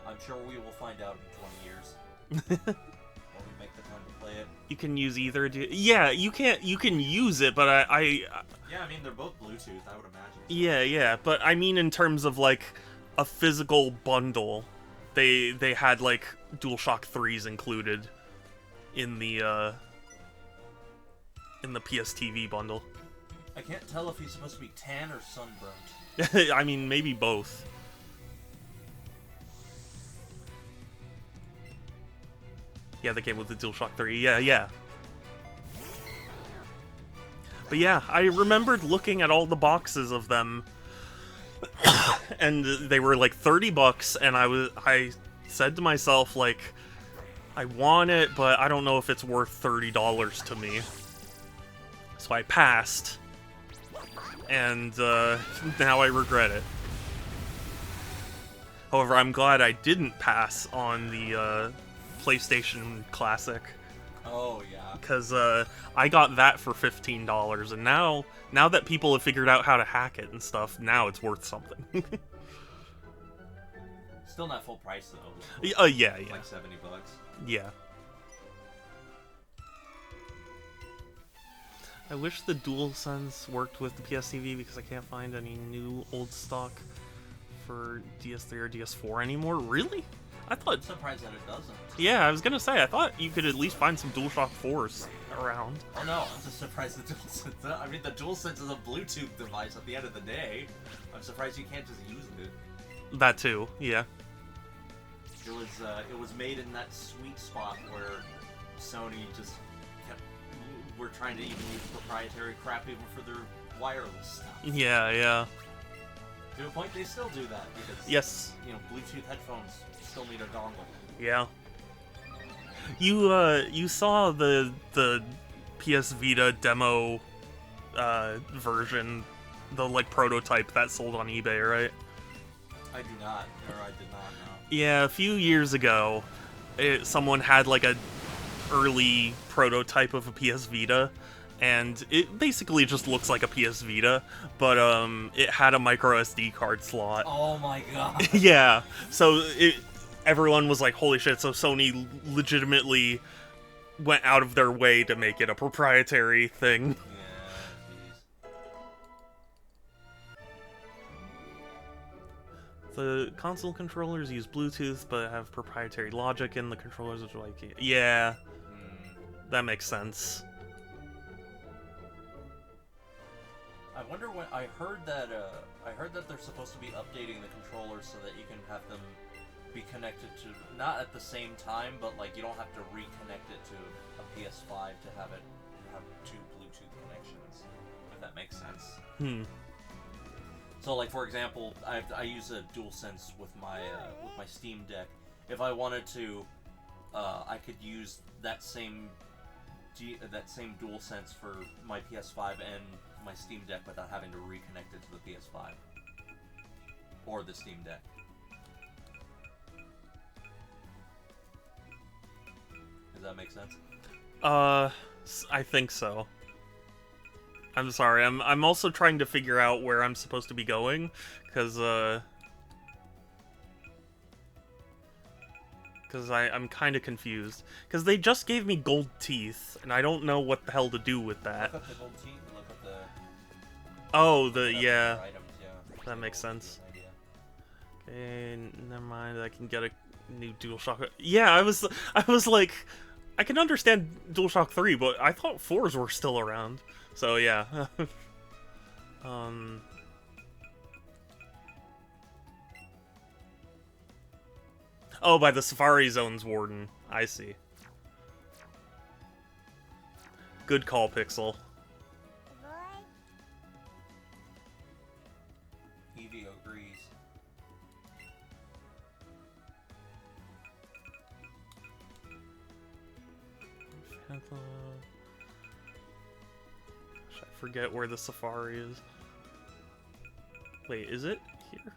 I'm sure we will find out in 20 years. When we make the time to play it. You can use either. Yeah, you can use it, but I Yeah, I mean they're both Bluetooth, I would imagine. yeah, but I mean in terms of like a physical bundle, they had like DualShock 3s included in the PS TV bundle. I can't tell if he's supposed to be tan or sunburnt. I mean, maybe both. Yeah, the game with the DualShock 3. Yeah. But yeah, I remembered looking at all the boxes of them, and they were like $30, and I said to myself, like, I want it, but I don't know if it's worth $30 to me. So I passed, and now I regret it. However, I'm glad I didn't pass on the PlayStation Classic. Oh, yeah. Because I got that for $15, and now that people have figured out how to hack it and stuff, now it's worth something. Still not full price, though. Yeah. Like $70. Yeah. I wish the DualSense worked with the PS TV because I can't find any new old stock for DS3 or DS4 anymore. Really? I thought... I'm surprised that it doesn't. Yeah, I was gonna say, I thought you could at least find some DualShock 4s around. Oh no, I'm just surprised the DualSense... I mean, the DualSense is a Bluetooth device at the end of the day. I'm surprised you can't just use it. That too, yeah. It was made in that sweet spot where Sony just were trying to even use proprietary crap even for their wireless stuff. Yeah. To a point, they still do that because yes, Bluetooth headphones still need a dongle. Yeah. You saw the PS Vita demo version, the like prototype that sold on eBay, right? I did not know. Yeah, a few years ago, someone had like a early prototype of a PS Vita, and it basically just looks like a PS Vita, but it had a micro SD card slot. Oh my god. Yeah, so everyone was like, holy shit, so Sony legitimately went out of their way to make it a proprietary thing. Yeah, jeez. The console controllers use Bluetooth, but have proprietary logic in the controllers, which are like, yeah, that makes sense. I wonder when I heard that they're supposed to be updating the controllers so that you can have them be connected to, not at the same time, but like you don't have to reconnect it to a PS5 to have two Bluetooth connections, if that makes sense. So like for example, I use a DualSense with my Steam Deck. If I wanted to, I could use that same DualSense for my PS5 and my Steam Deck without having to reconnect it to the PS5 or the Steam Deck. Does that make sense? I think so. I'm sorry. I'm also trying to figure out where I'm supposed to be going, because I'm kind of confused. Because they just gave me gold teeth, and I don't know what the hell to do with that. Look up the gold teeth and look up the... Oh, yeah. Items, yeah. That makes sense. Okay, never mind. I can get a new DualShock. Yeah, I was like, I can understand DualShock 3, but I thought 4s were still around. So yeah. Oh, by the Safari Zones warden. I see. Good call, Pixel. Eevee agrees. Gosh, I forget where the Safari is. Wait, is it here?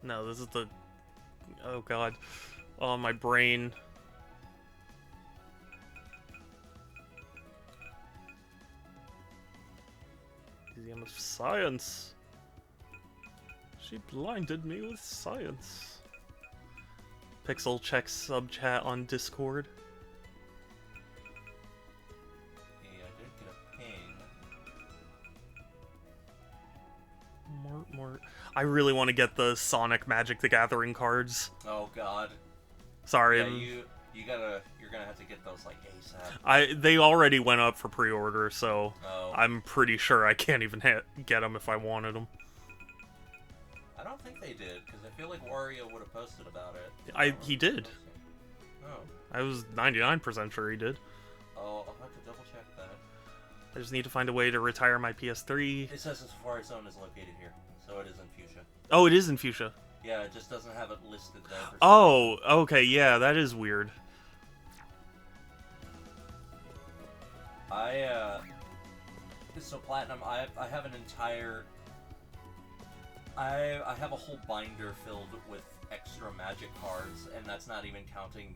No, this is the... Oh god. Oh, my brain. Science. She blinded me with science. Pixel checks sub chat on Discord. Hey, I did get a ping. Mort. I really want to get the Sonic Magic the Gathering cards. Oh God. Sorry. Yeah, you're gonna have to get those like ASAP. They already went up for pre-order, so Oh. I'm pretty sure I can't even get them if I wanted them. I don't think they did, because I feel like Wario would have posted about it. He did. Oh. I was 99% sure he did. Oh, I'll have to double check that. I just need to find a way to retire my PS3. It says the Safari Zone is located here, so it is in Fuchsia. Oh, it is in Fuchsia. Yeah, it just doesn't have it listed there. For Oh, okay, yeah, that is weird. So Platinum, I have an entire... I have a whole binder filled with extra magic cards, and that's not even counting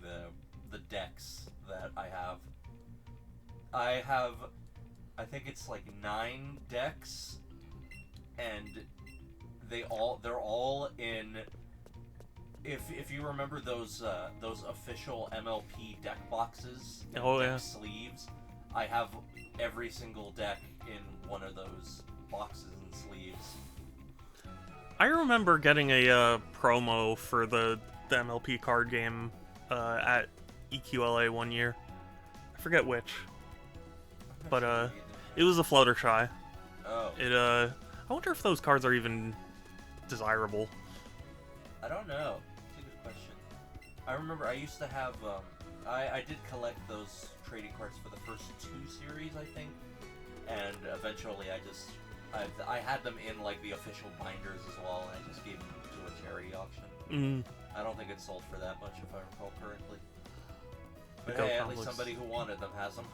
the decks that I have. I think it's like 9 decks, and they're all in. If you remember those official MLP deck boxes and deck sleeves, I have every single deck in one of those boxes and sleeves. I remember getting a promo for the MLP card game at EQLA one year. I forget which, but it was a Fluttershy. Oh. I wonder if those cards are even desirable. I don't know. It's a good question. I remember I used to have I did collect those trading cards for the first 2 series, I think, and eventually I had them in like the official binders as well, and I just gave them to a charity auction. I don't think it sold for that much, if I recall correctly. But hey, at least somebody who wanted them has them.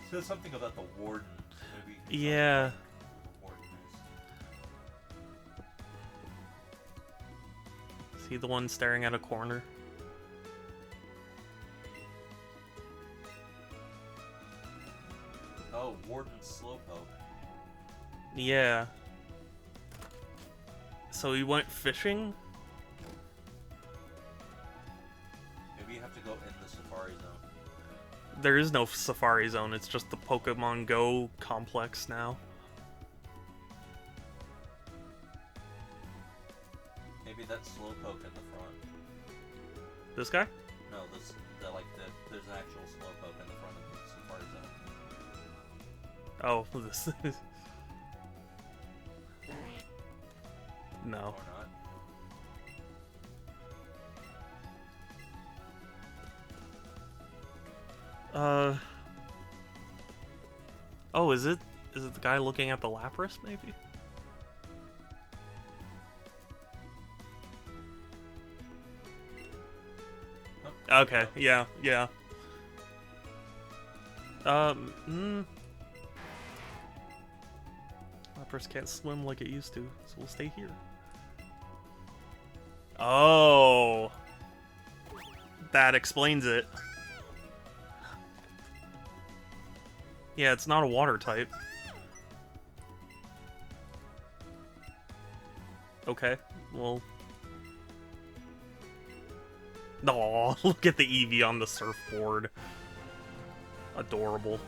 It says something about the warden. Maybe Yeah. the warden is. Is he the one staring at a corner? Oh, Warden Slowpoke. Yeah. So he went fishing? Maybe you have to go in the Safari Zone. There is no Safari Zone, it's just the Pokemon Go complex now. Maybe that's Slowpoke in the front. This guy? No, there's an actual Slowpoke in the front of the Safari Zone. Oh, this is... No. Or not. Oh, is it the guy looking at the Lapras, maybe? Oh, Okay, yeah. Lapras can't swim like it used to, so we'll stay here. Oh! That explains it. Yeah, it's not a water type. Okay, well... Aw, look at the Eevee on the surfboard. Adorable.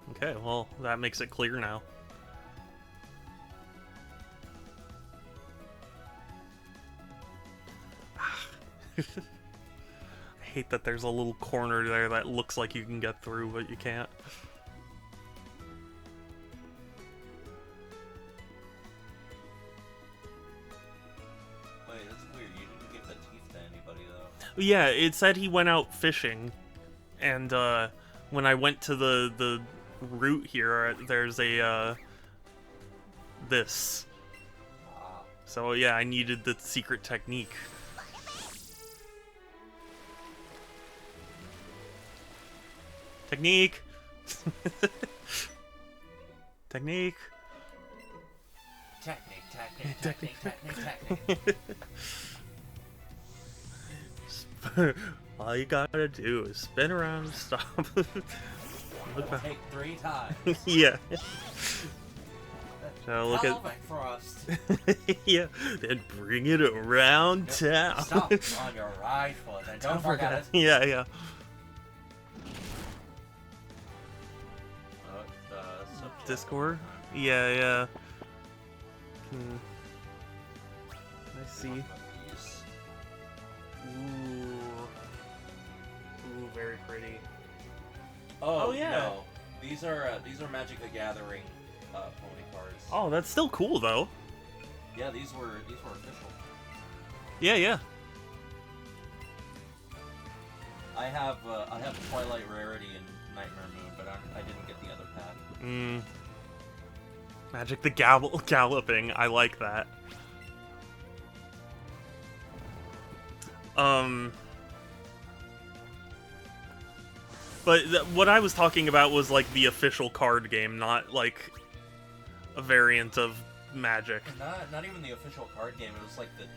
Okay, well, that makes it clear now. I hate that there's a little corner there that looks like you can get through, but you can't. Wait, that's weird. You didn't give the teeth to anybody, though. Yeah, it said he went out fishing, and when I went to the route here, there's a this. Ah. So yeah, I needed the secret technique. Technique! Technique. Technique. All you gotta do is spin around and stop. Look back. Take 3 times. Yeah. So look at. Pelvic thrust. Yeah. Then bring it around town. Stop on your right foot and don't forget it. Yeah, yeah. Discord? Yeah, yeah. I see. Ooh, very pretty. Oh yeah. No. These are Magic the Gathering pony cards. Oh, that's still cool though. Yeah, these were official. Yeah, yeah. I have Twilight Rarity and Nightmare Moon, but I didn't get the other pack. Magic the Galloping. I like that. But what I was talking about was like the official card game, not like a variant of Magic. Not even the official card game. It was like the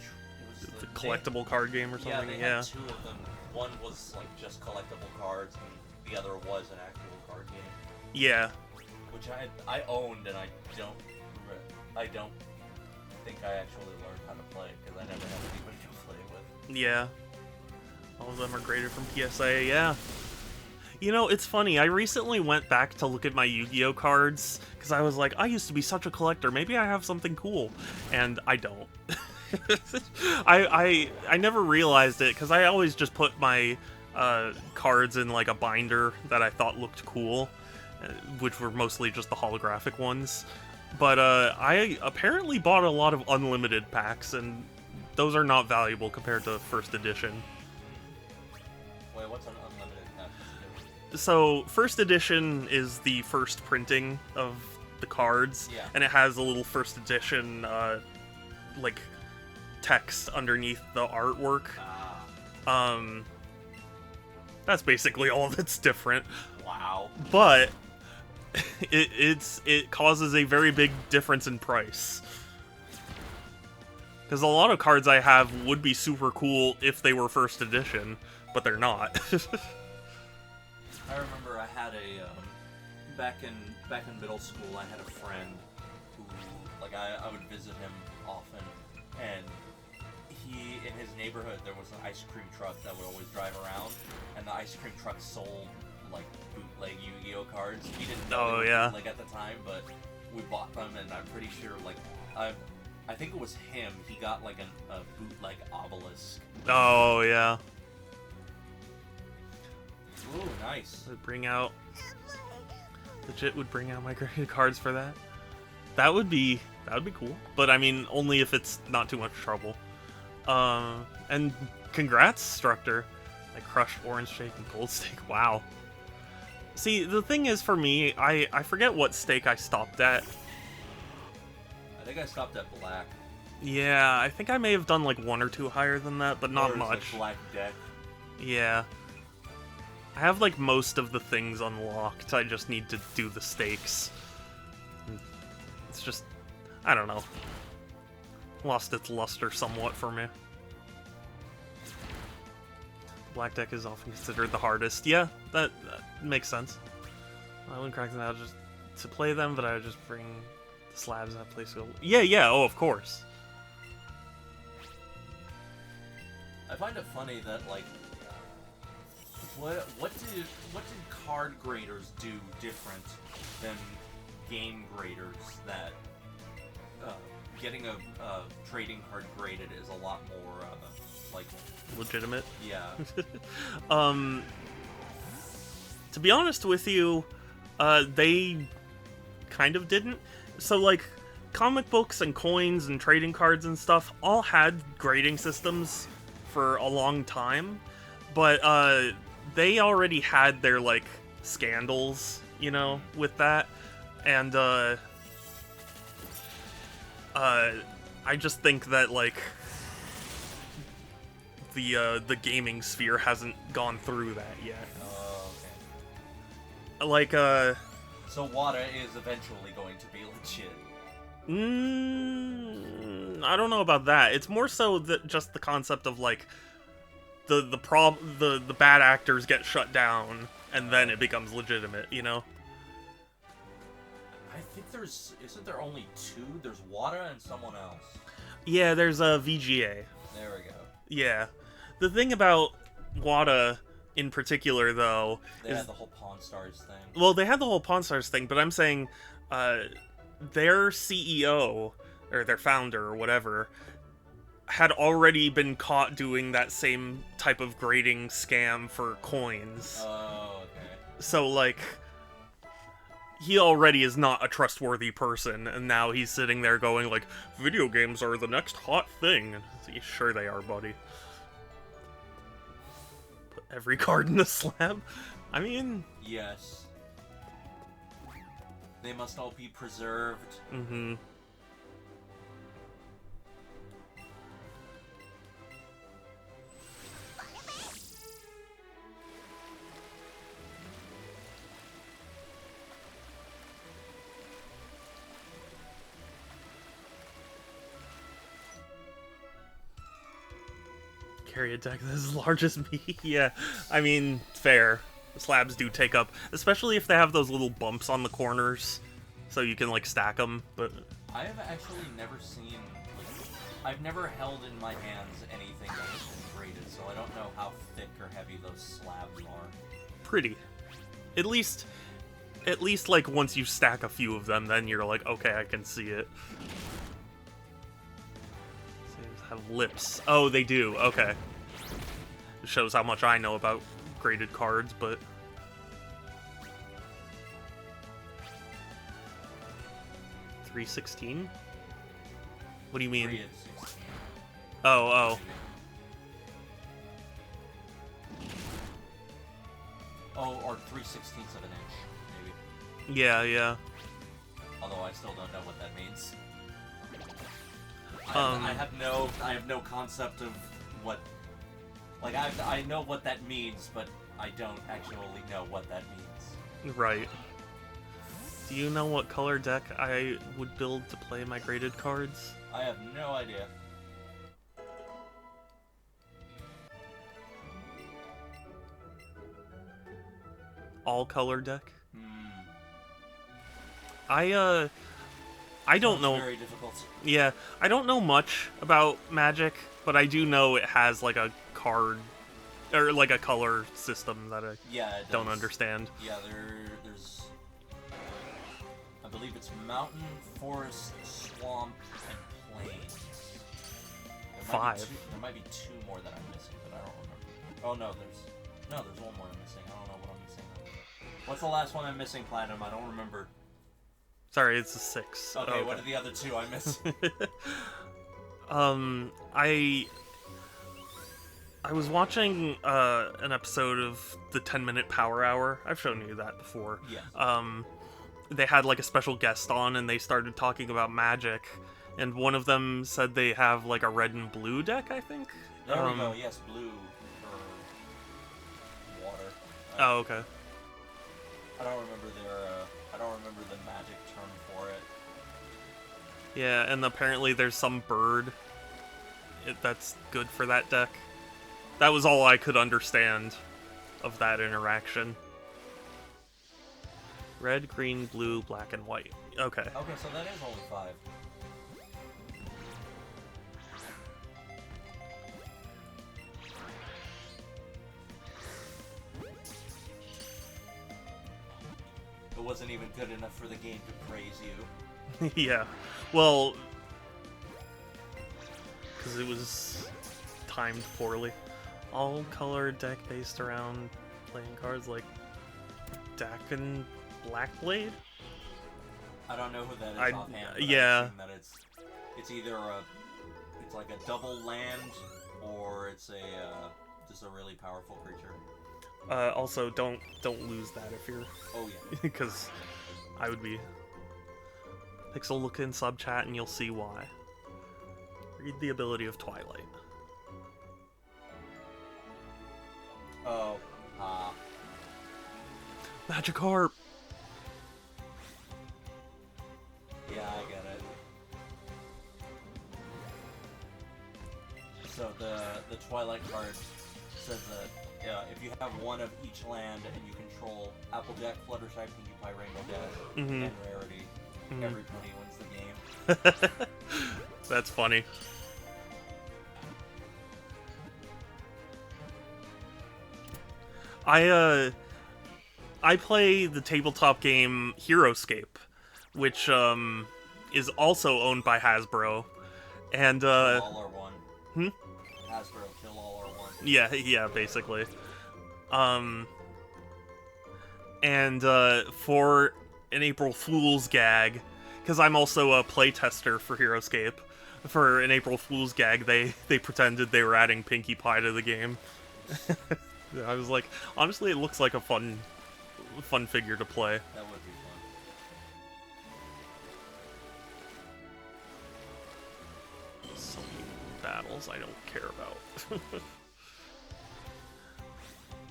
collectible card game or something. Yeah, they had 2 of them. One was like just collectible cards, and the other was an actual card game. Yeah. Which I owned, and I don't think I actually learned how to play because I never had anybody to play with. Yeah. All of them are graded from PSA. Yeah. You know, it's funny. I recently went back to look at my Yu-Gi-Oh cards because I was like, I used to be such a collector. Maybe I have something cool, and I don't. I never realized it because I always just put my cards in like a binder that I thought looked cool, which were mostly just the holographic ones. But I apparently bought a lot of unlimited packs, and those are not valuable compared to first edition. Wait, what's an unlimited pack? So first edition is the first printing of the cards, yeah. And it has a little first edition like text underneath the artwork. That's basically all that's different. Wow. But it causes a very big difference in price. Because a lot of cards I have would be super cool if they were first edition, but they're not. I remember I had back in middle school, I had a friend who, like, I would visit him often, and in his neighborhood there was an ice cream truck that would always drive around, and the ice cream truck sold like bootleg Yu-Gi-Oh cards. He didn't know they were bootleg at the time, but we bought them, and I'm pretty sure like I think it was him. He got like a bootleg obelisk. Oh yeah. Ooh, nice. Would bring out legit would bring out my graded cards for that. That would be cool. But I mean, only if it's not too much trouble. And congrats, Structor. I crushed Orange Shake and Gold Stake. Wow. See, the thing is, for me, I forget what stake I stopped at. I think I stopped at black. Yeah, I think I may have done like 1 or 2 higher than that, but not much. Like black deck. Yeah. I have like most of the things unlocked. I just need to do the stakes. It's just, I don't know. Lost its luster somewhat for me. Black deck is often considered the hardest. Yeah, that makes sense. I wouldn't crack them out just to play them, but I would just bring the slabs that place. Yeah, oh, of course. I find it funny that, like, what did card graders do different than game graders that getting a trading card graded is a lot more like legitimate? Yeah. To be honest with you, they kind of didn't. So like comic books and coins and trading cards and stuff all had grading systems for a long time, but they already had their like scandals, you know, with that, and I just think that like the gaming sphere hasn't gone through that yet. Oh, okay. Like So water is eventually going to be legit. I don't know about that. It's more so that just the concept of like the bad actors get shut down and then it becomes legitimate, you know? I think isn't there only two? There's water and someone else. Yeah, there's a VGA. There we go. Yeah. The thing about WADA in particular, though, They had the whole Pawn Stars thing. well, they had the whole Pawn Stars thing, but I'm saying their CEO, or their founder, or whatever, had already been caught doing that same type of grading scam for coins. Oh, okay. So, like, he already is not a trustworthy person, and now he's sitting there going, like, video games are the next hot thing. Sure they are, buddy. Put every card in the slab? I mean... Yes. They must all be preserved. Mm-hmm. Carry a deck that's as large as me? Yeah, I mean, fair. Slabs do take up, especially if they have those little bumps on the corners, so you can, like, stack them, but... I have actually never seen, like, I've never held in my hands anything that has been graded, so I don't know how thick or heavy those slabs are. Pretty. At least, like, once you stack a few of them, then you're like, okay, I can see it. Have lips. Oh, they do. Okay. It shows how much I know about graded cards, but... $3.16? What do you mean? 3 and 16. Oh. Oh, or 3/16 of an inch, maybe. Yeah. Although I still don't know what that means. I have no concept of what, like, I know what that means, but I don't actually know what that means. Right. Do you know what color deck I would build to play my graded cards? I have no idea. All color deck? Hmm. I don't know. Very difficult. Yeah, I don't know much about Magic, but I do know it has like a card or like a color system that I don't understand. Yeah, there's I believe it's mountain, forest, swamp, and plain. Five. There might be two more that I'm missing, but I don't remember. Oh no, there's one more I'm missing. I don't know what I'm missing. What's the last one I'm missing, Platinum? I don't remember. Sorry, it's a 6. Okay, what are the other two I missed? I was watching an episode of the 10-minute Power Hour. I've shown you that before. Yes. They had like a special guest on, and they started talking about Magic, and one of them said they have like a red and blue deck, I think. There we go. Yes, blue for water. Oh, okay. I don't remember the magic term for it. Yeah, and apparently there's some bird that's good for that deck. That was all I could understand of that interaction. Red, green, blue, black, and white. Okay. Okay, so that is only 5. It wasn't even good enough for the game to praise you. Yeah. Well, because it was timed poorly. All color deck based around playing cards like Dak and Blackblade? I don't know who that is offhand. But yeah. I've seen that it's either it's like a double land, or it's just a really powerful creature. Also, don't lose that if you're... Oh, yeah. Because I would be... Pixel, look in sub chat and you'll see why. Read the ability of Twilight. Oh, Magikarp! says that if you have one of each land and you control Applejack, Fluttershy, Pinkie Pie, Rainbow Dash, and Rarity, everybody wins the game. That's funny. I play the tabletop game Heroescape, which is also owned by Hasbro, and Kill all or one. Hasbro, kill all or one. Yeah, basically. And for an April Fool's gag, because I'm also a playtester for Heroescape, for an April Fool's gag, they pretended they were adding Pinkie Pie to the game. I was like, honestly, it looks like a fun figure to play. That would be fun. So many battles I don't care about.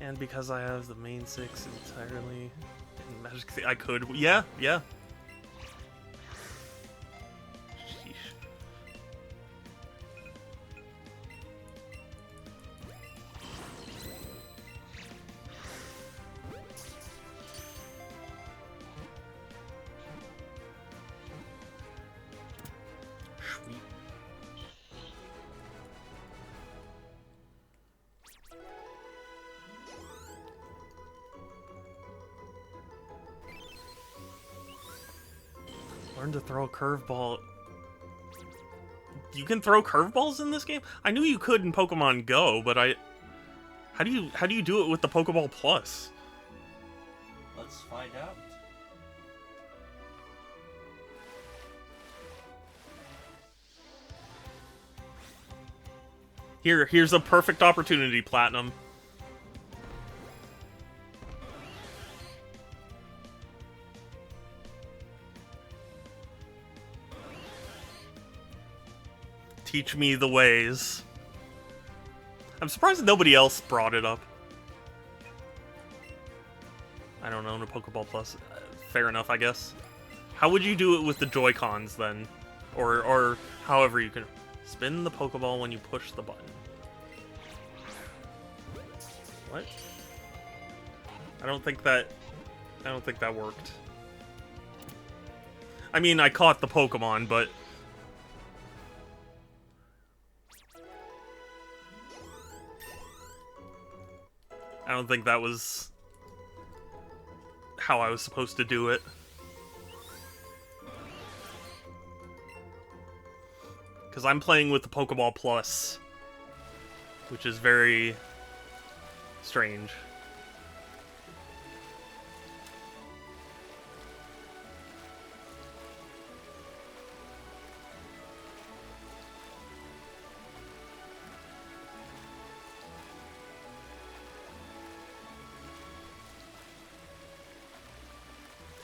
And because I have the main 6 entirely in Magic, I could, yeah. Sheesh. Sweet. Learn to throw a curveball. You can throw curveballs in this game? I knew you could in Pokemon Go, but how do you do it with the Pokeball Plus? Let's find out. Here's a perfect opportunity, Platinum. Teach me the ways. I'm surprised nobody else brought it up. I don't own a Pokeball Plus. Fair enough, I guess. How would you do it with the Joy-Cons then? Or however you can... Spin the Pokeball when you push the button. What? I don't think that worked. I mean, I caught the Pokemon, but... I don't think that was how I was supposed to do it. Because I'm playing with the Pokeball Plus, which is very strange.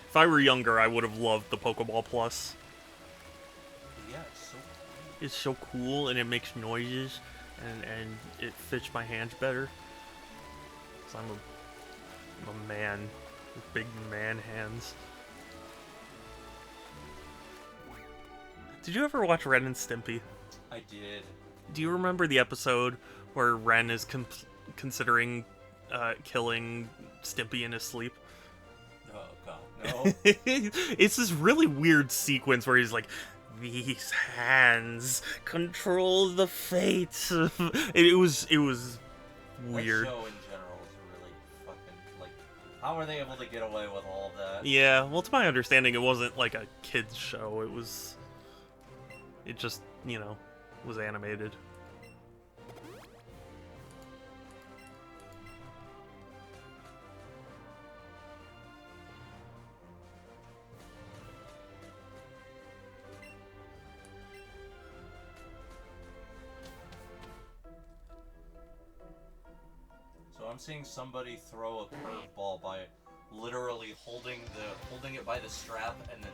If I were younger, I would have loved the Pokeball Plus. Yeah, it's so cool. It's so cool, and it makes noises, and it fits my hands better. Because I'm a man with big man hands. Did you ever watch Ren and Stimpy? I did. Do you remember the episode where Ren is considering killing Stimpy in his sleep? Oh god, no. It's this really weird sequence where he's like, these hands control the fate. It was weird. That show in general is really fucking, like, how are they able to get away with all of that? Yeah, well, to my understanding, it wasn't like a kid's show. It just, was animated. So I'm seeing somebody throw a curveball by literally holding it by the strap and then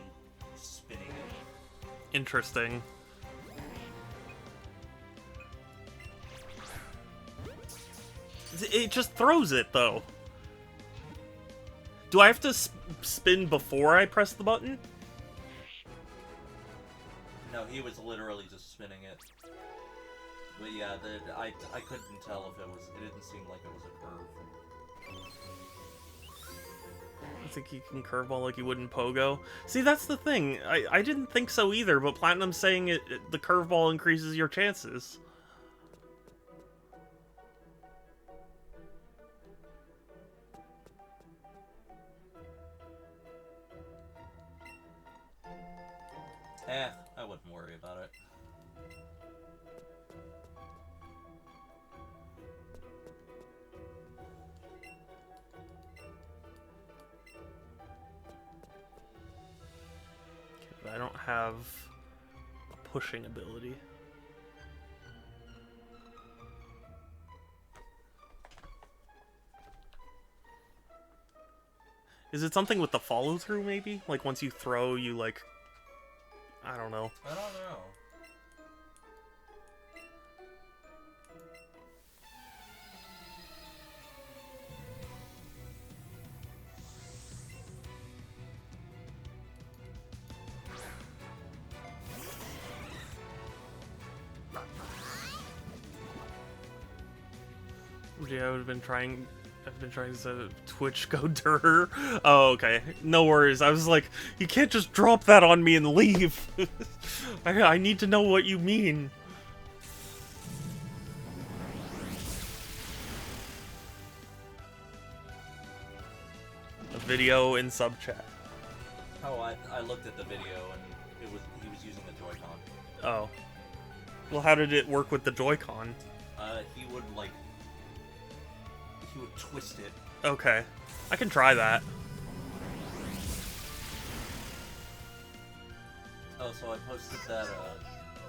spinning it. Interesting. It just throws it, though. Do I have to spin before I press the button? No, he was literally just spinning it. But yeah, I couldn't tell if it was. It didn't seem like it was a curve. I think you can curveball like you would in Pogo. See, that's the thing. I didn't think so either, but Platinum's saying the curveball increases your chances. I wouldn't worry about it. But I don't have a pushing ability. Is it something with the follow-through, maybe? Like, once you throw, you, like... I don't know. I don't know. Yeah, I've been trying to Twitch go dur. Oh, okay. No worries. I was like, you can't just drop that on me and leave. I need to know what you mean. A video in sub chat. Oh, I looked at the video and he was using the Joy-Con. Oh. Well, how did it work with the Joy-Con? He would twist it. Okay. I can try that. Oh, so I posted that,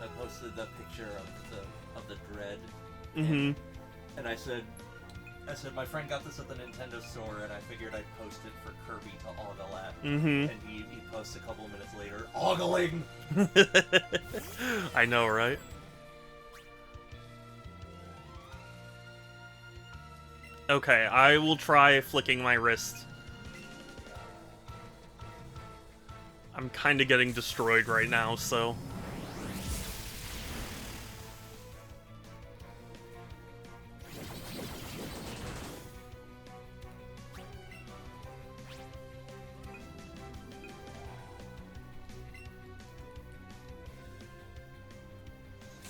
I posted the picture of the Dread. Mm-hmm. And I said, my friend got this at the Nintendo store, and I figured I'd post it for Kirby to ogle at. Mm-hmm. And he posts a couple minutes later, ogling! I know, right? Okay, I will try flicking my wrist. I'm kind of getting destroyed right now, so...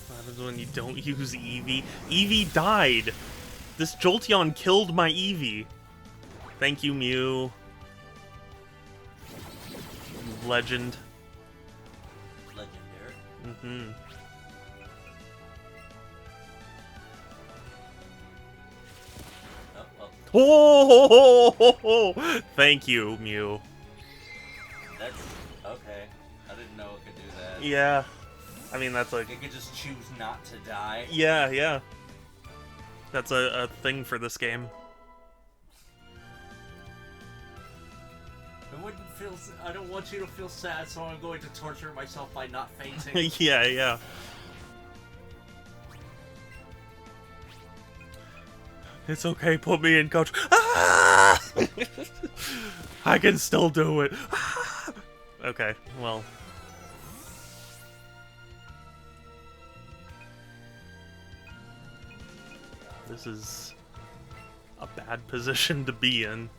What happens when you don't use Eevee? Eevee died! This Jolteon killed my Eevee. Thank you, Mew. Legend. Legendary. Mm-hmm. Oh! Thank you, Mew. That's... okay. I didn't know it could do that. Yeah. I mean, that's like... It could just choose not to die. Yeah, yeah. That's a thing for this game. I don't want you to feel sad, so I'm going to torture myself by not fainting. Yeah, yeah. It's okay, put me in, coach. Ah! I can still do it. Ah! Okay, well. This is a bad position to be in.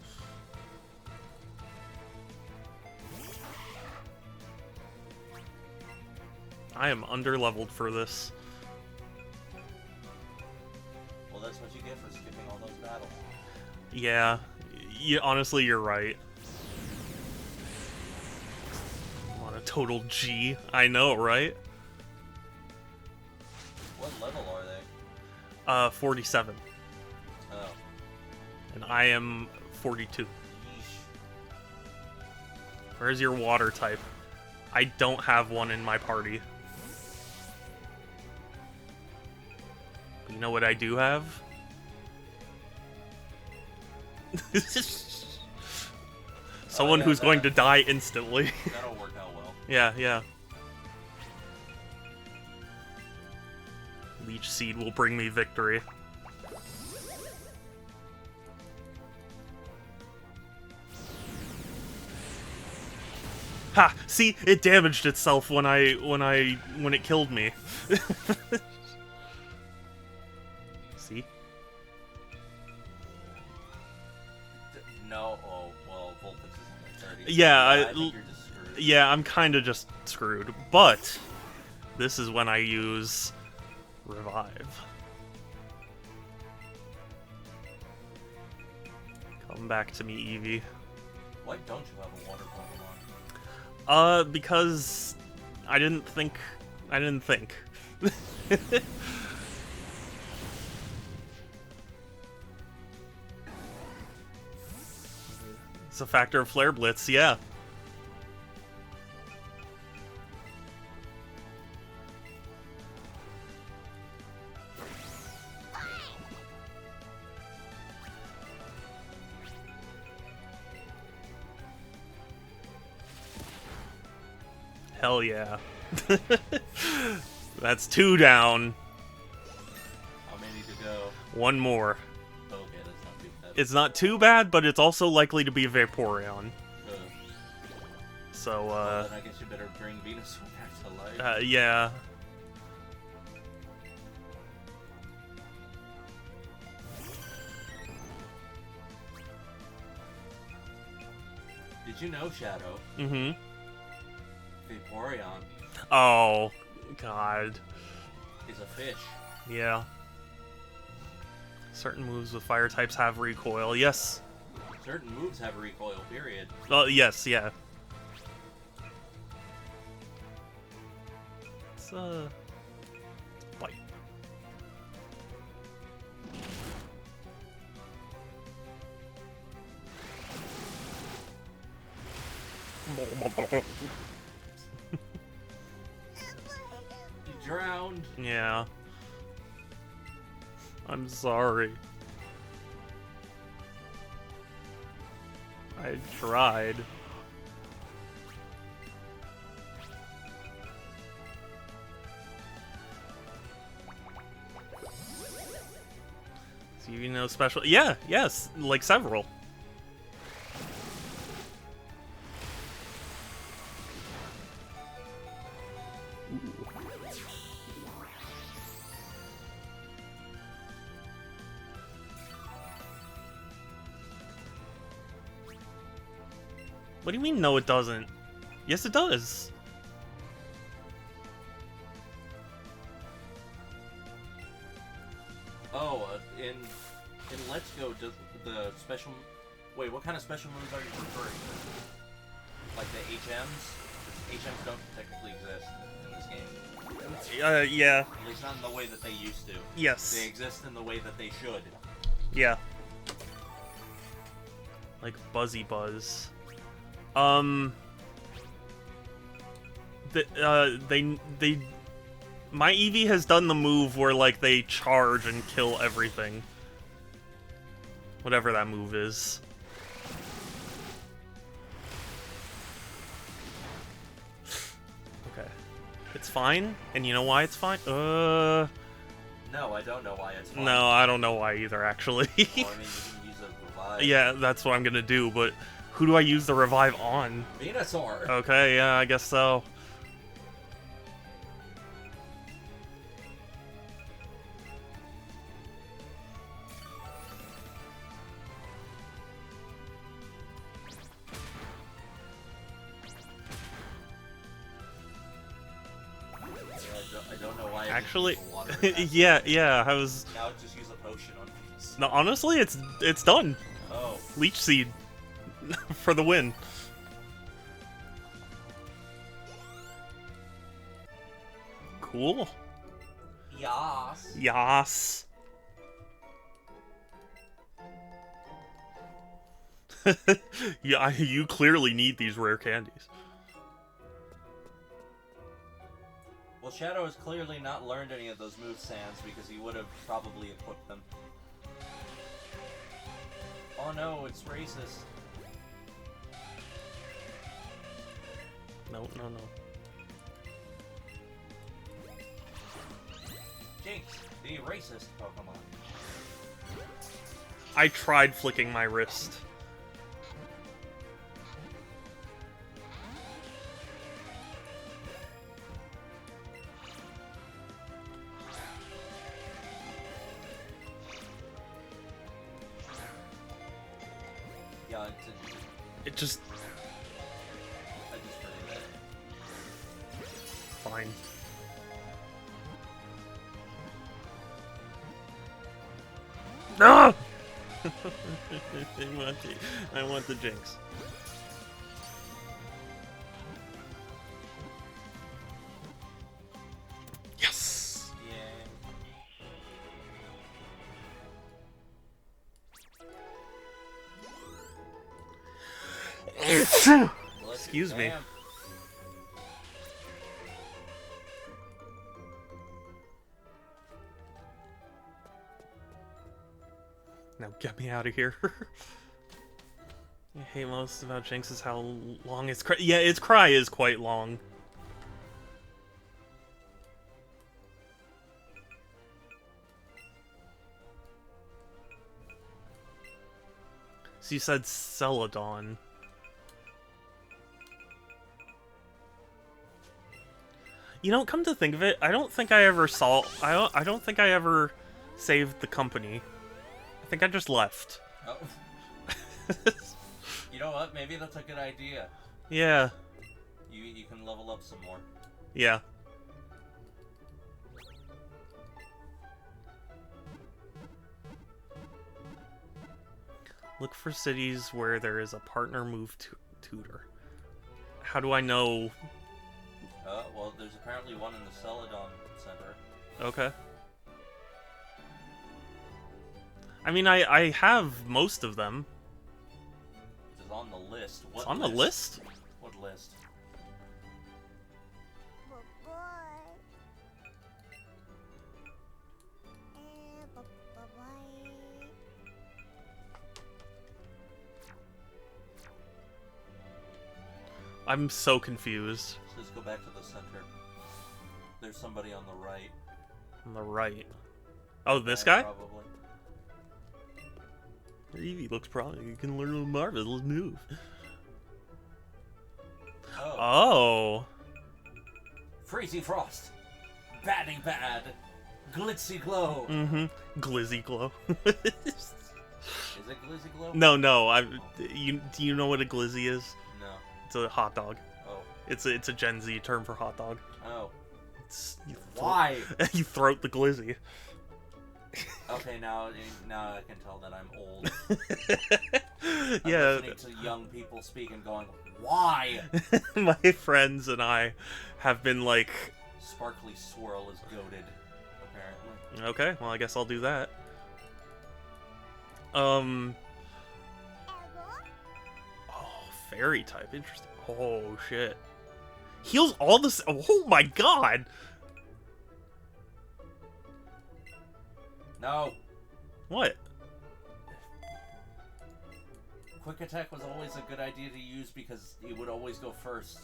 I am underleveled for this. Well, that's what you get for skipping all those battles. Yeah, honestly, you're right. I'm on a total G. I know, right? What level are they? 47. Oh. And I am 42. Yeesh. Where's your water type? I don't have one in my party. But you know what I do have? Someone who's going to die instantly. That'll work out well. Yeah, yeah. Leech Seed will bring me victory. Ha! See, it damaged itself when it killed me. No, oh, well, Voltage is in the 30s. Yeah, I think you're just screwed. yeah, I'm kind of just screwed. But this is when I use Revive. Come back to me, Eevee. Why don't you have a water Pokemon? Because I didn't think. It's a factor of Flare Blitz, yeah. Hell yeah. That's 2 down. How many to go? 1 more. Okay, that's not too bad. It's not too bad, but it's also likely to be Vaporeon. So, well, then I guess you better bring Venusaur back to life. Yeah. Did you know, Shadow? Mm-hmm. Vaporeon Oh, God. is a fish. Yeah. Certain moves with fire types have recoil. Yes. Certain moves have recoil, period. Yes, yeah. It's, bite. You drowned. Yeah. I'm sorry. I tried. So you know special? Yeah, yes, like several. What do you mean, no it doesn't? Yes, it does. Oh, in Let's Go, does the special... Wait, what kind of special moves are you referring to? Like the HMs? HMs don't technically exist in this game. Yeah. At least not in the way that they used to. Yes. They exist in the way that they should. Yeah. Like Buzzy Buzz. They my Eevee has done the move where like they charge and kill everything. Whatever that move is. Okay. It's fine, and you know why it's fine? No, I don't know why it's fine. No, I don't know why either, actually. Well, I mean, you can use a revive. Yeah, that's what I'm gonna do, but who do I use the revive on? Venusaur. Okay, yeah, I guess so. I don't know why. Actually, water yeah, I was. Now just use a potion on these. No, honestly, it's done. Oh. Leech Seed for the win. Cool. Yas. Yas. Yeah, you clearly need these rare candies. Well, Shadow has clearly not learned any of those move sands because he would have probably equipped them. Oh no, it's racist. No. Jinx, the racist Pokemon. I tried flicking my wrist. Yeah, It just... I just heard that. Fine. No! I want the Jinx. Yes! Yeah. Excuse me. Damn. Now get me out of here. I hate most about Jinx is how long its cry. Yeah, its cry is quite long. So you said Celadon. You know, come to think of it, I don't think I ever saw. I don't think I ever saved the company. I think I just left. Oh. You know what? Maybe that's a good idea. Yeah. You can level up some more. Yeah. Look for cities where there is a partner move tutor. How do I know? Well, there's apparently one in the Celadon Center. Okay. I mean, I have most of them. It's on the list. What It's on the list? What list? I'm so confused. Let's go back to the center. There's somebody on the right. On the right. Oh, this Yeah, guy? probably. Eevee looks probably. You can learn a marvelous move. Oh. Oh. Freezy Frost. Batting bad. Glitzy Glow. Mm-hmm. Glizzy glow. Is it Glizzy Glow? No. Do you know what a glizzy is? No. It's a hot dog. Oh. It's a Gen Z term for hot dog. Oh. Why? You throat the glizzy. Okay, now I can tell that I'm old. Yeah. I'm listening to young people speak and going, why? My friends and I have been like... Sparkly Swirl is goated, apparently. Okay, well I guess I'll do that. Oh, fairy type, interesting. Oh shit. Heals all this. Oh my god! No. What? Quick Attack was always a good idea to use because it would always go first.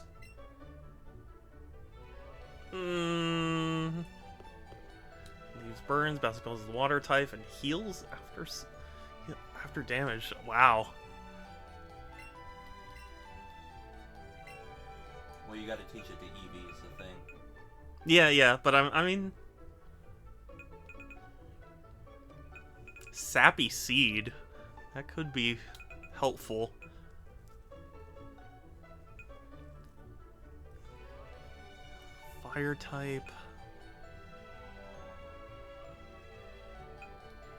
Leaves burns, basketballs is the water type, and heals after damage. Wow. Well, you gotta teach it to Eevee is the thing. Yeah, but I mean... Sappy Seed. That could be helpful. Fire type.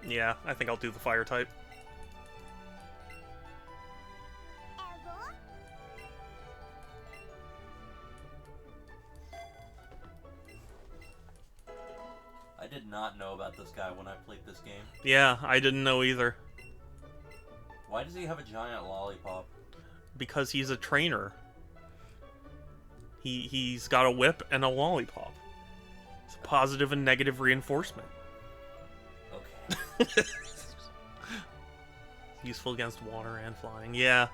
Yeah, I think I'll do the fire type. I did not know about this guy when I played this game. Yeah, I didn't know either. Why does he have a giant lollipop? Because he's a trainer. He's got a whip and a lollipop. It's positive and negative reinforcement. Okay. Useful against water and flying. Yeah.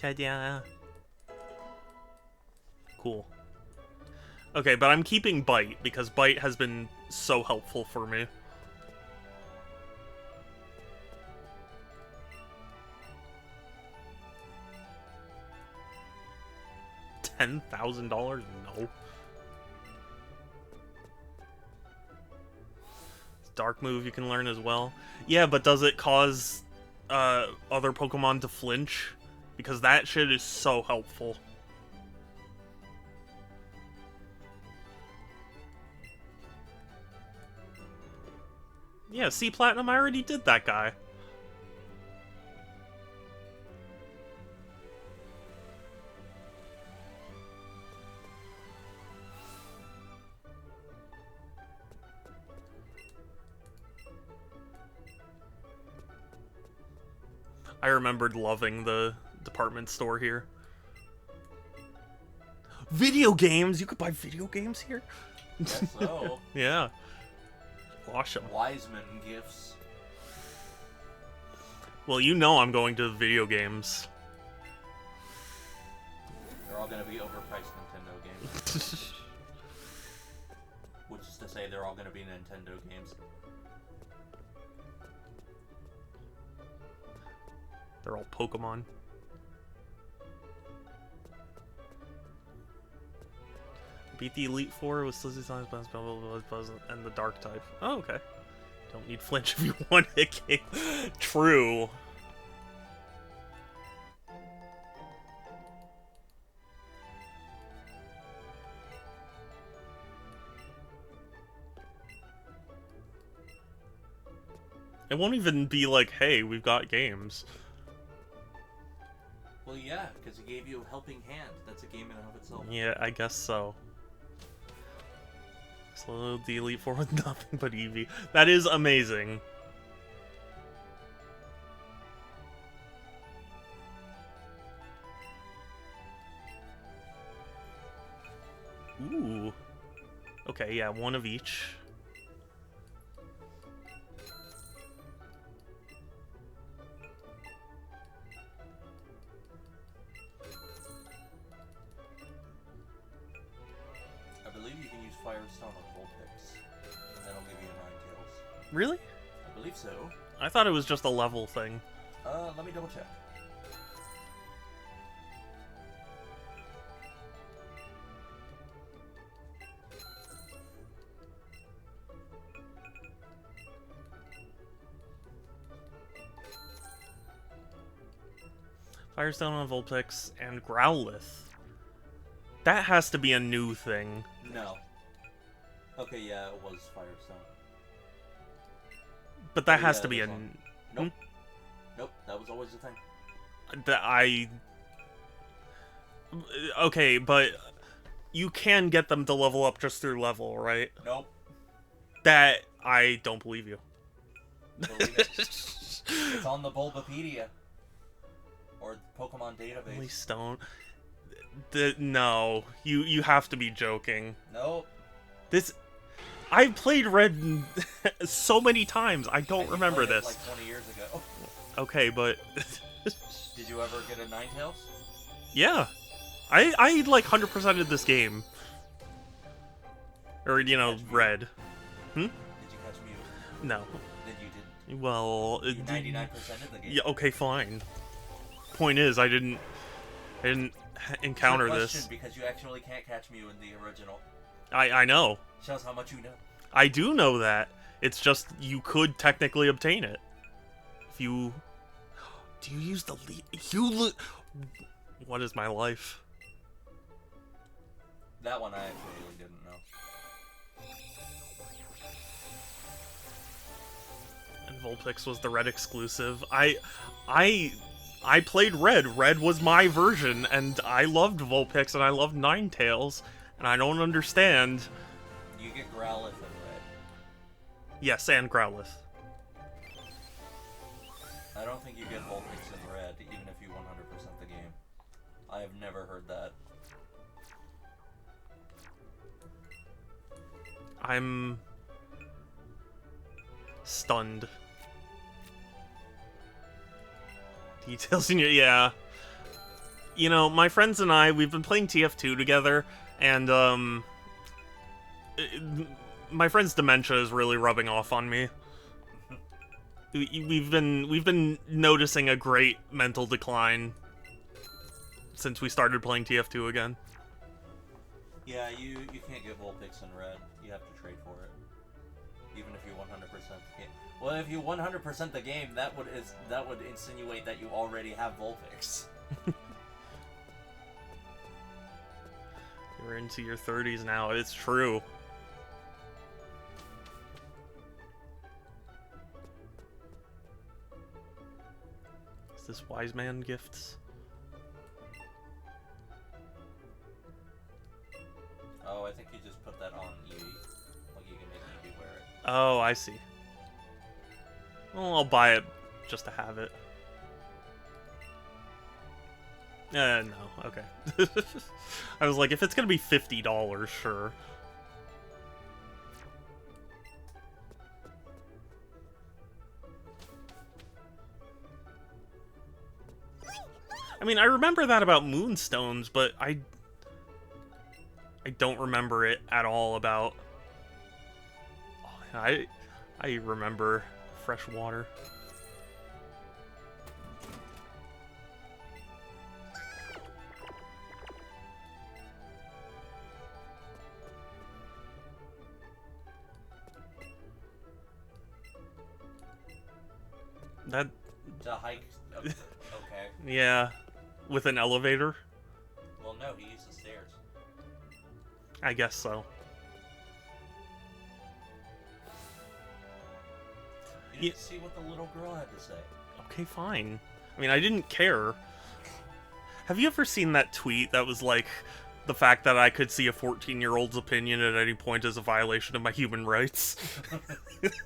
Ta-da. Cool. Okay, but I'm keeping Bite, because Bite has been so helpful for me. $10,000? No. Dark move you can learn as well. Yeah, but does it cause other Pokemon to flinch? Because that shit is so helpful. Yeah, see, Platinum, I already did that guy. I remembered loving the department store here. Video games? You could buy video games here? Guess so. Yeah. Awesome. Wiseman gifts. Well, you know I'm going to video games. They're all going to be overpriced Nintendo games. Which is to say, they're all going to be Nintendo games. They're all Pokemon. Beat the Elite Four with Slizzy Science, Buzz, and the Dark type. Oh, okay. Don't need flinch if you want hit game. True. It won't even be like, hey, we've got games. Well, yeah, because it gave you a helping hand. That's a game in and of itself. Yeah, I guess so. Slow the Elite Four with nothing but Eevee. That is amazing. Ooh. Okay, yeah, one of each. I believe you can use Firestone on Vulpix, and that'll give you a Ninetales. Really? I believe so. I thought it was just a level thing. Let me double check. Firestone on Vulpix and Growlithe. That has to be a new thing. No. Okay, yeah, it was Firestone. But that Oh, has yeah, to be it a... was on. Nope. Nope, that was always the thing. That I... Okay, but you can get them to level up just through level, right? Nope. That... I don't believe you. Believe it. It's on the Bulbapedia. Or the Pokemon database. Holy Stone. No. You have to be joking. Nope. This... I've played Red so many times. I don't And you remember played it this. like 20 years ago. Okay, but... Did you ever get a Ninetales? Yeah. I like 100%ed this game. Or, you know, Red. Hmm? Did you catch Mew? No. Then you didn't. Well... You 99%ed the game. Yeah, okay, fine. Point is, I didn't encounter Good this. question, because you actually can't catch Mew in the original. I know. Shows how much you know. I do know that. It's just you could technically obtain it. If you... Do you use the lead? What is my life? That one I actually really didn't know. And Vulpix was the Red exclusive. I played Red. Red was my version, and I loved Vulpix, and I loved Ninetales, and I don't understand... You get Growlithe in Red. Yes, and Growlithe. I don't think you get Vulpix in Red, even if you 100% the game. I have never heard that. I'm... stunned. Details in your... Yeah. You know, my friends and I, we've been playing TF2 together, and, my friend's dementia is really rubbing off on me. We've been noticing a great mental decline since we started playing TF2 again. Yeah, you can't get Vulpix in red. You have to trade for it. Even if you 100% the game. Well, if you 100% the game, that would insinuate that you already have Vulpix. You're into your 30s now. It's true. Is this wise man gifts? Oh, I think you just put that on Eevee. Like you can make Eevee wear it. Oh, I see. Well, I'll buy it just to have it. No, okay. I was like, if it's gonna be $50, sure. I mean, I remember that about Moonstones, but I don't remember it at all about... Oh, I remember fresh water. That... To hike... Okay. Yeah. With an elevator? Well, no, he used the stairs. I guess so. You didn't see what the little girl had to say. Okay, fine. I mean, I didn't care. Have you ever seen that tweet that was like, the fact that I could see a 14-year-old's opinion at any point is a violation of my human rights?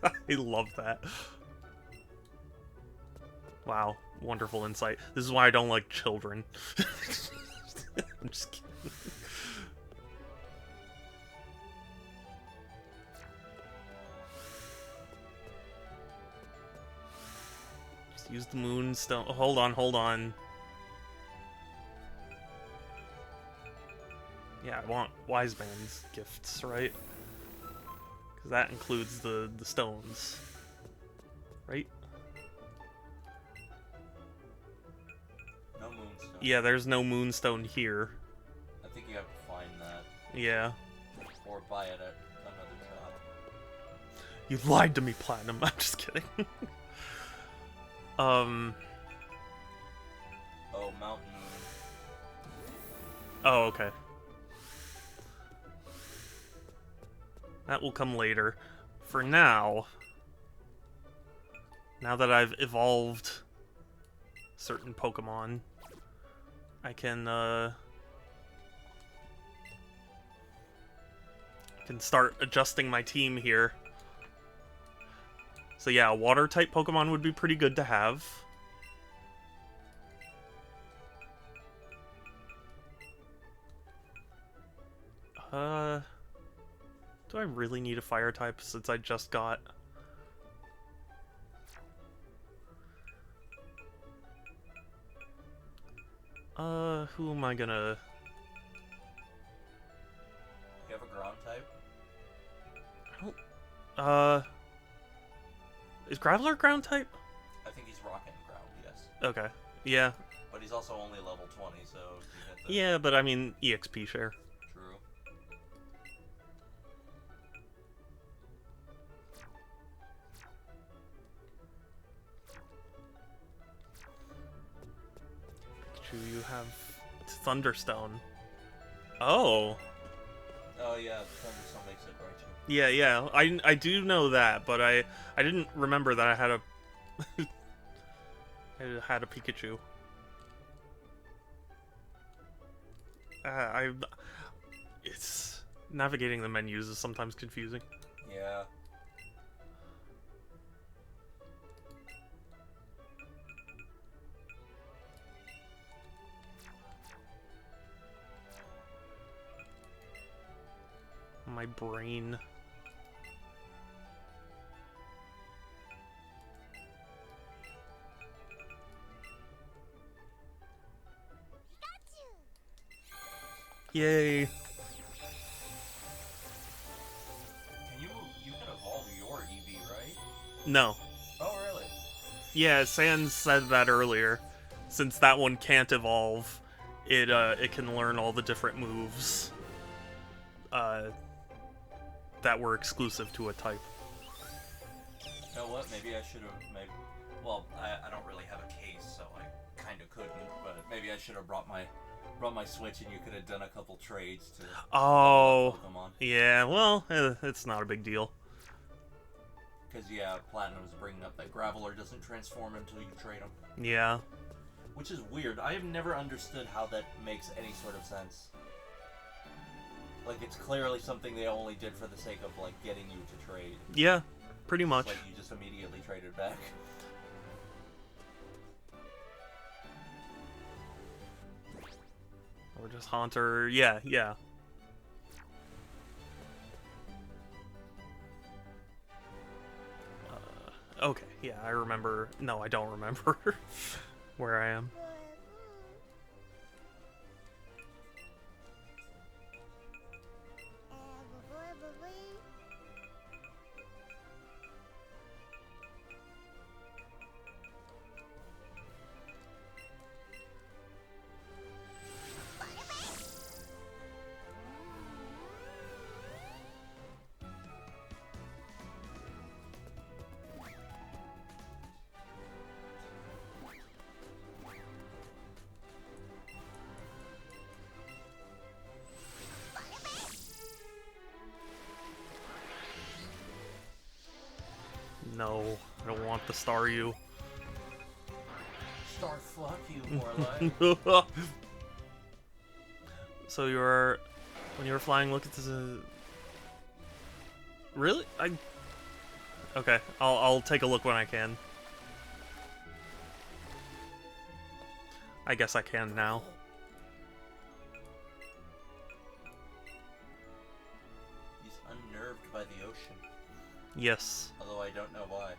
I love that. Wow, wonderful insight. This is why I don't like children. I'm just kidding. Just use the moonstone. Hold on. Yeah, I want wise man's gifts, right? Because that includes the stones, right? No moonstone. Yeah, there's no moonstone here. I think you have to find that. Yeah. Or buy it at another shop. You lied to me, Platinum. I'm just kidding. Oh, Mountain. Oh, okay. That will come later. For now, now that I've evolved certain Pokemon, I can start adjusting my team here. So yeah, a water-type Pokemon would be pretty good to have. Do I really need a fire type since I just got... who am I gonna... You have a ground type? I don't... Is Graveler ground type? I think he's rocking ground, yes. Okay. Yeah. But he's also only level 20, so... You get the... Yeah, but I mean, EXP share. True. Pikachu, you have Thunderstone. Oh. Oh yeah, Thunderstone makes it right. Yeah, I do know that, but I didn't remember that I had a I had a Pikachu. It's navigating the menus is sometimes confusing. Yeah. My brain. Yay. You can evolve your Eevee, right? No. Oh really? Yeah, Sans said that earlier. Since that one can't evolve, it can learn all the different moves. that were exclusive to a type. You know what? Maybe I should have. Maybe. Well, I don't really have a case, so I kind of couldn't. But maybe I should have brought my Switch, and you could have done a couple trades to. Oh, Pokemon. yeah. Well, it's not a big deal. Because yeah, Platinum was bringing up that Graveler doesn't transform until you trade him. Yeah. Which is weird. I have never understood how that makes any sort of sense. Like, it's clearly something they only did for the sake of, like, getting you to trade. Yeah, pretty much. Like, you just immediately traded back. Or just Haunter. Yeah, yeah. Okay, yeah, I remember. No, I don't remember where I am. No, I don't want the Staryu. Star fuck you, more like. So you were, when you were flying, look at this. Really? Okay, I'll take a look when I can. I guess I can now. He's unnerved by the ocean. Yes. Although I don't know why.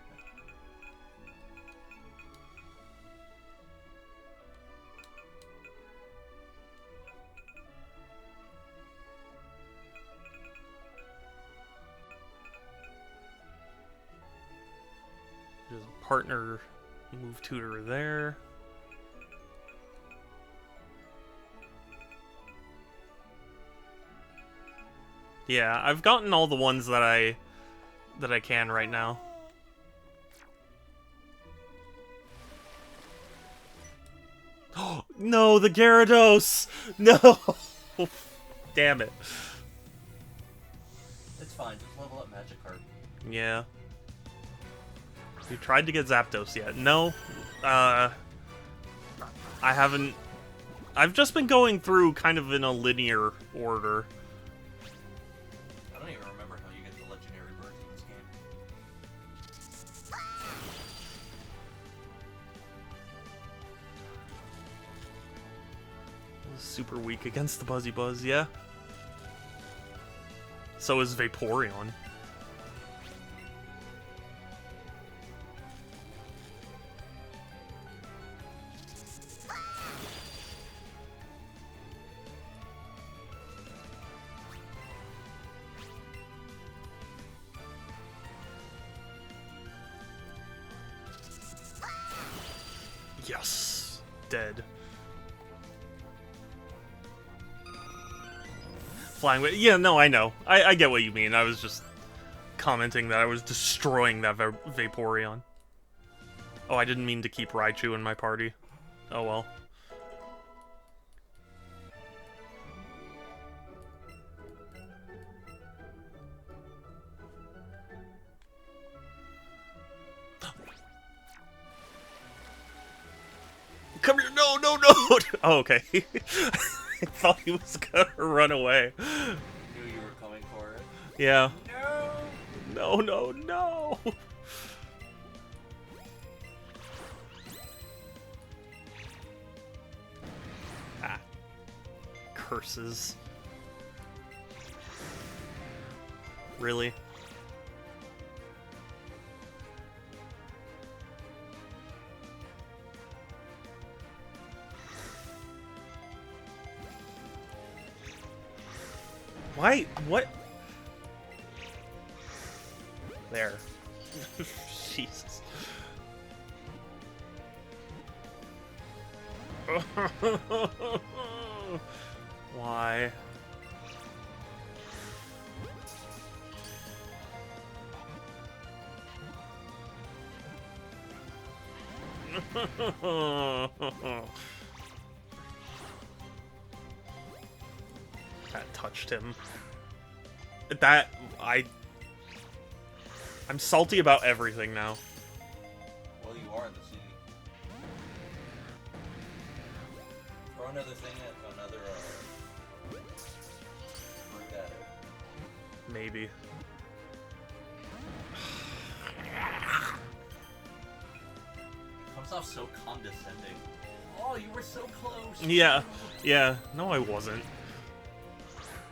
There's a partner move tutor there. Yeah, I've gotten all the ones that I can right now. Oh no, the Gyarados! No! Damn it. It's fine, just level up Magikarp. Yeah. You tried to get Zapdos yet? No. I haven't. I've just been going through kind of in a linear order. I don't even remember how you get the legendary birds in this game. Super weak against the Buzzy Buzz, yeah. So is Vaporeon. Yes. Dead. Flying with... Yeah, no, I know. I get what you mean. I was just commenting that I was destroying that Vaporeon. Oh, I didn't mean to keep Raichu in my party. Oh well. Come here! No, no, no! Oh, okay. I thought he was gonna run away. Knew you were coming for it. Yeah. No! No, no, no! Ah. Curses. Really? Why? What? There. Jesus. Why? That touched him. That, I'm salty about everything now. Well, you are in the city. Throw another thing at another, fruit at it. Maybe. Comes off so condescending. Oh, you were so close. Yeah, yeah. No, I wasn't.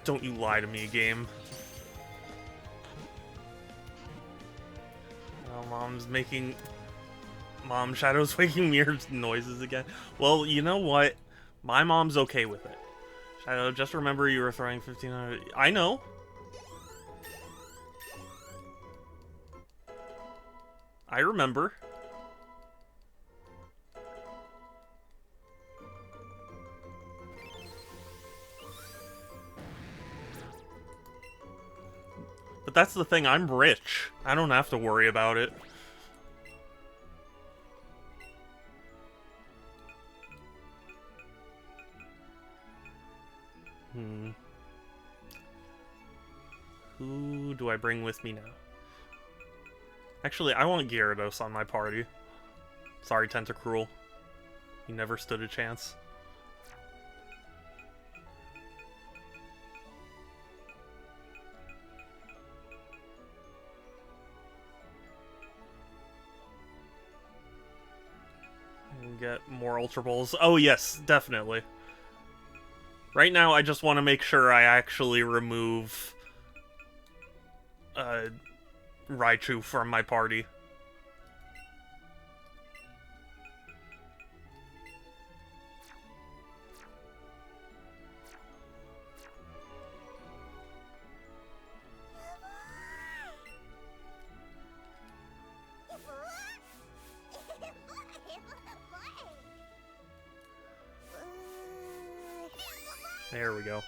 Don't you lie to me, game. Oh, Mom, Shadow's making weird noises again. Well, you know what? My mom's okay with it. Shadow, just remember you were throwing 1,500. I know. I remember. But that's the thing, I'm rich. I don't have to worry about it. Who do I bring with me now? Actually, I want Gyarados on my party. Sorry, Tentacruel. You never stood a chance. Get more Ultra Balls. Oh yes, definitely. Right now, I just want to make sure I actually remove Raichu from my party. There we go.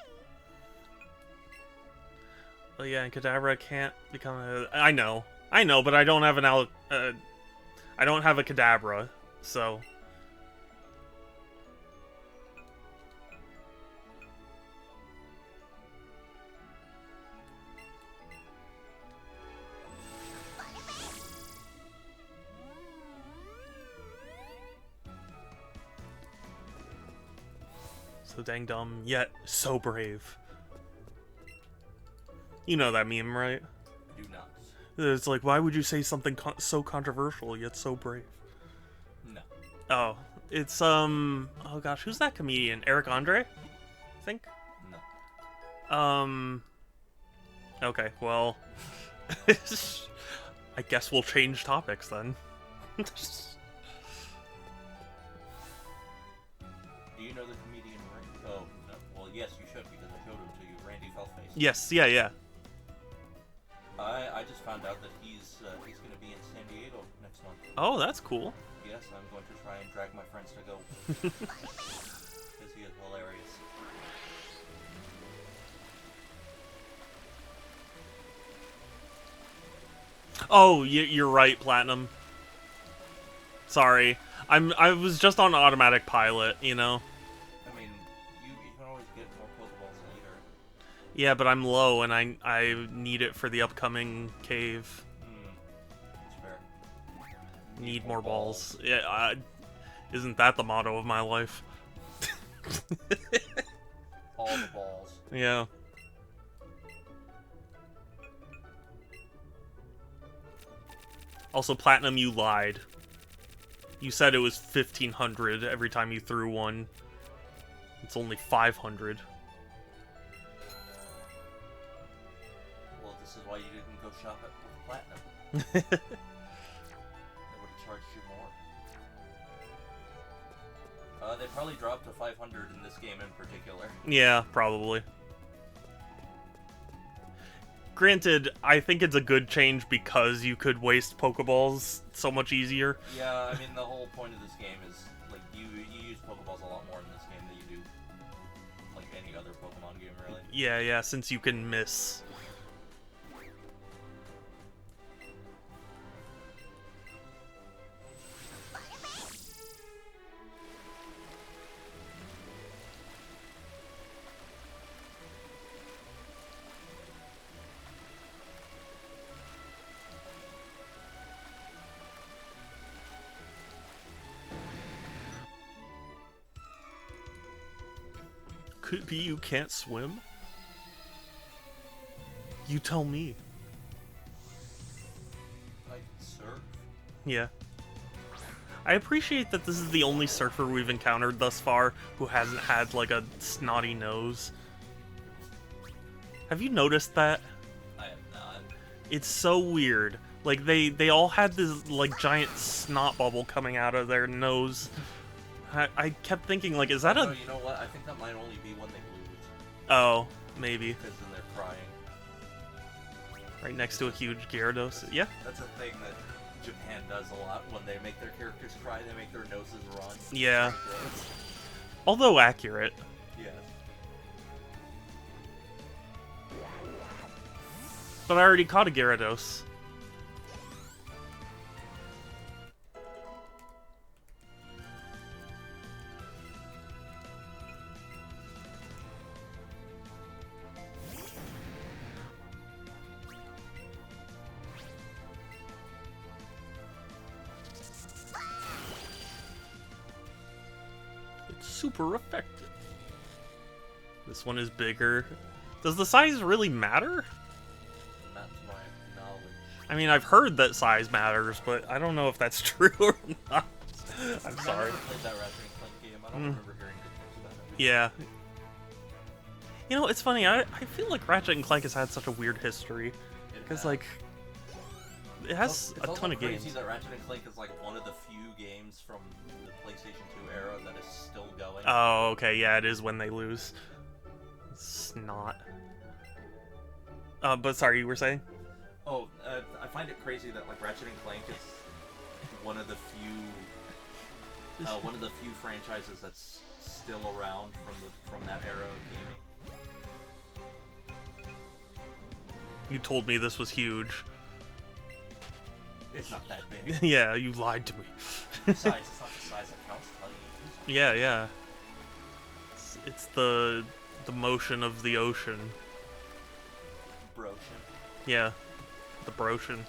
Oh yeah, and Kadabra can't become a... I know, but I don't have an I don't have a Kadabra, so... So dang dumb, yet so brave. You know that meme, right? I do not. It's like, why would you say something so controversial, yet so brave? No. Oh, it's, oh gosh, who's that comedian? Eric Andre? I think? No. Okay, well... I guess we'll change topics then. Do you know the comedian, oh, no. Well, yes, you should, because I showed him to you, Randy Feltface. Yes, yeah. I just found out that he's going to be in San Diego next month. Oh, that's cool. Yes, I'm going to try and drag my friends to go. Because he is hilarious. Oh, you're right, Platinum. Sorry. I was just on automatic pilot, you know? I mean, you can always get more Pokeballs later. Yeah, but I'm low, and I need it for the upcoming cave. That's fair. Need more balls. Yeah, isn't that the motto of my life? All the balls. Yeah. Also, Platinum, you lied. You said it was 1,500 every time you threw one. It's only 500. Well, this is why you didn't go shop at Platinum. They would have charged you more. They probably dropped to 500 in this game in particular. Yeah, probably. Granted, I think it's a good change because you could waste Pokeballs so much easier. Yeah, I mean, the whole point of this game is, like, you use Pokeballs a lot more in this game than you do, like, any other Pokemon game, really. Yeah, since you can miss. Could it be you can't swim? You tell me. I can surf. Yeah. I appreciate that this is the only surfer we've encountered thus far who hasn't had, like, a snotty nose. Have you noticed that? I have not. It's so weird. Like, they all had this, like, giant snot bubble coming out of their nose. I kept thinking, like, is that a... Oh, you know what? I think that might only be when they lose. Oh, maybe. Because then they're crying. Right next to a huge Gyarados. Yeah. That's a thing that Japan does a lot. When they make their characters cry, they make their noses run. Yeah. Although accurate. Yes. But I already caught a Gyarados. It's super effective. This one is bigger. Does the size really matter? Not to my knowledge. I mean, I've heard that size matters, but I don't know if that's true or not. I'm sorry. I never played that Ratchet and Clank game. I don't remember hearing good things about it. Yeah. You know, it's funny. I feel like Ratchet and Clank has had such a weird history. Because, like, it has a ton of games. It's crazy that Ratchet and Clank is, like, one of the few games from the PlayStation 2 era that is still going. Oh, okay. Yeah, it is when they lose. Snot. But sorry, you were saying? Oh, I find it crazy that, like, Ratchet and Clank is one of the few franchises that's still around from that era of gaming. You told me this was huge. It's not that big. Yeah, you lied to me. Besides, it's not the size that counts. Yeah, yeah. It's the motion of the ocean. Brocean. Yeah, the Brocean.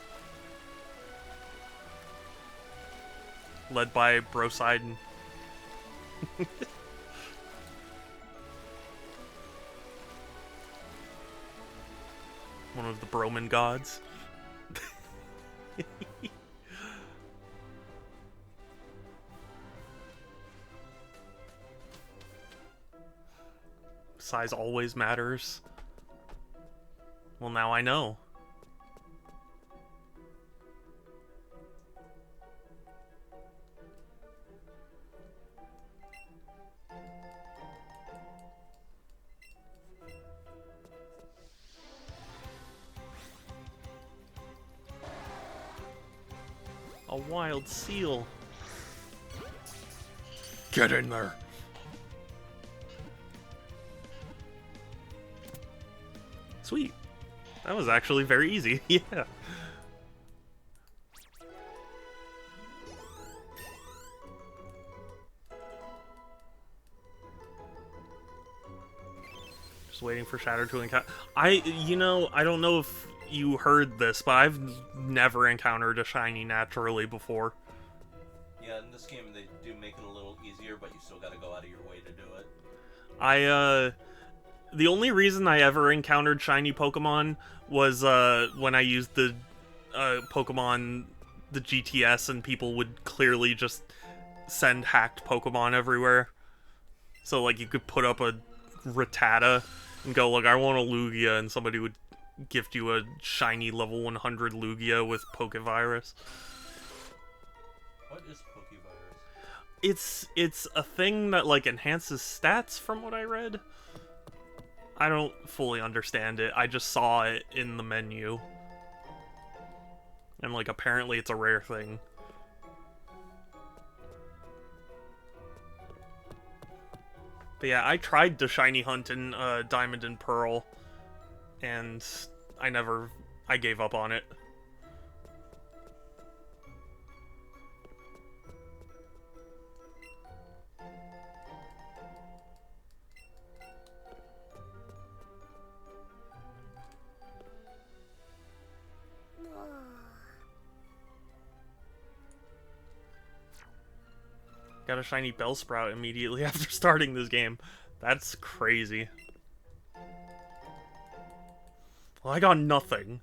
Led by Brosidon. One of the Broman gods. Size always matters. Well, now I know. A wild seal. Get in there. Sweet. That was actually very easy. Yeah. Just waiting for Shatter to encounter. I don't know if you heard this, but I've never encountered a shiny naturally before. Yeah, in this game they do make it a little easier, but you still gotta go out of your way to do it. The only reason I ever encountered shiny Pokemon was when I used the Pokemon, the GTS, and people would clearly just send hacked Pokemon everywhere. So, like, you could put up a Rattata and go, like, I want a Lugia, and somebody would gift you a shiny level 100 Lugia with Pokevirus. What is Pokevirus? It's a thing that, like, enhances stats, from what I read. I don't fully understand it. I just saw it in the menu. And, like, apparently it's a rare thing. But yeah, I tried to shiny hunt in Diamond and Pearl, and I gave up on it. Got a shiny Bellsprout immediately after starting this game. That's crazy. Well, I got nothing.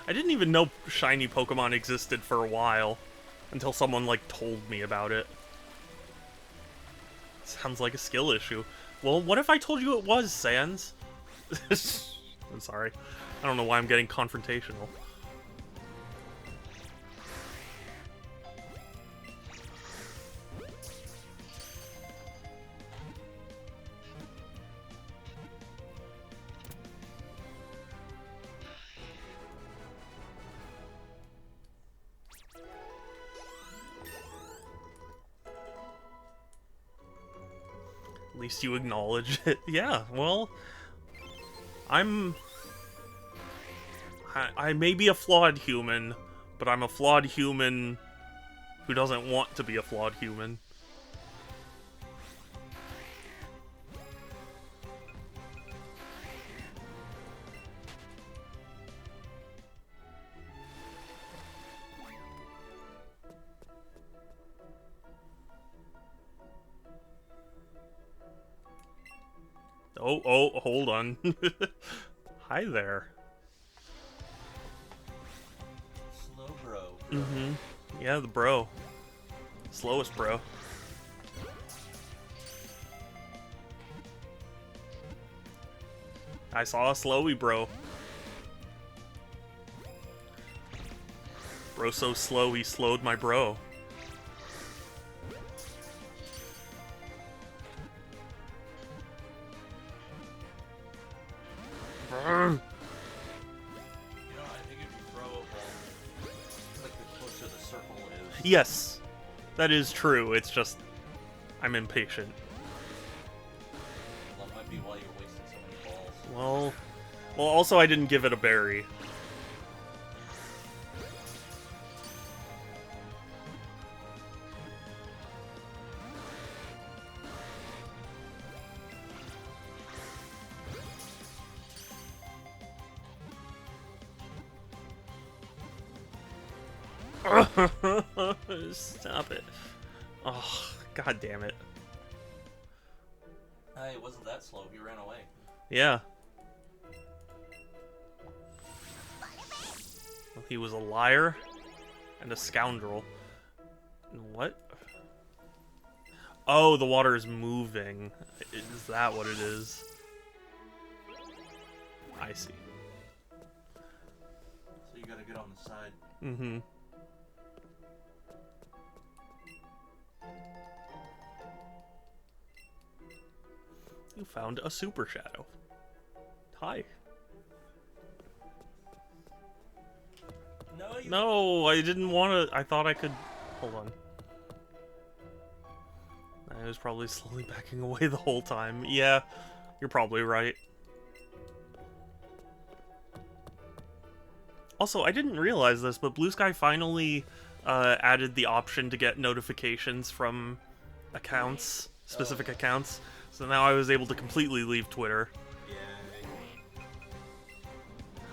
I didn't even know shiny Pokemon existed for a while. Until someone, like, told me about it. Sounds like a skill issue. Well, what if I told you it was, Sans? I'm sorry. I don't know why I'm getting confrontational. At least you acknowledge it. Yeah, well, I may be a flawed human, but I'm a flawed human who doesn't want to be a flawed human. Oh, hold on. Hi there. Slow bro. Mm-hmm. Yeah, the bro. Slowest bro. I saw a slowy bro. Bro so slow he slowed my bro. You know, I think if you throw a ball, like the closer the circle is. Yes, that is true. It's just I'm impatient. That might be why you're wasting so many balls. Well, also I didn't give it a berry. Stop it. Oh, god damn it. Hey, it wasn't that slow. He ran away. Yeah. Well, he was a liar and a scoundrel. What? Oh, the water is moving. Is that what it is? I see. So you gotta get on the side. Mm-hmm. You found a super shadow. Hi. No, I didn't want to. I thought I could. Hold on. I was probably slowly backing away the whole time. Yeah, you're probably right. Also, I didn't realize this, but Blue Sky finally added the option to get notifications from accounts, specific accounts. So now I was able to completely leave Twitter. Yeah.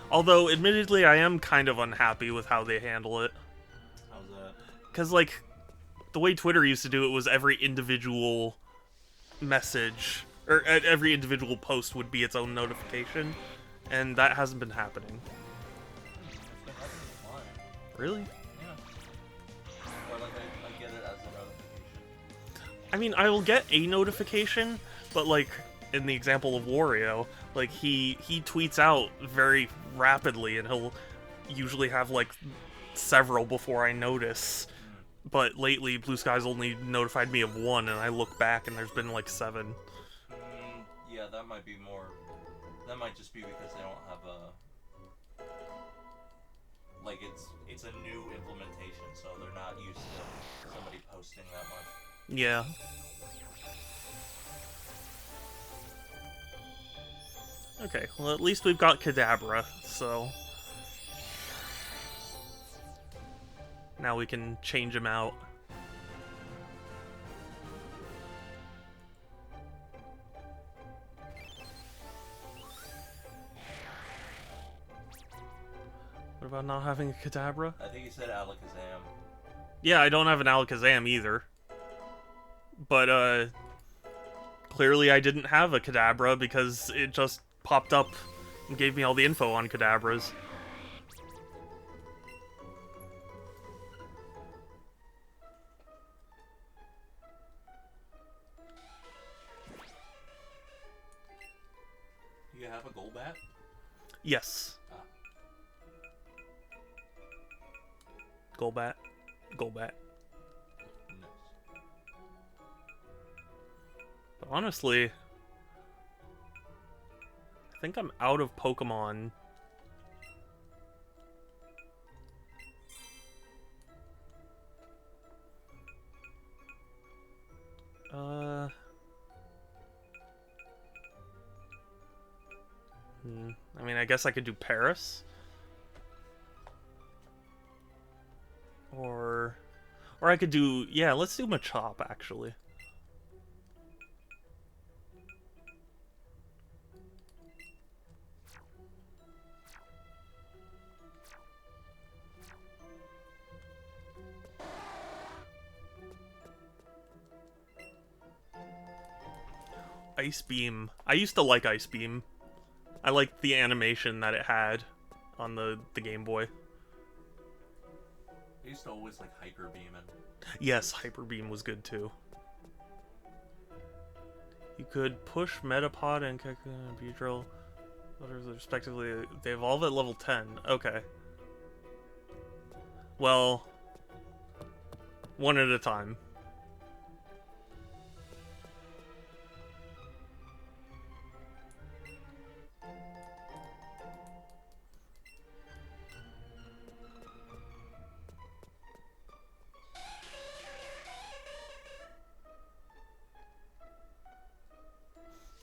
Although, admittedly, I am kind of unhappy with how they handle it. How's that? Because, like, the way Twitter used to do it was every individual message, or every individual post would be its own notification, and that hasn't been happening. Really? Yeah. Or like I get it as a notification. I mean, I will get a notification, but like in the example of Wario, like he tweets out very rapidly, and he'll usually have like several before I notice. But lately, Blue Sky's only notified me of one, and I look back and there's been like 7. Yeah, that might be more. That might just be because they don't have a. Like it's a new implementation, so they're not used to somebody posting that much. Yeah. Okay, well at least we've got Kadabra, so now we can change him out. What about not having a Kadabra? I think he said Alakazam. Yeah, I don't have an Alakazam either. But, clearly I didn't have a Kadabra because it just popped up and gave me all the info on Kadabras. Do you have a Golbat? Yes. Golbat. Golbat. Nice. But honestly, I think I'm out of Pokemon. I mean, I guess I could do Paris. Or I could do, yeah, let's do Machop, actually. Ice Beam. I used to like Ice Beam. I liked the animation that it had on the Game Boy. I used to always like Hyper Beam and... Yes, Hyper Beam was good too. You could push Metapod and Keka and Beedrill, respectively. They evolve at level 10. Okay. Well, one at a time.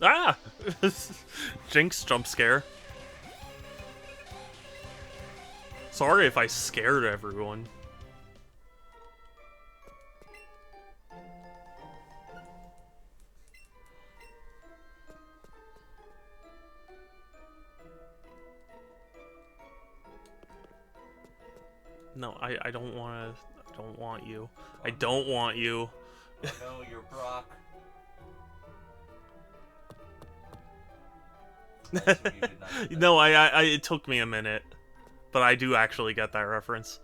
Ah! Jinx jump scare. Sorry if I scared everyone. No, I don't want to. I don't want you. I don't want you. Oh no, you're Brock. No, I it took me a minute, but I do actually get that reference.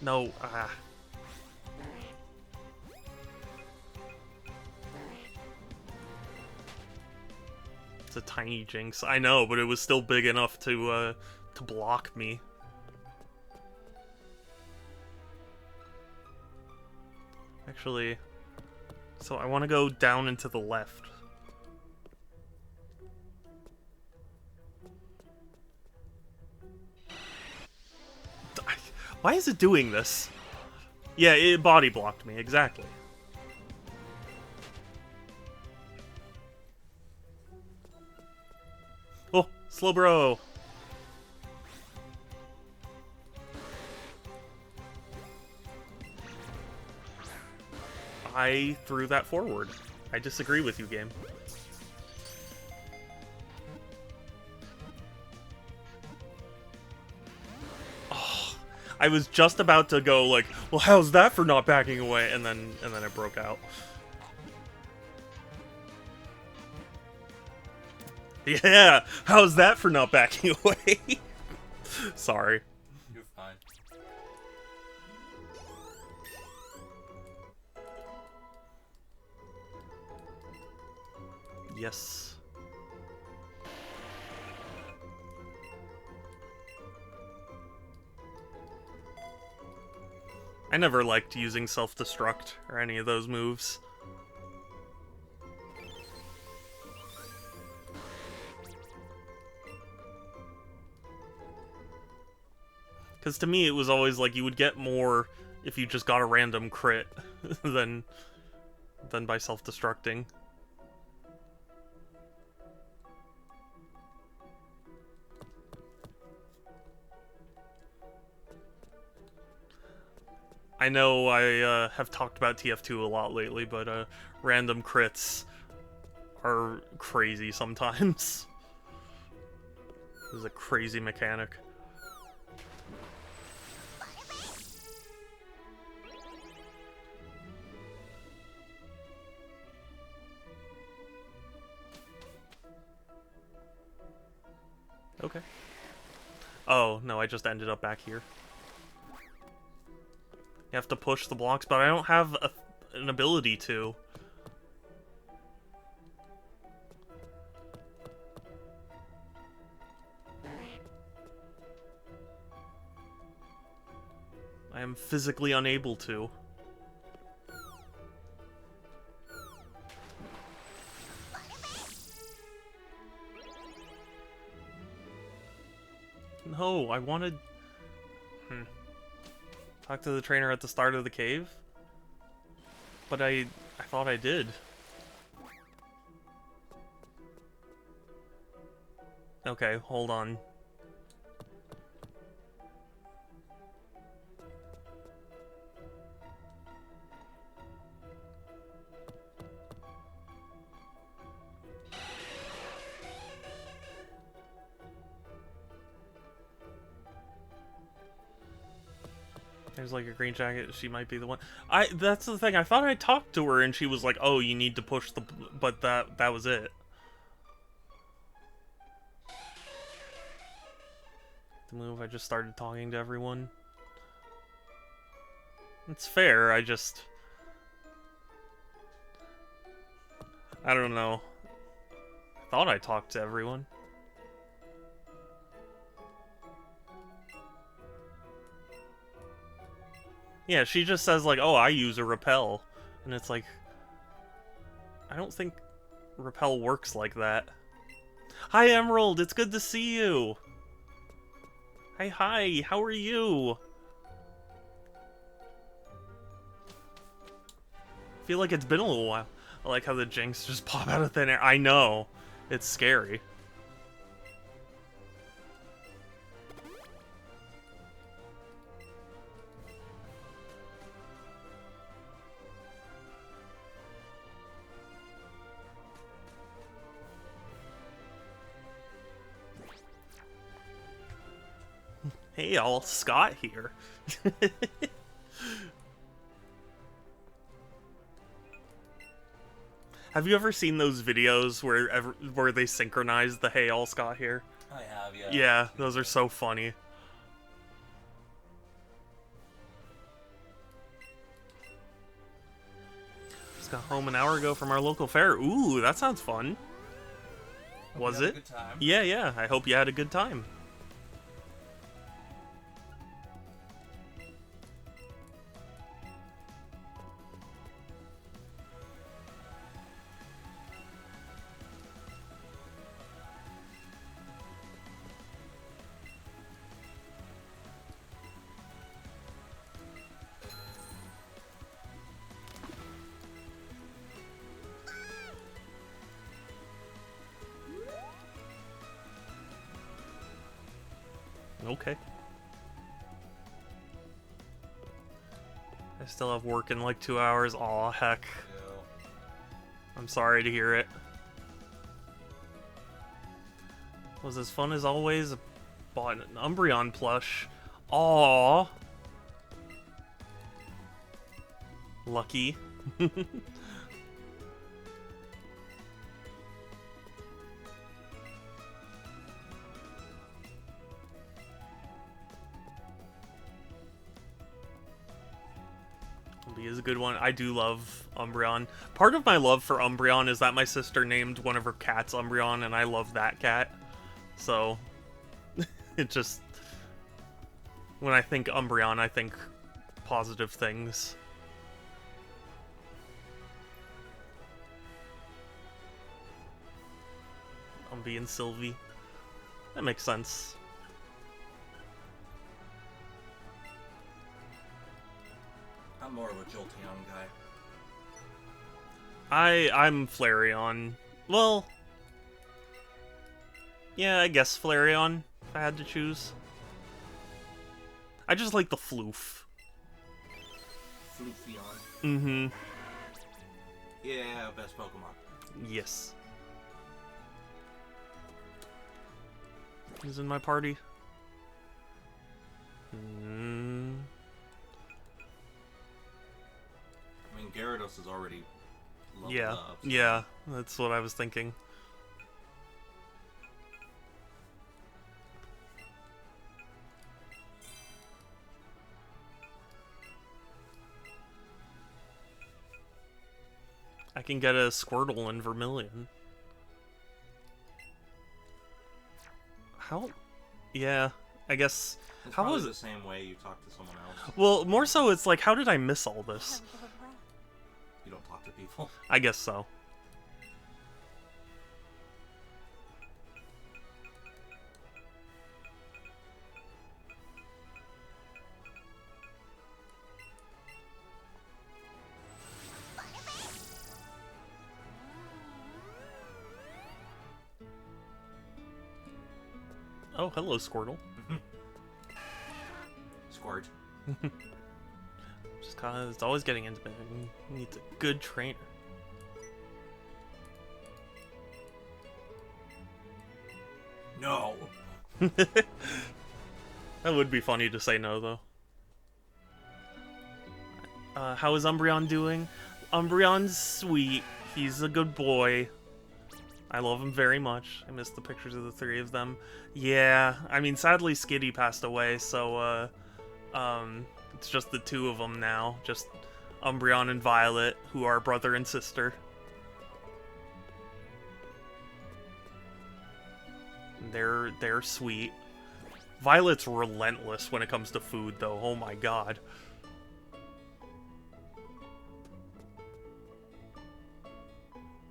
No, It's a tiny Jinx. I know, but it was still big enough to block me. Actually, so I want to go down and to the left. Why is it doing this? Yeah, it body blocked me, exactly. Oh, Slowbro! I threw that forward. I disagree with you, game. Oh, I was just about to go like, well, how's that for not backing away? And then it broke out. Yeah, how's that for not backing away? Sorry. You're fine. Yes. I never liked using self-destruct or any of those moves. Because to me, it was always like you would get more if you just got a random crit than by self-destructing. I know I have talked about TF2 a lot lately, but random crits are crazy sometimes. This is a crazy mechanic. Oh, no, I just ended up back here. You have to push the blocks, but I don't have an ability to. I am physically unable to. No, I wanted... Talk to the trainer at the start of the cave? But I thought I did. Okay, hold on. There's like a green jacket. She might be the one. That's the thing. I thought I talked to her and she was like, "Oh, you need to push the..." But that was it. The move. I just started talking to everyone. It's fair. I don't know. I thought I talked to everyone. Yeah, she just says like, "Oh, I use a repel." And it's like, I don't think repel works like that. Hi, Emerald! It's good to see you! Hi, how are you? I feel like it's been a little while. I like how the Jinx just pop out of thin air. I know. It's scary. Hey, all, Scott here. Have you ever seen those videos where they synchronize the "Hey, all, Scott here"? I have, yeah. Yeah, those are so funny. Just got home an hour ago from our local fair. Ooh, that sounds fun. Was it? Good time. Yeah. I hope you had a good time. Okay. I still have work in like 2 hours. Aw, heck. Yeah. I'm sorry to hear it. Was as fun as always. Bought an Umbreon plush. Aw. Lucky. Is a good one. I do love Umbreon. Part of my love for Umbreon is that my sister named one of her cats Umbreon, and I love that cat. So, it just... When I think Umbreon, I think positive things. Umbie and Sylvie. That makes sense. I'm more of a Jolteon guy. I'm Flareon. Well... Yeah, I guess Flareon, if I had to choose. I just like the floof. Floofeon. Mm-hmm. Yeah, best Pokemon. Yes. Who's in my party? I mean, Gyarados is already leveled up. So. Yeah, that's what I was thinking. can get a Squirtle in Vermilion. How? Yeah, I guess. It's How probably was the it? same way you talk to someone else. Well, more so, it's like, how did I miss all this? You don't talk to people. I guess so. Oh, hello, Squirtle. Squirt. Just cause it's always getting into it. Needs a good trainer. No. That would be funny to say no, though. How is Umbreon doing? Umbreon's sweet. He's a good boy. I love him very much. I miss the pictures of the three of them. Yeah, I mean, sadly, Skitty passed away, so, it's just the two of them now. Just Umbreon and Violet, who are brother and sister. They're sweet. Violet's relentless when it comes to food, though. Oh my god.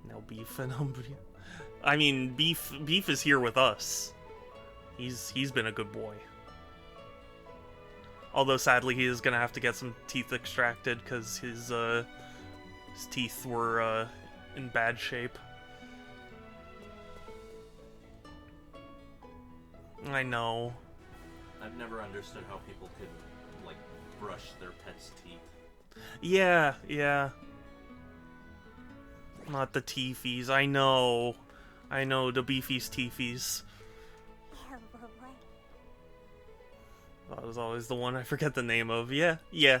Now Beef and Umbreon. I mean, Beef is here with us. He's been a good boy. Although sadly he is gonna have to get some teeth extracted because his teeth were in bad shape. I know. I've never understood how people could, like, brush their pet's teeth. Yeah, yeah. Not the teefies. I know, the beefies teefies. That was always the one I forget the name of. Yeah, yeah.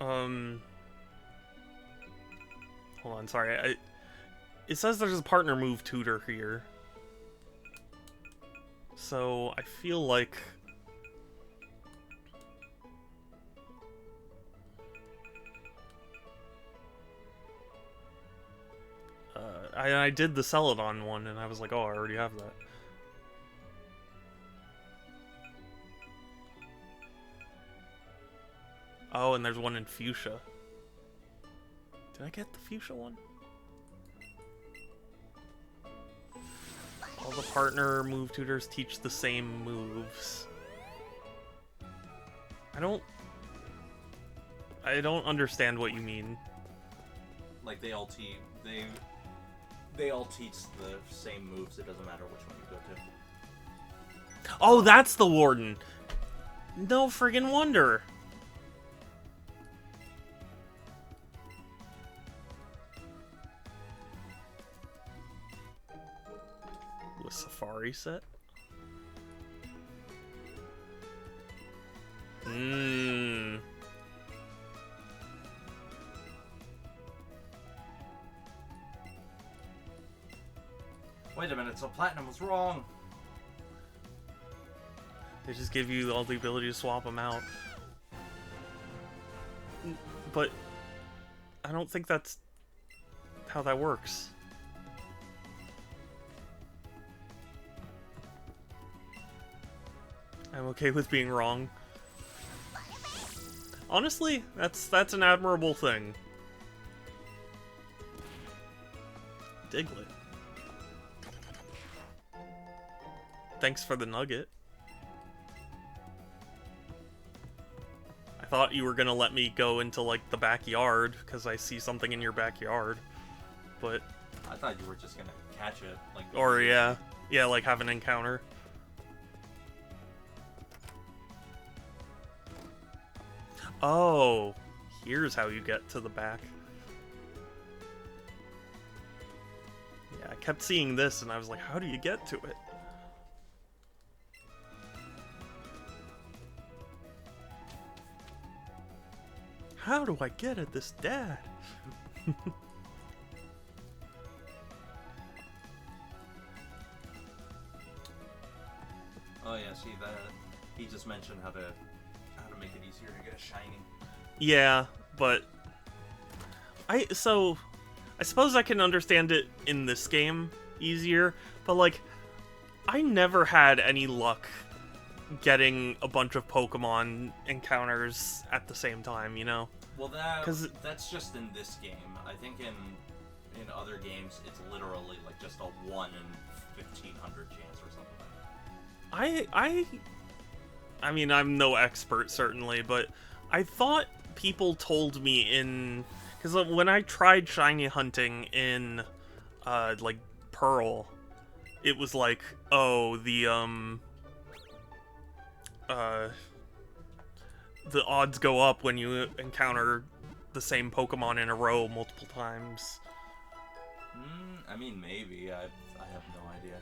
Hold on, sorry. It says there's a partner move tutor here. So, I feel like... I did the Celadon one, and I was like, oh, I already have that. Oh, and there's one in Fuchsia. Did I get the Fuchsia one? All the partner move tutors teach the same moves. I don't understand what you mean. Like they all teach the same moves. It doesn't matter which one you go to. Oh, that's the Warden. No friggin' wonder. With Safari set? Mmm. Wait a minute, so Platinum was wrong. They just give you all the ability to swap them out. But I don't think that's how that works. I'm okay with being wrong. Honestly, that's an admirable thing. Diglett. Thanks for the nugget. I thought you were gonna let me go into, like, the backyard, because I see something in your backyard. But... I thought you were just gonna catch it, like... Or, yeah. Yeah, like, have an encounter. Oh, here's how you get to the back. Yeah, I kept seeing this, and I was like, how do you get to it? How do I get at this dad? Oh yeah, see that he just mentioned how to make it easier to get a shiny. Yeah, but I suppose I can understand it in this game easier, but like I never had any luck getting a bunch of Pokemon encounters at the same time, you know? Well, 'Cause that's just in this game. I think in other games, it's literally like just a 1 in 1,500 chance or something like that. I mean, I'm no expert certainly, but I thought people told me because when I tried shiny hunting in like Pearl, it was like, oh, the odds go up when you encounter the same Pokemon in a row multiple times. I mean, maybe. I have no idea.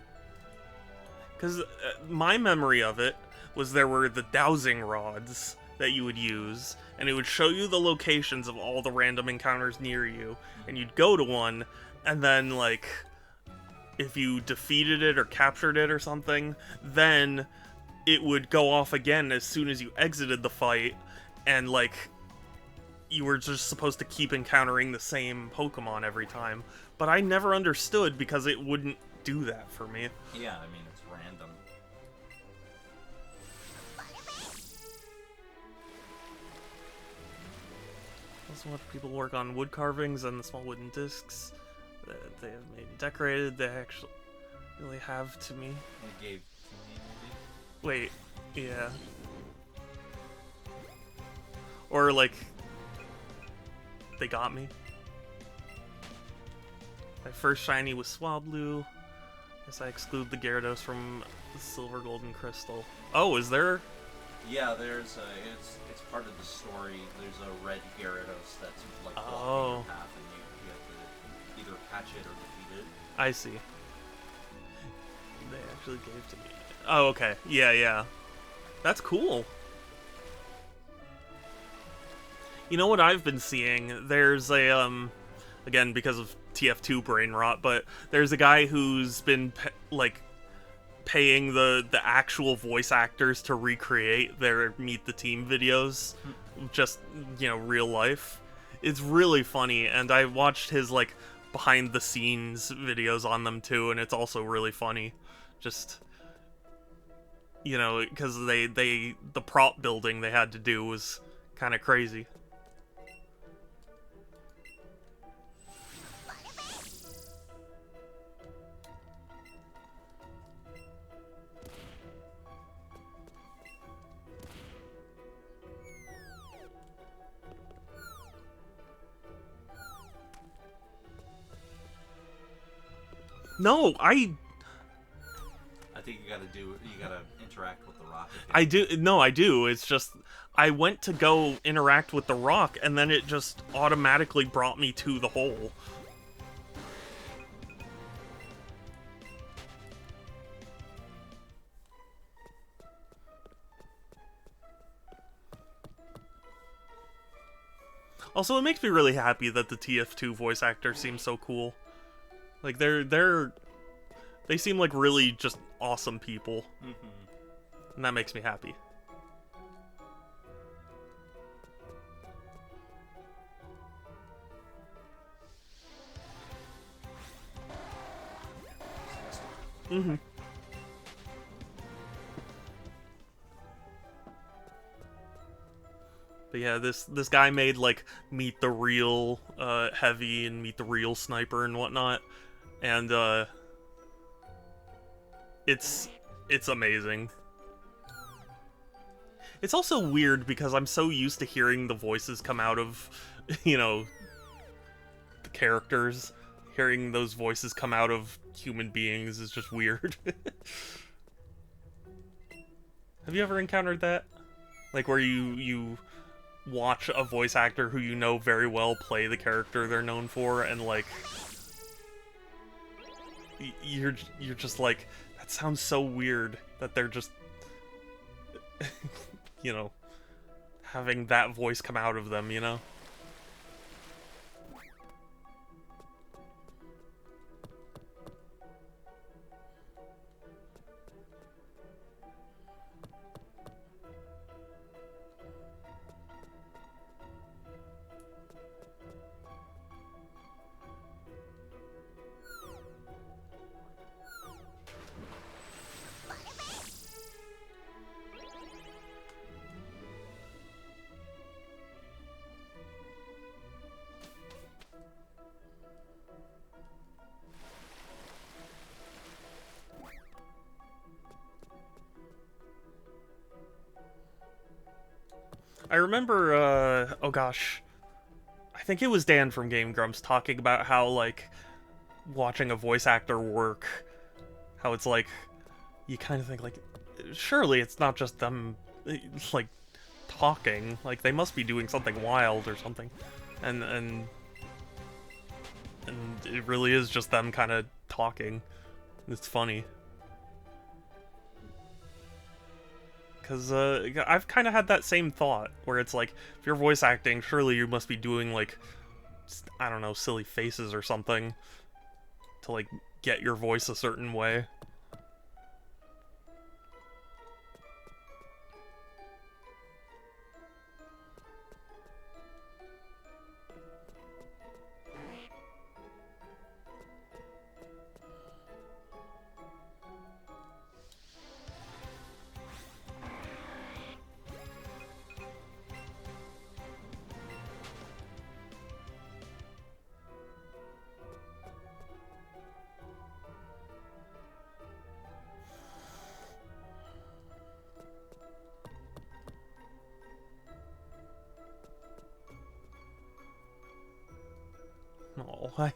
Because my memory of it was there were the dowsing rods that you would use, and it would show you the locations of all the random encounters near you, and you'd go to one, and then, like, if you defeated it or captured it or something, then it would go off again as soon as you exited the fight, and, like, you were just supposed to keep encountering the same Pokemon every time. But I never understood because it wouldn't do that for me. Yeah, I mean, it's random. Also watch people work on wood carvings and the small wooden discs that they have made and decorated. They actually really have to me. It gave to me, Wait, yeah. Or, like, they got me. My first shiny was Swablu. Guess I exclude the Gyarados from the Silver Golden Crystal. Oh, is there? Yeah, there's it's part of the story. There's a red Gyarados that's like blocking Oh. your path, and you have to either catch it or defeat it. I see. They actually gave to me. Oh, okay. Yeah, yeah. That's cool. You know what I've been seeing? There's a, again, because of TF2 brain rot, but there's a guy who's been, paying the actual voice actors to recreate their Meet the Team videos, just, you know, real life. It's really funny, and I watched his, like, behind-the-scenes videos on them, too, and it's also really funny. Just, you know, because the prop building they had to do was kind of crazy. No, I think you gotta interact with the rock again. I do. No, I do. It's just I went to go interact with the rock, and then it just automatically brought me to the hole. Also, it makes me really happy that the TF2 voice actor seems so cool. Like they seem like really just awesome people, and that makes me happy. Mm-hmm. But yeah, this guy made like Meet the Real Heavy and Meet the Real Sniper and whatnot, and it's amazing. It's also weird because I'm so used to hearing the voices come out of, you know, the characters. Hearing those voices come out of human beings is just weird. Have you ever encountered that? Like where you watch a voice actor who you know very well play the character they're known for, and like you're just like, that sounds so weird that they're just you know, having that voice come out of them, you know? I remember, oh gosh, I think it was Dan from Game Grumps talking about how, like, watching a voice actor work, how it's like, you kind of think, like, surely it's not just them, like, talking. Like, they must be doing something wild or something. And it really is just them kind of talking. It's funny. Because I've kind of had that same thought, where it's like, if you're voice acting, surely you must be doing, like, I don't know, silly faces or something to, like, get your voice a certain way. Oh,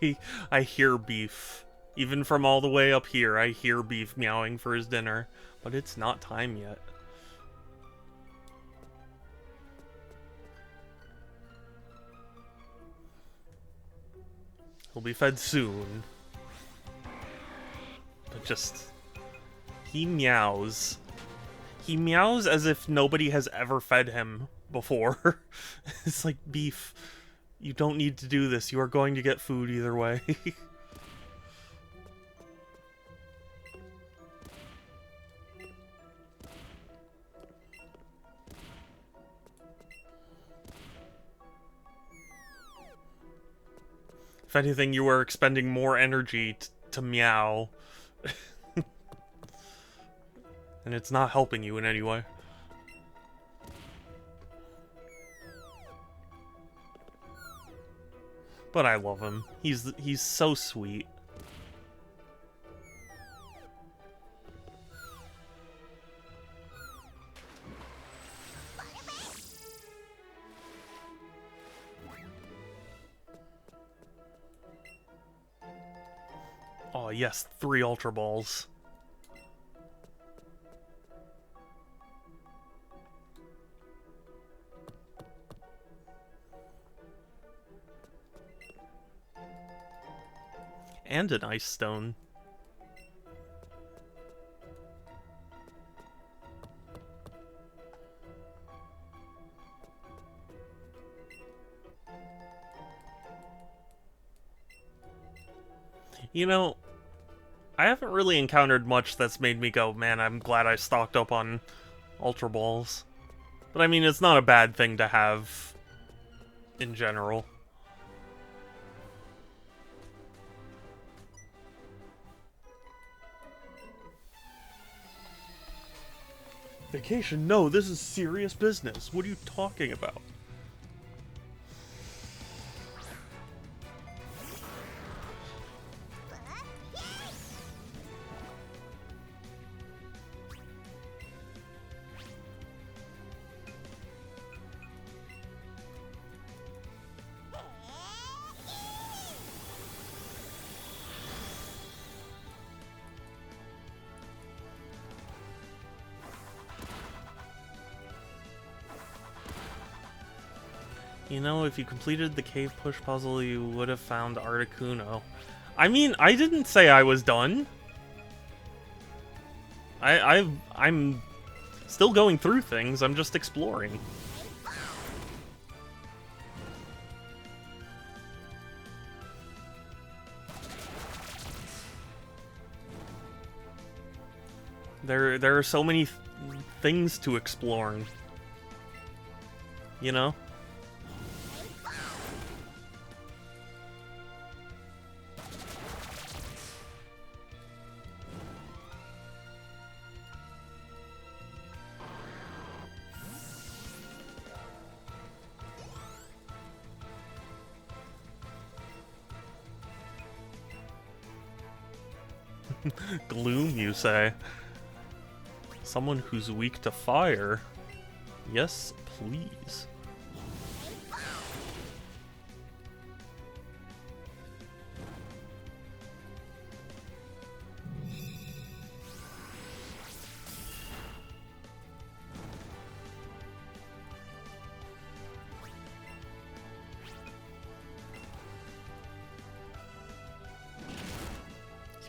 I hear Beef. Even from all the way up here, I hear Beef meowing for his dinner. But it's not time yet. He'll be fed soon. But just... he meows. He meows as if nobody has ever fed him before. It's like, Beef, you don't need to do this. You are going to get food either way. If anything, you are expending more energy to meow. And it's not helping you in any way. But I love him. He's so sweet. Oh yes, 3 Ultra Balls. And an Ice Stone. You know, I haven't really encountered much that's made me go, man, I'm glad I stocked up on Ultra Balls. But I mean, it's not a bad thing to have in general. Vacation? No, this is serious business. What are you talking about? You know, if you completed the cave push puzzle, you would have found Articuno. I mean, I didn't say I was done. I'm still going through things. I'm just exploring. There are so many things to explore. You know? Gloom, you say? Someone who's weak to fire? Yes, please.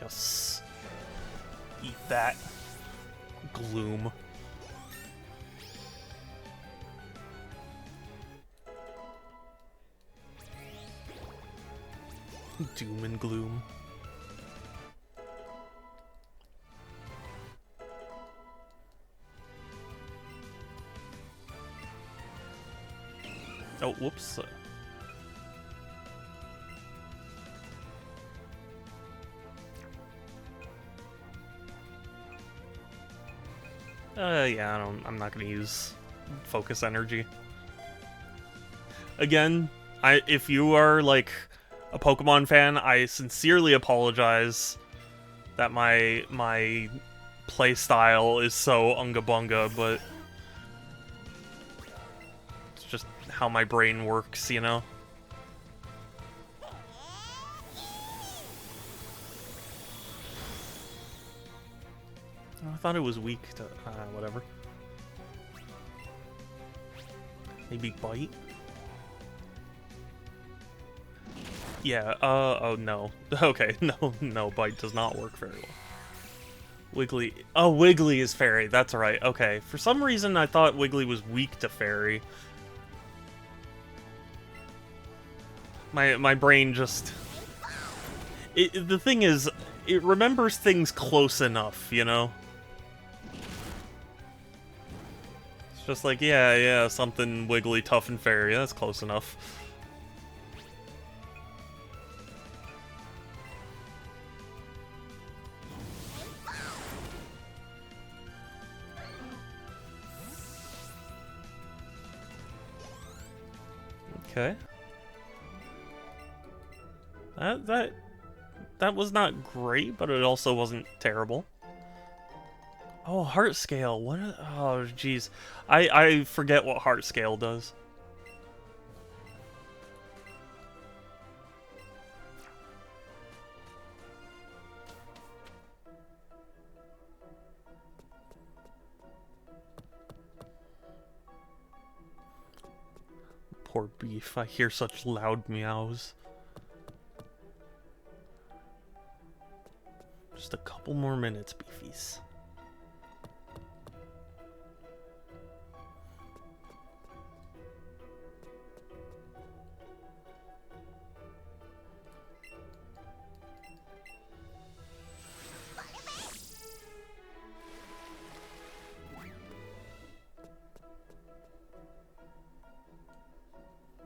Yes. Eat that. Gloom. Doom and gloom. Oh, whoops. Yeah, I'm not gonna use focus energy. Again, if you are, like, a Pokemon fan, I sincerely apologize that my play style is so unga bunga, but it's just how my brain works, you know? I thought it was weak to... whatever. Maybe bite? Yeah, oh no. Okay, no, bite does not work very well. Wiggly... Oh, Wiggly is fairy, that's right, okay. For some reason, I thought Wiggly was weak to fairy. My brain just... the thing is, it remembers things close enough, you know? It's just like, yeah, something wiggly, tough, and fairy, that's close enough. Okay. That was not great, but it also wasn't terrible. Oh, heart scale. What? Oh, jeez. I forget what heart scale does. Poor beef. I hear such loud meows. Just a couple more minutes, beefies.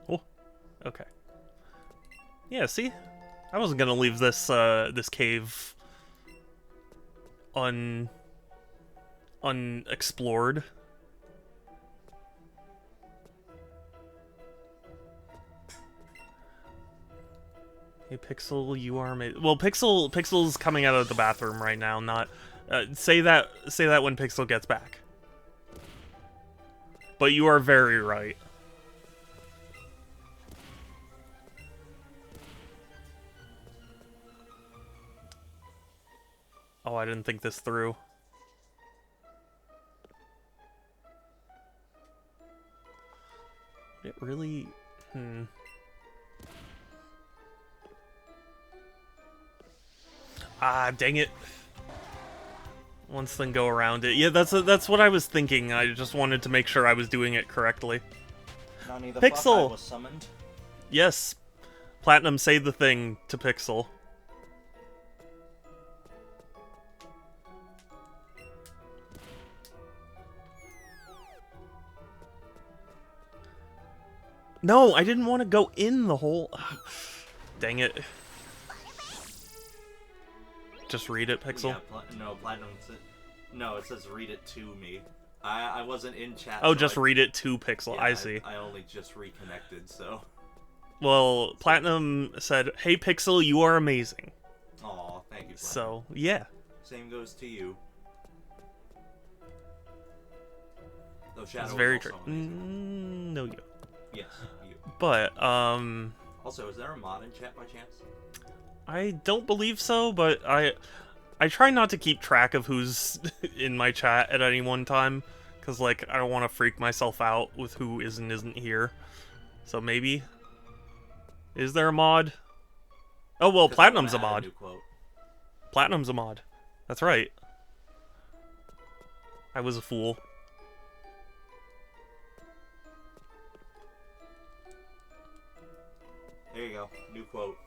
Oh, okay. Yeah, see? I wasn't gonna leave this this cave unexplored. Hey, Pixel, you are amazing. Well, Pixel's coming out of the bathroom right now. Not say that when Pixel gets back. But you are very right. Oh, I didn't think this through. It really... Ah, dang it. Once then go around it. Yeah, that's what I was thinking. I just wanted to make sure I was doing it correctly. Nani the Pixel! was summoned. Yes. Platinum, say the thing to Pixel. No, I didn't want to go in the hole. Dang it. Just read it, Pixel. Yeah, no, Platinum. No, it says read it to me. I wasn't in chat. Oh, so just read it to Pixel. Yeah, I see. I only just reconnected, so. Well, Platinum said, "Hey, Pixel, you are amazing." Aw, thank you, Platinum. So, yeah. Same goes to you. Oh, Shadow It's is very also true. amazing. No, you. Yes, you. But, Also, is there a mod in chat by chance? I don't believe so, but I try not to keep track of who's in my chat at any one time, because, like, I don't want to freak myself out with who is and isn't here. So maybe? Is there a mod? Oh, well, Platinum's a mod. Platinum's a mod. That's right. I was a fool. There you go. New quote.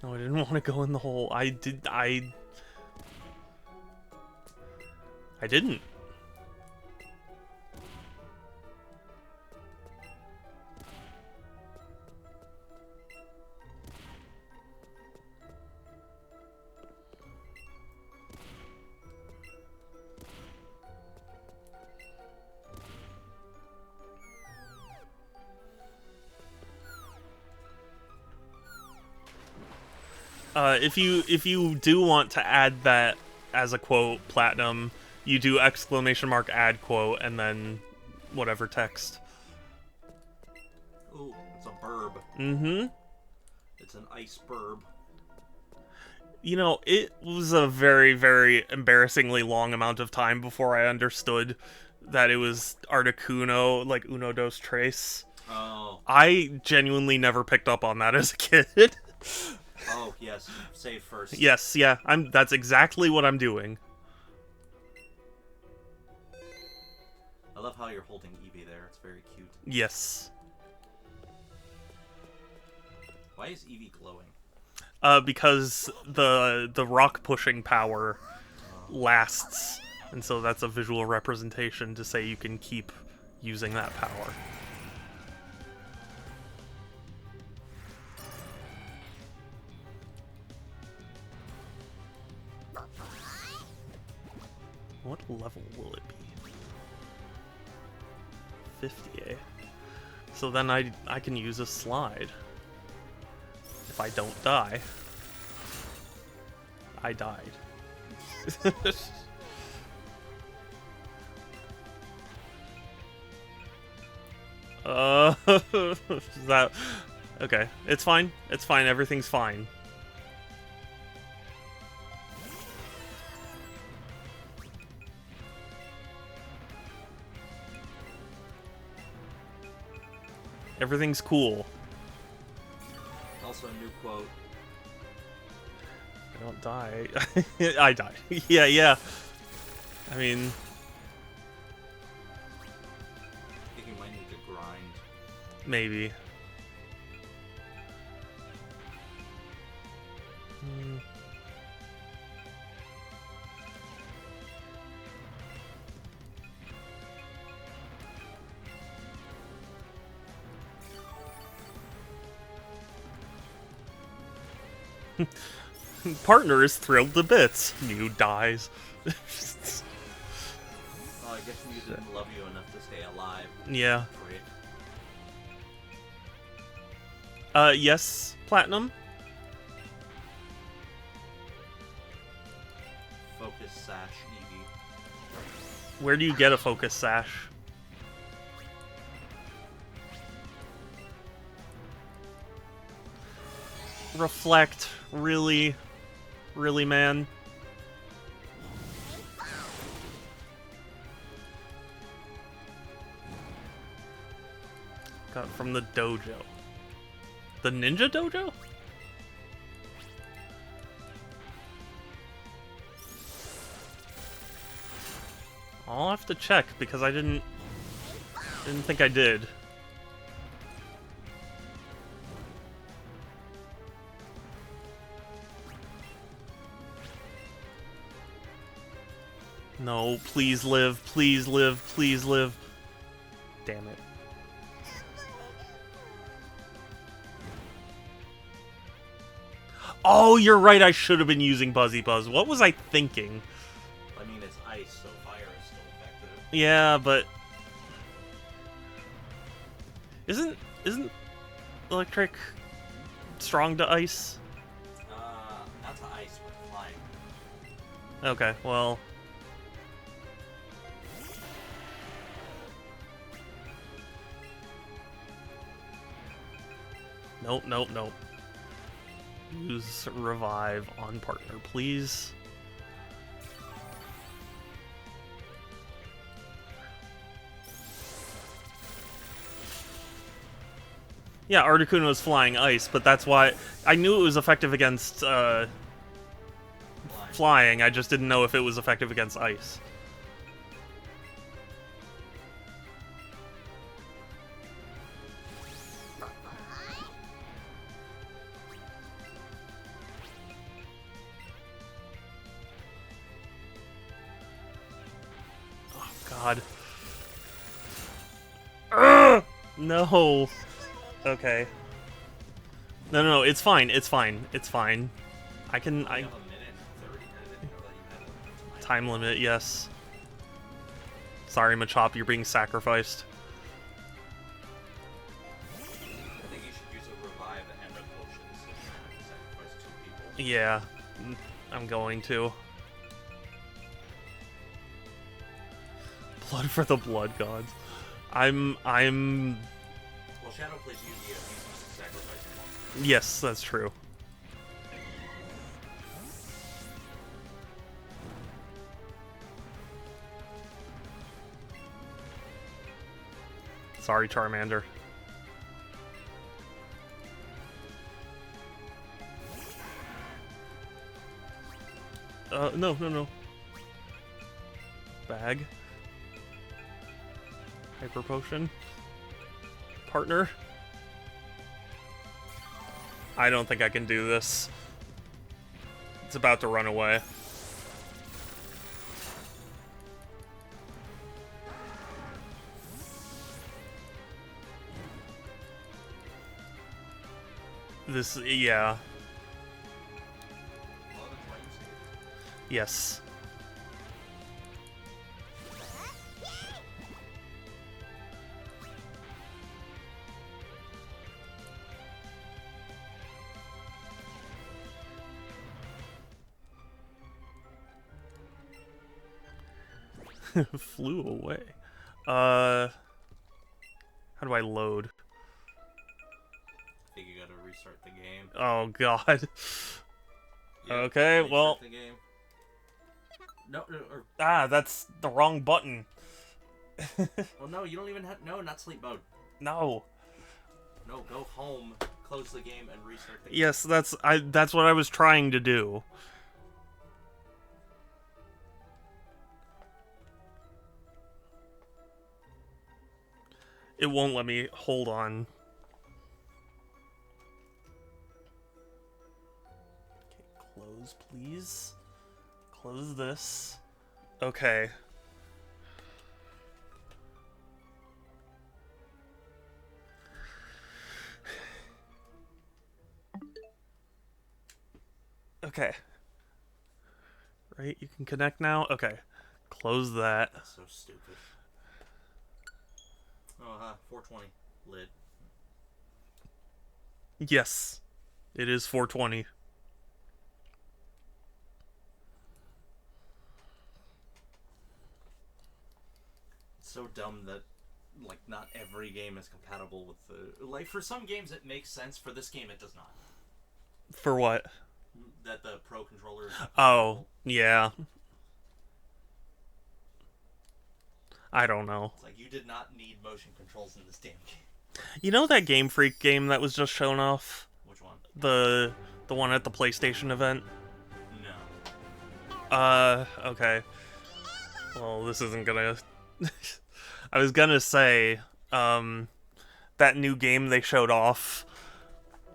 No, I didn't want to go in the hole. I didn't. If you do want to add that as a quote, Platinum, you do ! Add quote and then whatever text. Ooh, it's a burb. Mm-hmm. It's an ice burb. You know, it was a very, very embarrassingly long amount of time before I understood that it was Articuno, like Uno Dos Tres. Oh. I genuinely never picked up on that as a kid. Oh, yes. Save first. Yes, yeah. That's exactly what I'm doing. I love how you're holding Eevee there. It's very cute. Yes. Why is Eevee glowing? Because the rock pushing power lasts, and so that's a visual representation to say you can keep using that power. What level will it be? 50, eh? So then I can use a slide. If I don't die. I died. Is that... Okay, it's fine. It's fine. Everything's fine. Everything's cool. Also a new quote. I don't die. I die. Yeah. I mean... I think you might need to grind. Maybe. Partner is thrilled to bits. Mew dies. Oh, I guess Mew didn't love you enough to stay alive. Yeah. Great. Yes, Platinum? Focus Sash Eevee. Where do you get a Focus Sash? Reflect. Really? Really, man? Got it from the dojo. The ninja dojo? I'll have to check because I didn't think I did. No, please live, please live, please live. Damn it. Oh, you're right, I should have been using Buzzy Buzz. What was I thinking? I mean, it's ice, so fire is still effective. Yeah, but... Isn't electric strong to ice? Not to ice, but flying. Okay, well... Nope, nope, nope. Use revive on partner, please. Yeah, Articuno was flying ice, but that's why I knew it was effective against flying. I just didn't know if it was effective against ice. Oh God. Ugh! No. Okay. No, no, no, it's fine. It's fine. It's fine. I can. I. Time limit, yes. Sorry, Machop, you're being sacrificed. I think you should use a revive and a potion so you have to sacrifice 2 people. Yeah, I'm going to. Blood for the blood gods. I'm. Well, Shadow plays Yu-Gi-Oh! He's used to sacrifice him. Yes, that's true. Sorry, Charmander. No, no, no. Bag. Hyper Potion. Partner. I don't think I can do this. It's about to run away. This, yeah. Yes. Flew away. How do I load? I think you gotta restart the game. Oh God. Yeah, Okay, well. the game. No, or... Ah, that's the wrong button. Well, no, you don't even have... No, not sleep mode. No. No, go home, close the game, and restart the game. Yes, that's what I was trying to do. It won't let me. Hold on. Okay, close, please. Close this. Okay. Okay. Right, you can connect now? Okay. Close that. That's so stupid. Oh, 420. Lid. Yes. It is 420. It's so dumb that, like, not every game is compatible with the... Like, for some games it makes sense. For this game, it does not. For what? That the Pro controller is Oh, yeah. I don't know. It's like, you did not need motion controls in this damn game. You know that Game Freak game that was just shown off? Which one? The one at the PlayStation event? No. Okay. Well, this isn't gonna... I was gonna say, that new game they showed off,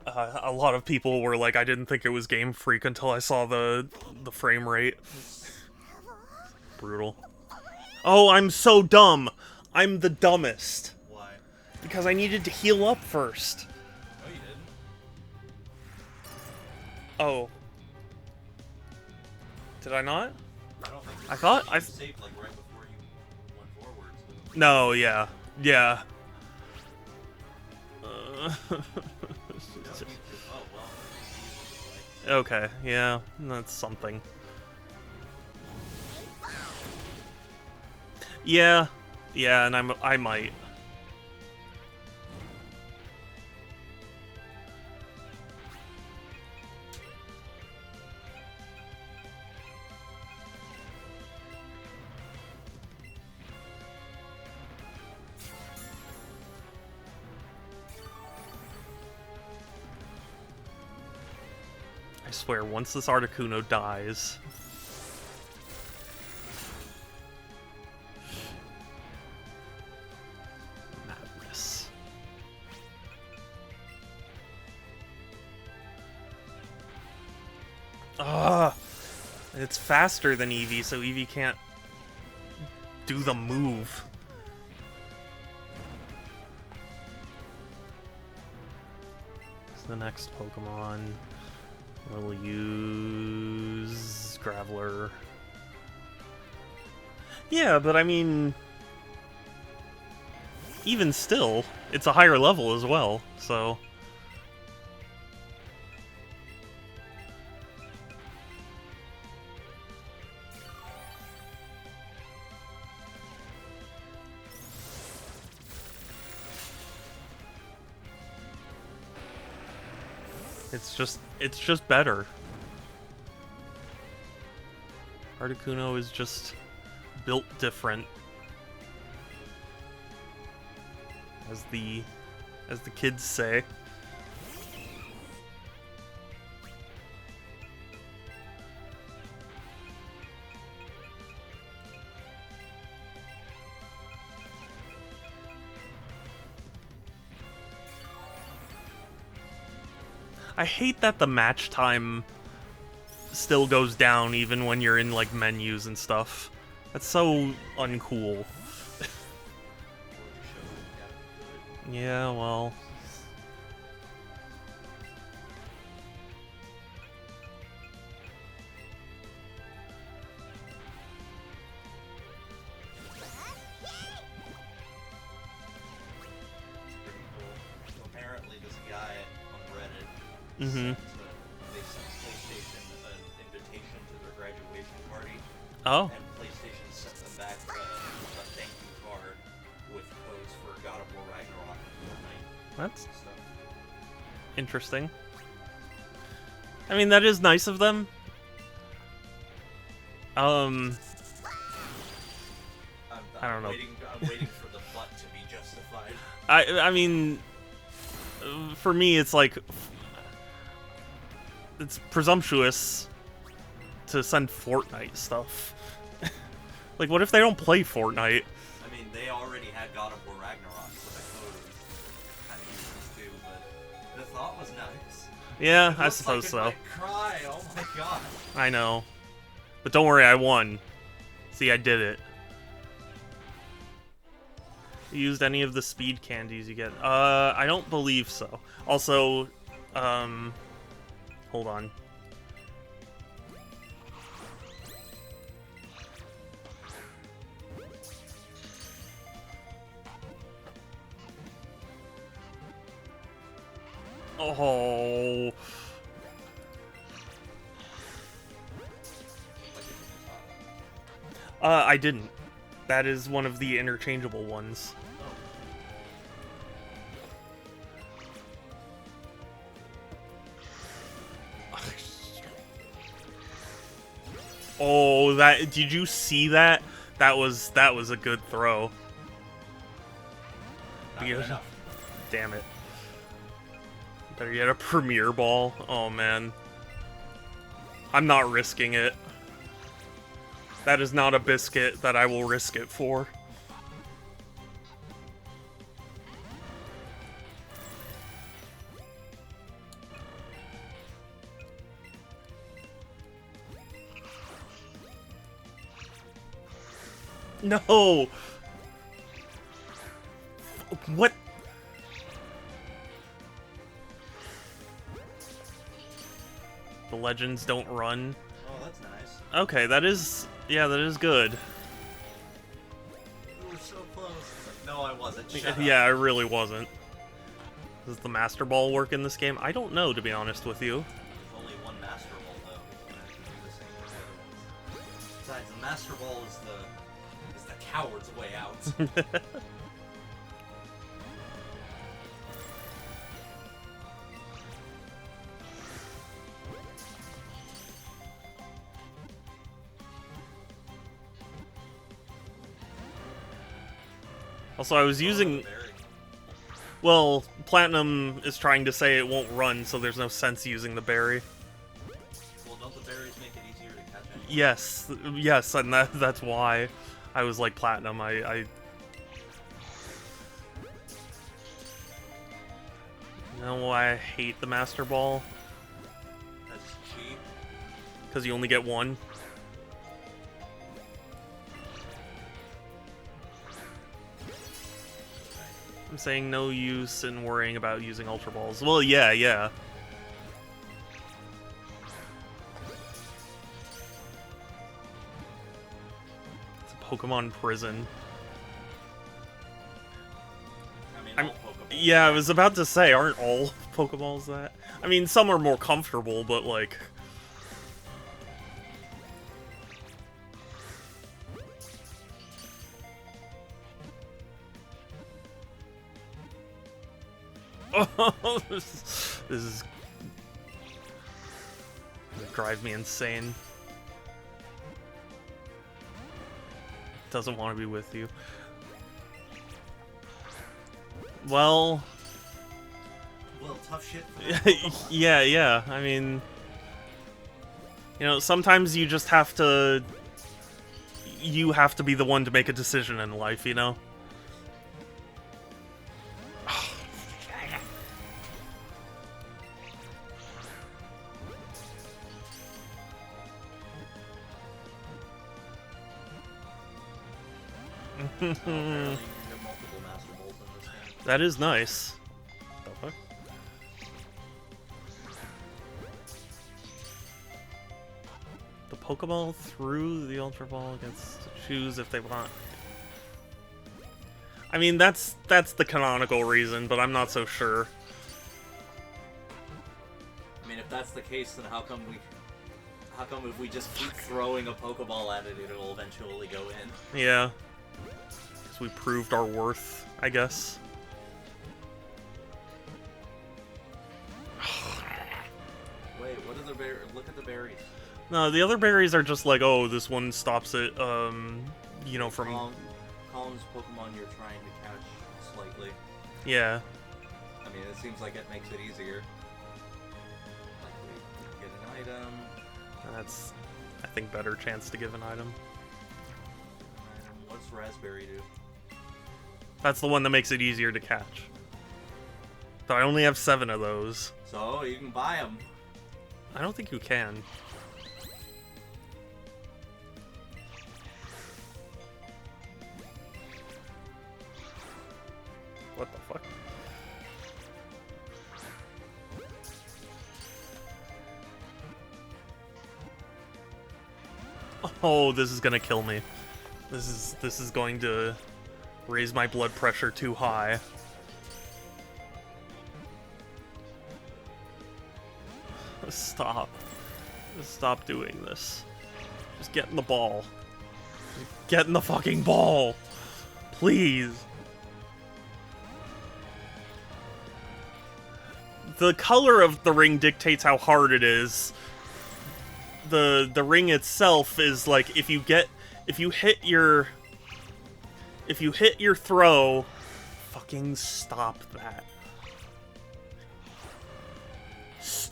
a lot of people were like, I didn't think it was Game Freak until I saw the frame rate. Brutal. Oh, I'm so dumb! I'm the dumbest. Why? Because I needed to heal up first. No, you didn't. Oh. Did I not? I don't think I thought you saved, like, right before you went forward. So. No, yeah. Yeah. Oh, well. Okay, yeah, that's something. Yeah, and I might. swear, once this Articuno dies... Madness. Ah! It's faster than Eevee, so Eevee can't do the move. The next Pokemon will use Graveler. Yeah, but I mean, even still, it's a higher level as well, so... It's just better. Articuno is just built different. As the kids say. I hate that the match time still goes down even when you're in, like, menus and stuff. That's so uncool. Yeah, well... Apparently this guy on Reddit Mm-hmm. they sent PlayStation an invitation to their graduation party. Oh. And PlayStation sent them back a thank you card with codes for God of War Ragnarok and Fortnite. That's Stuff. interesting. I mean, that is nice of them. I don't know. I'm waiting for the butt to be justified. I mean, for me, it's like... It's presumptuous to send Fortnite stuff. Like, what if they don't play Fortnite? I mean, they already had God of War Ragnarok, so that code was kind of useless too, but the thought was nice. Yeah, It I looks suppose like so. it might cry. Oh my god. I know. But don't worry, I won. See, I did it. You used any of the speed candies you get? I don't believe so. Also, hold on. Oh. I didn't. That is one of the interchangeable ones. Oh, that, did you see that? That was a good throw. Damn it. Better get a Premier Ball. Oh man. I'm not risking it. That is not a biscuit that I will risk it for. No! What? The legends don't run. Oh, that's nice. Okay, that is... Yeah, that is good. We were so close. No, I wasn't. Shut Yeah, I up. really wasn't. Does the Master Ball work in this game? I don't know, to be honest with you. There's only one Master Ball, though. You can actually do the same with the other ones. Besides, the Master Ball is the coward's way out. Also, I was using... Well, Platinum is trying to say it won't run, so there's no sense using the berry. Yes, and that's why I was like platinum. I you know why I hate the Master Ball? That's cheap. Because you only get one. I'm saying no use in worrying about using Ultra Balls. Well, yeah. It's a Pokemon prison. I mean, all Pokeballs. Yeah, I was about to say, aren't all Pokeballs that? I mean, some are more comfortable, but like... Oh, this is... gonna drive me insane. Doesn't want to be with you. Well, tough shit. yeah. I mean, you know, sometimes you just have to. You have to be the one to make a decision in life, you know. That is nice. The fuck? The Pokeball through the Ultra Ball gets to choose if they want. I mean, that's the canonical reason, but I'm not so sure. I mean, if that's the case, then how come if we just keep throwing a Pokeball at it, it'll eventually go in? Yeah. Because we proved our worth, I guess. Wait, what are the berries? Look at the berries. No, the other berries are just like, oh, this one stops it, you know, from... Column's Pokemon you're trying to catch slightly. Yeah. I mean, it seems like it makes it easier. Like, get an item. That's, I think, better chance to give an item. What's Raspberry do? That's the one that makes it easier to catch. But I only have 7 of those. So, you can buy them. I don't think you can. What the fuck? Oh, this is gonna kill me. This is going to raise my blood pressure too high. Stop. Just stop doing this. Just get in the ball. Get in the fucking ball! Please! The color of the ring dictates how hard it is. The ring itself is like, if you hit your throw, fucking stop that.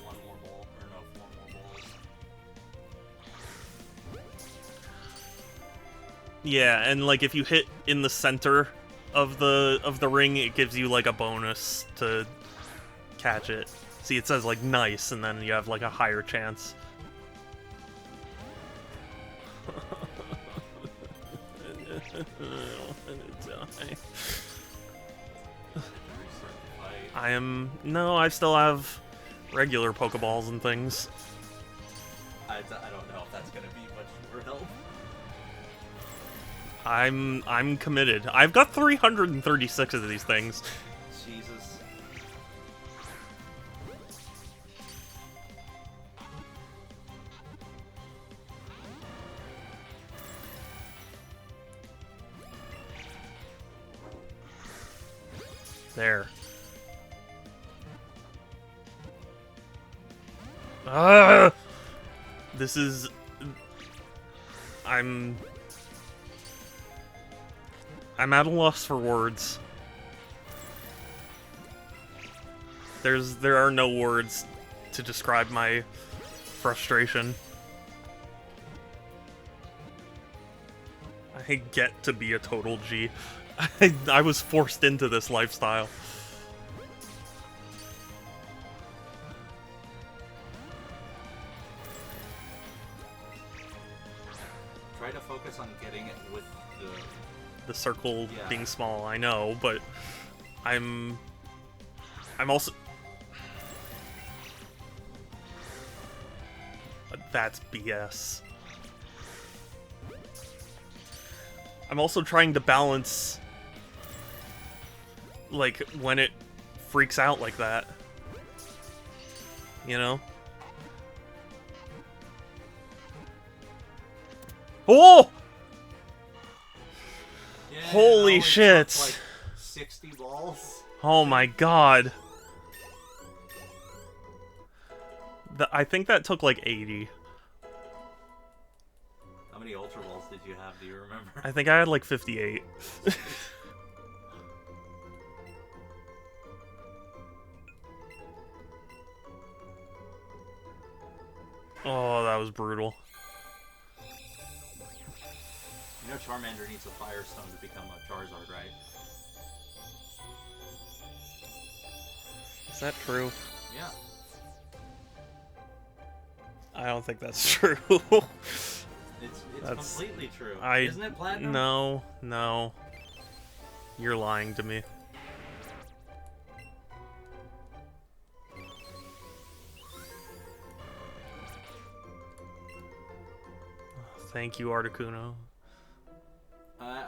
One more ball, or no, 4 more balls. Yeah, and like if you hit in the center of the ring, it gives you like a bonus to catch it. See, it says like nice, and then you have like a higher chance. No, I still have regular Pokeballs and things. I don't know if that's gonna be much more help. I'm committed. I've got 336 of these things. Jesus. There. This is... I'm at a loss for words. There are no words to describe my frustration. I get to be a total G. I was forced into this lifestyle. Try to focus on getting it with the circle being small. I know, but I'm also. That's BS. I'm also trying to balance, like, when it freaks out like that. You know? Oh! Yeah, holy shit! Like 60 balls. Oh my god. I think that took like 80. How many Ultra Balls did you have? Do you remember? I think I had like 58. Oh, that was brutal. You know Charmander needs a Fire Stone to become a Charizard, right? Is that true? Yeah. I don't think that's true. It's completely true. Isn't it Platinum? No. You're lying to me. Thank you, Articuno.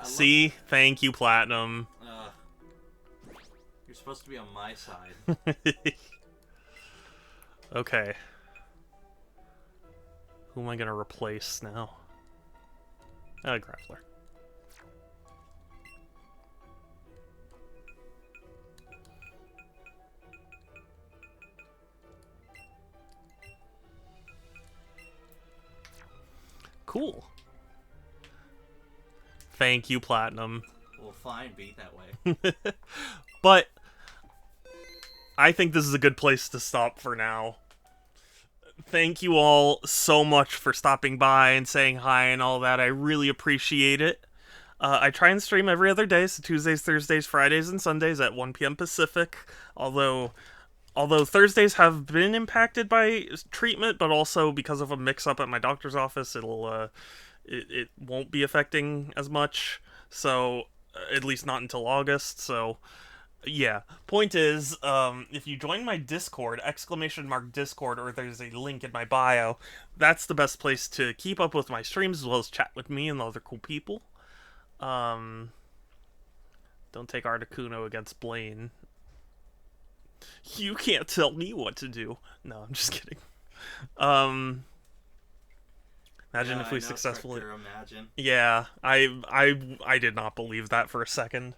See? Thank you, Platinum. You're supposed to be on my side. Okay. Who am I gonna replace now? Grappler. Cool. Thank you, Platinum. Well, fine, be that way. But I think this is a good place to stop for now. Thank you all so much for stopping by and saying hi and all that. I really appreciate it. I try and stream every other day, so Tuesdays, Thursdays, Fridays, and Sundays at 1 p.m. Pacific. Although Thursdays have been impacted by treatment, but also because of a mix-up at my doctor's office, it won't be affecting as much. So, at least not until August. So, yeah. Point is, if you join my Discord, !Discord, or there's a link in my bio, that's the best place to keep up with my streams as well as chat with me and the other cool people. Don't take Articuno against Blaine. You can't tell me what to do. No, I'm just kidding. Imagine if we successfully. Imagine. Yeah, I did not believe that for a second.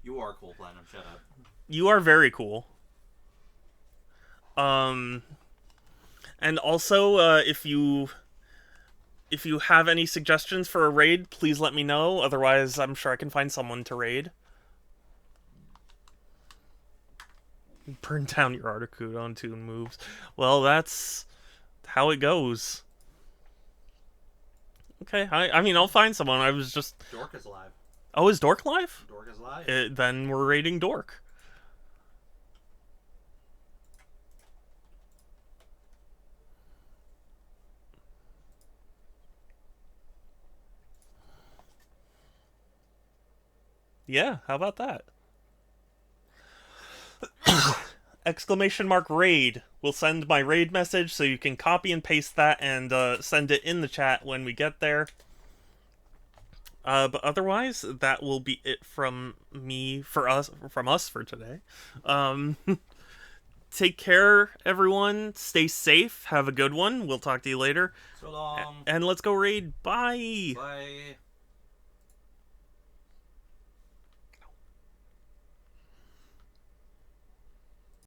You are cool, Platinum. Shut up. You are very cool. And also, if you have any suggestions for a raid, please let me know. Otherwise, I'm sure I can find someone to raid. Burn down your Articuno on Toon moves. Well, that's how it goes. Okay, I mean, I'll find someone. I was just... Dork is live. Oh, is Dork live? Dork is live. Then we're raiding Dork. Yeah, how about that? !Raid. We'll send my raid message so you can copy and paste that and send it in the chat when we get there. But otherwise, that will be it from us for today. Take care, everyone. Stay safe. Have a good one. We'll talk to you later. So long. And let's go raid. Bye. Bye.